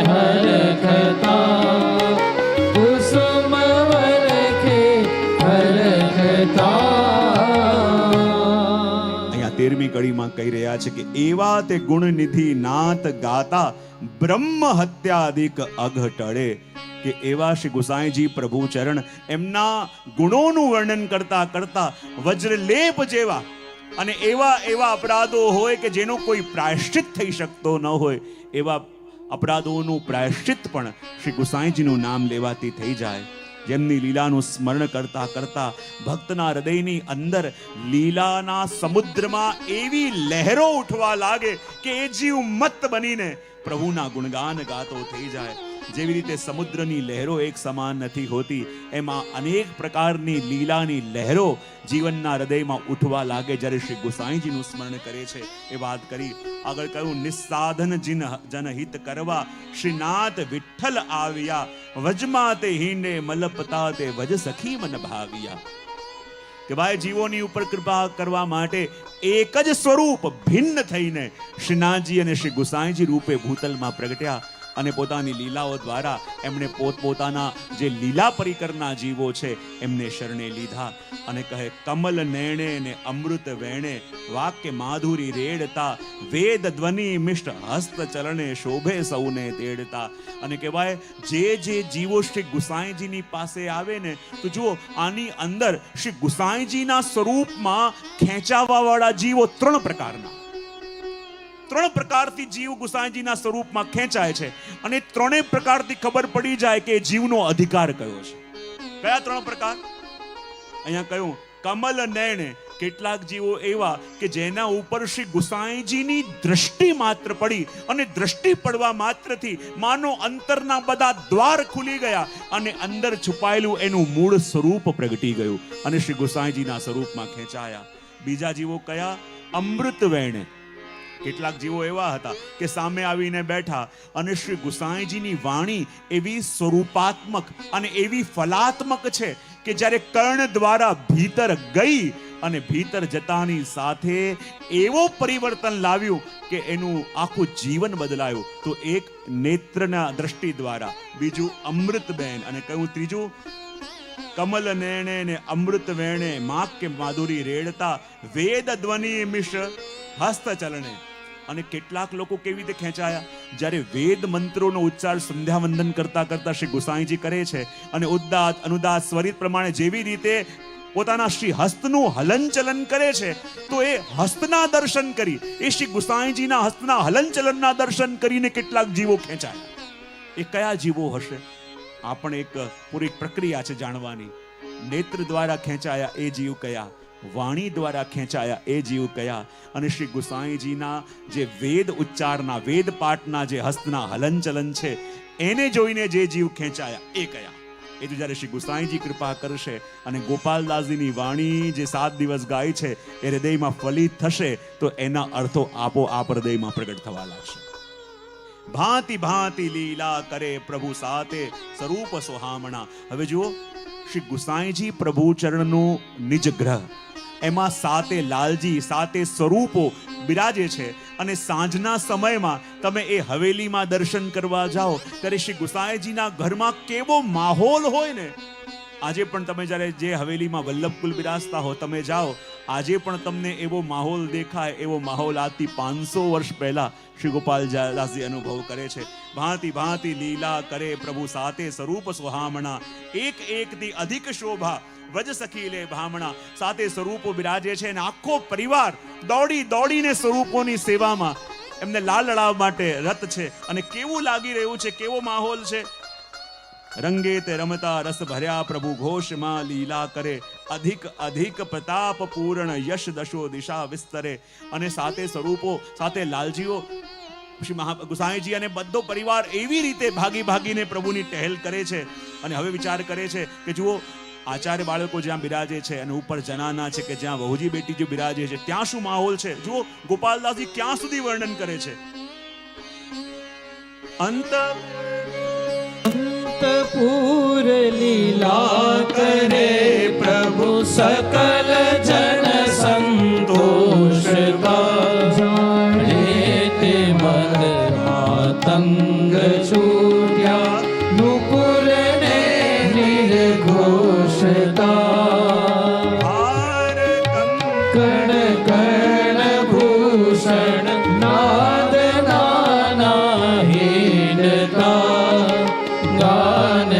હરખતા, કુસુમ વરખે હરખતા. અહીંયા 13મી કડીમાં કહી રહ્યા છે કે એવા તે ગુણ નિધિ નાથ ગાતા, બ્રહ્મ હત્યાદિક અઘટળે. કે એવા શ્રી ગુસાઈજી પ્રભુ ચરણ એમના ગુણોનું વર્ણન કરતા કરતા વજ્રલેપ જેવા અને એવા એવા અપરાધો હોય કે જેનો કોઈ પ્રાયશ્ચિત થઈ શકતો ન હોય, એવા અપરાધોનું પ્રાયશ્ચિત પણ શ્રી ગુસાઈજીનું નામ લેવાથી થઈ જાય. જેમની લીલાનું સ્મરણ કરતા કરતા ભક્તના હૃદયની અંદર લીલાના સમુદ્રમાં એવી લહેરો ઉઠવા લાગે કે એ જીવ મત્ત બનીને પ્રભુના ગુણગાન ગાતો થઈ જાય. જેવી રીતે સમુદ્રની લહેરો એક સમાન નથી હોતી, એમાં અનેક પ્રકારની લીલાની લહેરો જીવનના હૃદયમાં ઉઠવા લાગે જ્યારે શ્રી ગુસાઈજીનું સ્મરણ કરે છે. એ વાત કરી. આગળ કહ્યું, નિસ્સાધન જનહિત કરવા શ્રીનાથ વિઠ્ઠલ આવ્યા, વજમાં તે હિંડે મલપતા તે વજ સખી મન ભાવ્યા. કે ભાઈ જીવોની ઉપર કૃપા કરવા માટે એક જ સ્વરૂપ ભિન્ન થઈને શ્રીનાથજી અને શ્રી ગુસાઈજી રૂપે ભૂતલમાં પ્રગટ્યા અને પોતાની લીલાઓ દ્વારા એમણે પોતપોતાના જે લીલા પરિકરના જીવો છે એમને શરણે લીધા. અને કહે, કમલ નેણે ને અમૃત વેણે વાક્ય માધુરી રેડતા, વેદ ધ્વનિ મિષ્ટ હસ્ત ચરણે શોભે સૌને તેડતા. અને કહેવાય જે જીવો શ્રી ગુસાઈજીની પાસે આવે ને, તો જુઓ આની અંદર શ્રી ગુસાઈજીના સ્વરૂપમાં ખેંચાવા વાળા જીવો ત્રણ પ્રકારથી જીવ ગુસાઈજીના સ્વરૂપમાં ખેંચાય છે. અને ત્રણેય પ્રકારથી ખબર પડી જાય કે જીવનો અધિકાર કયો છે. કયા ત્રણ પ્રકાર? અહીંયા કહ્યું, કમલ નયને, કેટલાક જીવો એવા કે જેના ઉપર શ્રી ગુસાઈજીની દ્રષ્ટિ માત્ર પડી અને દ્રષ્ટિ પડવા માત્રથી માનો અંતરના બધા દ્વાર ખુલી ગયા અને અંદર છુપાયેલું એનું મૂળ સ્વરૂપ પ્રગટી ગયું અને શ્રી ગુસાઈજીના સ્વરૂપમાં ખેંચાયા. બીજા જીવો કયા? અમૃત વેણે. કેટલાક જીવો એવા હતા કે સામે આવીને બેઠા અને શ્રી ગુસાઈજીની વાણી એવી સ્વરૂપાત્મક અને એવી ફલાત્મક છે કે જ્યારે કર્ણ દ્વારા ભીતર ગઈ અને ભીતર જતાની સાથે એવો પરિવર્તન લાવ્યું કે એનું આખું જીવન બદલાયું. તો એક નેત્રના દ્રષ્ટિ દ્વારા, બીજું અમૃતબેન, અને કયું ત્રીજું કમલ નેણે ને અમૃત વેણે માક્ય માધુરી રેડતા, વેદ ધ્વનિ મિશ હસ્ત ચલણે. અને કેટલાક લોકો કેવી રીતે ખેંચાયા? જ્યારે વેદ મંત્રોનો ઉચ્ચાર સંધ્યા વંદન કરતા કરતા શ્રી ગુસાઈજી કરે છે અને ઉદ્દાત અનુદાત સ્વરિત પ્રમાણે જેવી રીતે પોતાના શ્રી હસ્તનું હલનચલન કરે છે, તો એ હસ્તના દર્શન કરી, એ શ્રી ગુસાઈજીના હસ્તના હલનચલનના દર્શન કરીને કેટલાક જીવો ખેંચાયા. એ કયા જીવો હશે? આ પણ એક પૂરી પ્રક્રિયા છે જાણવાની. નેત્ર દ્વારા ખેંચાયા એ જીવ કયા? વાણી દ્વારા ખેંચાયા એ જીવ કયા? અને શ્રી ગુસાઈજીના જે વેદ ઉચ્ચારના, વેદ પાઠના જે હસ્તના હલનચલન છે એને જોઈને જે જીવ ખેંચાયા એ કયા? એ તો જ્યારે શ્રી ગુસાઈજી કૃપા કરશે અને ગોપાલદાસજીની વાણી જે 7 દિવસ ગાય છે એ હૃદયમાં ફલિત થશે તો એના અર્થો આપોઆપ હૃદયમાં પ્રગટ થવા લાગશે. ભાંતિ ભાંતિ લીલા કરે પ્રભુ સાતે સ્વરૂપ સોહામણા. હવે જુઓ, શ્રી ગુસાઈજી પ્રભુ ચરણનું નિજ ગ્રહ, એમાં સાતે લાલજી, સાતે સ્વરૂપો બિરાજે છે. અને સાંજના સમયમાં તમે એ હવેલીમાં દર્શન કરવા જાઓ ત્યારે શ્રી ગુસાઈજીના ઘરમાં કેવો માહોલ હોય ને! આજે પણ તમે જ્યારે જે હવેલીમાં વલ્લભકુલ બિરાજતા હો તમે જાઓ, આજે પણ તમને એવો માહોલ દેખાય. એવો માહોલ આજથી 500 વર્ષ પહેલા શ્રી ગોપાલદાસજી અનુભવ કરે છે. ભાંતિ ભાંતિ લીલા કરે પ્રભુ સાતે સ્વરૂપ સુહામણા, એક એકથી અધિક શોભા વજ સખી લે ભામણા. સાતે સ્વરૂપો બિરાજે છે અને આખો પરિવાર દોડી દોડીને સ્વરૂપોની સેવામાં એમને લાલ લડાવવા માટે રત છે. અને કેવું લાગી રહ્યું છે, કેવો માહોલ છે! રંગે તે રમતા રસ ભર્યા પ્રભુ ઘોષમાં લીલા કરે, અધિક અધિક પ્રતાપ પૂર્ણ યશ દશો દિશા વિસ્તરે. અને સાતે સ્વરૂપો, સાતે લાલજીઓ, શ્રી ગુસાઈજી અને બધો પરિવાર એવી રીતે ભાગી ભાગીને પ્રભુની ટહેલ કરે છે. અને હવે વિચાર કરે છે કે જુઓ, આચાર્ય બાળકો જ્યાં બિરાજે છે અને ઉપર જનાના છે કે જ્યાં વહુજી બેટી જો બિરાજે છે ત્યાં શું માહોલ છે. જુઓ, ગોપાલદાસજી ક્યાં સુધી વર્ણન કરે છે. પૂર લીલા કરે પ્રભુ સકલ જન સંતોષ જાણે તે મન માતંગ છૂટ્યા નુપુર ને નિર્ઘોષતા. કણ કણ ભૂષણ નાદ નાના હીનતા, ગાન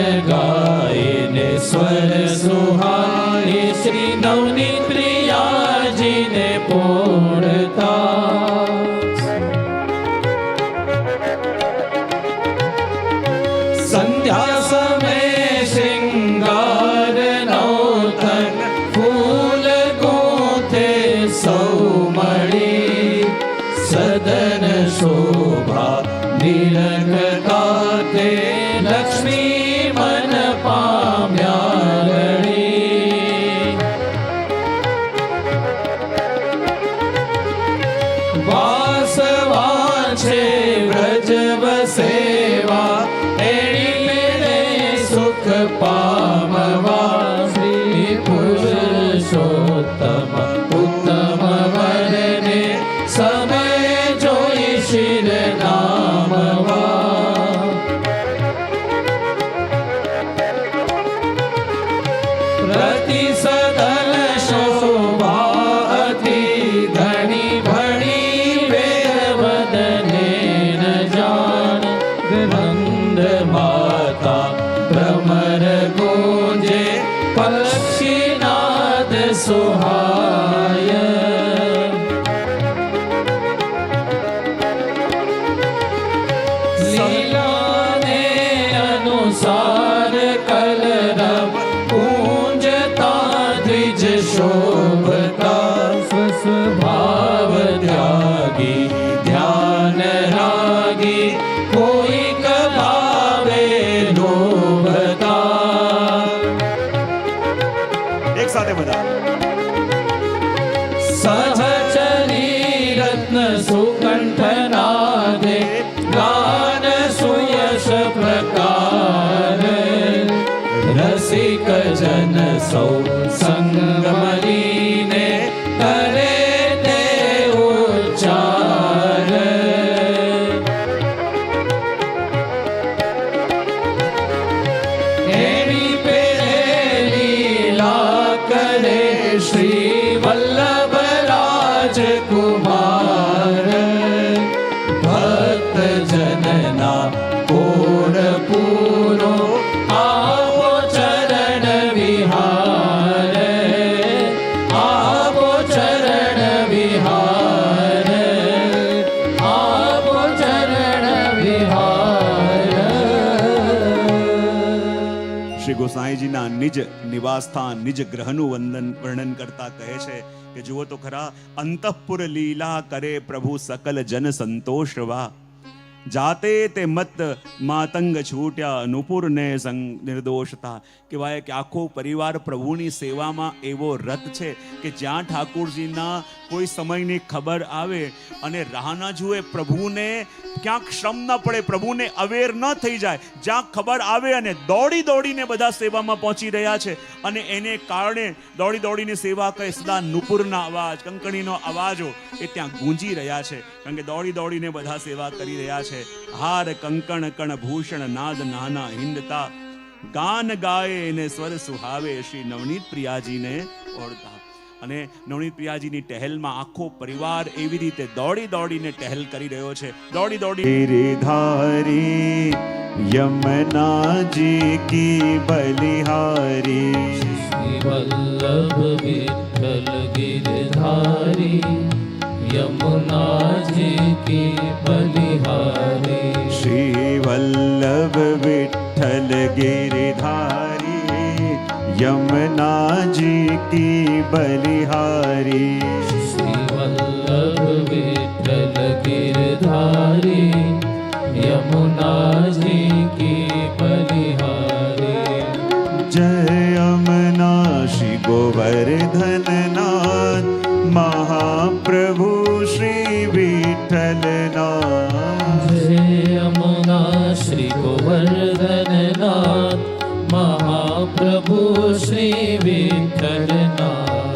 તિલકતા તે લક્ષ્મી મન પામ્યા રડી. વાસવા છે વ્રજ વસેવા એણી મેળે સુખ પામવા. શ્રી પુરુષોત્તમ ઉત્તમ વરને સમય જોઈ શિર નામવા. પ્રતિ સદન શોભા અતિ ધણી ભણી વેદવદને ન જાણ. વંદ માતા ભ્રમર ગુંજે પક્ષીનાદ સુહાય. લીલાને અનુસાર કલરવ પૂંજતા દ્વિજ શોભતા. સ્વસ્વભાવ ત્યાગી ધ્યાન રાગી કોઈક ભાવે લોભતા. એક સાથે બધા સહચરી રત્ન સુકંઠનાદે ગાન સુયશ પ્રકાર. રસિક જન સૌ સંગ મળીને કરે તે ઉચ્ચાર. એની પેરે લીલા કરે શ્રી વલ્લભ રાજકુમાર. ભક્ત જનના કોર પૂરો આપો ચરણ વિહાર. આપો ચરણ વિહાર. આપો ચરણ વિહાર. શ્રી ગોસાઈજીના નિજ નિવાસસ્થાન નિજ ગ્રહનું વર્ણન કરતા કહે છે કે જુઓ તો ખરા, અંતઃપુર લીલા કરે પ્રભુ સકલ જન સંતોષવા. જાતે તે મત માતંગ છૂટ્યા નુપુરને સંગ નિર્દોષતા. કહેવાય કે આખો પરિવાર પ્રભુની સેવામાં એવો રત છે કે જ્યાં ઠાકોરજીના કોઈ સમયની ખબર આવે અને રાહ ના જુએ, પ્રભુને ક્યાંક શ્રમ ન પડે, પ્રભુને અવેર ન થઈ જાય, જ્યાં ખબર આવે અને દોડી દોડીને બધા સેવામાં પહોંચી રહ્યા છે. અને એને કારણે દોડી દોડીને સેવા કરે, સદા નુપુરના અવાજ, કંકણીનો અવાજો એ ત્યાં ગૂંજી રહ્યા છે, કારણ કે દોડી દોડીને બધા સેવા કરી રહ્યા છે. હાર કંકણ કણ ભૂષણ નાદ નાના હિંડતા. ગાન ગાય એને સ્વર સુહાવે શ્રી નવનીત પ્રિયાજીને ઓળતા. અને નવનીત પ્રિયાજીની ટહેલમાં આખો પરિવાર એવી રીતે દોડી દોડીને ટહેલ કરી રહ્યો છે. દોડી દોડી गिरधारी यमुनाजी की बलिहारी. श्री वल्लभ विठ्ठल गिरधारी यमुना जी की बलिहारी. श्री वल्लभ विठ्ठल गिरधारी यमुना जी की बलिहारी. श्री वल्लभ विठ्ठल गिरधारी यमुना जी की बलिहारी. जय यमुना श्री गोवर्धन नाथ महाप्रभु श्री विठ्ठलनाथ. जय यमुना श्री गोवर्धन नाथ महाप्रभु श्री विठ्ठलनाथ.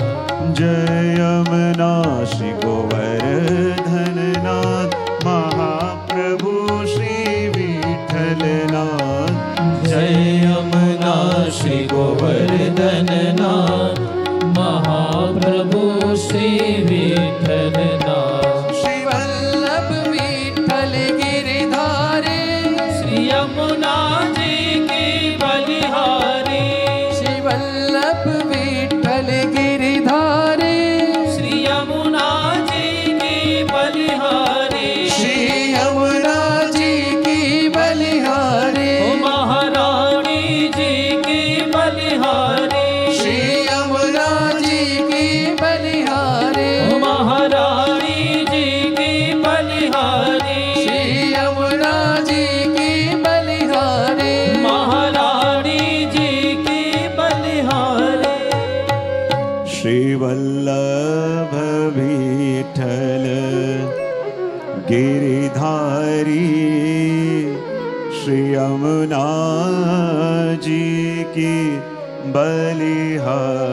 जय यमुना श्री गोवर्धन नाथ महाप्रभु श्री विठ्ठलनाथ. जय यमुना श्री गोवर्धन नाथ महाप्रभु श्री विठ्ठलनाथ. श्री वल्लभ वल्लभ विठ्ठल गिरिधारी श्री यमुना जी की बलिहारी।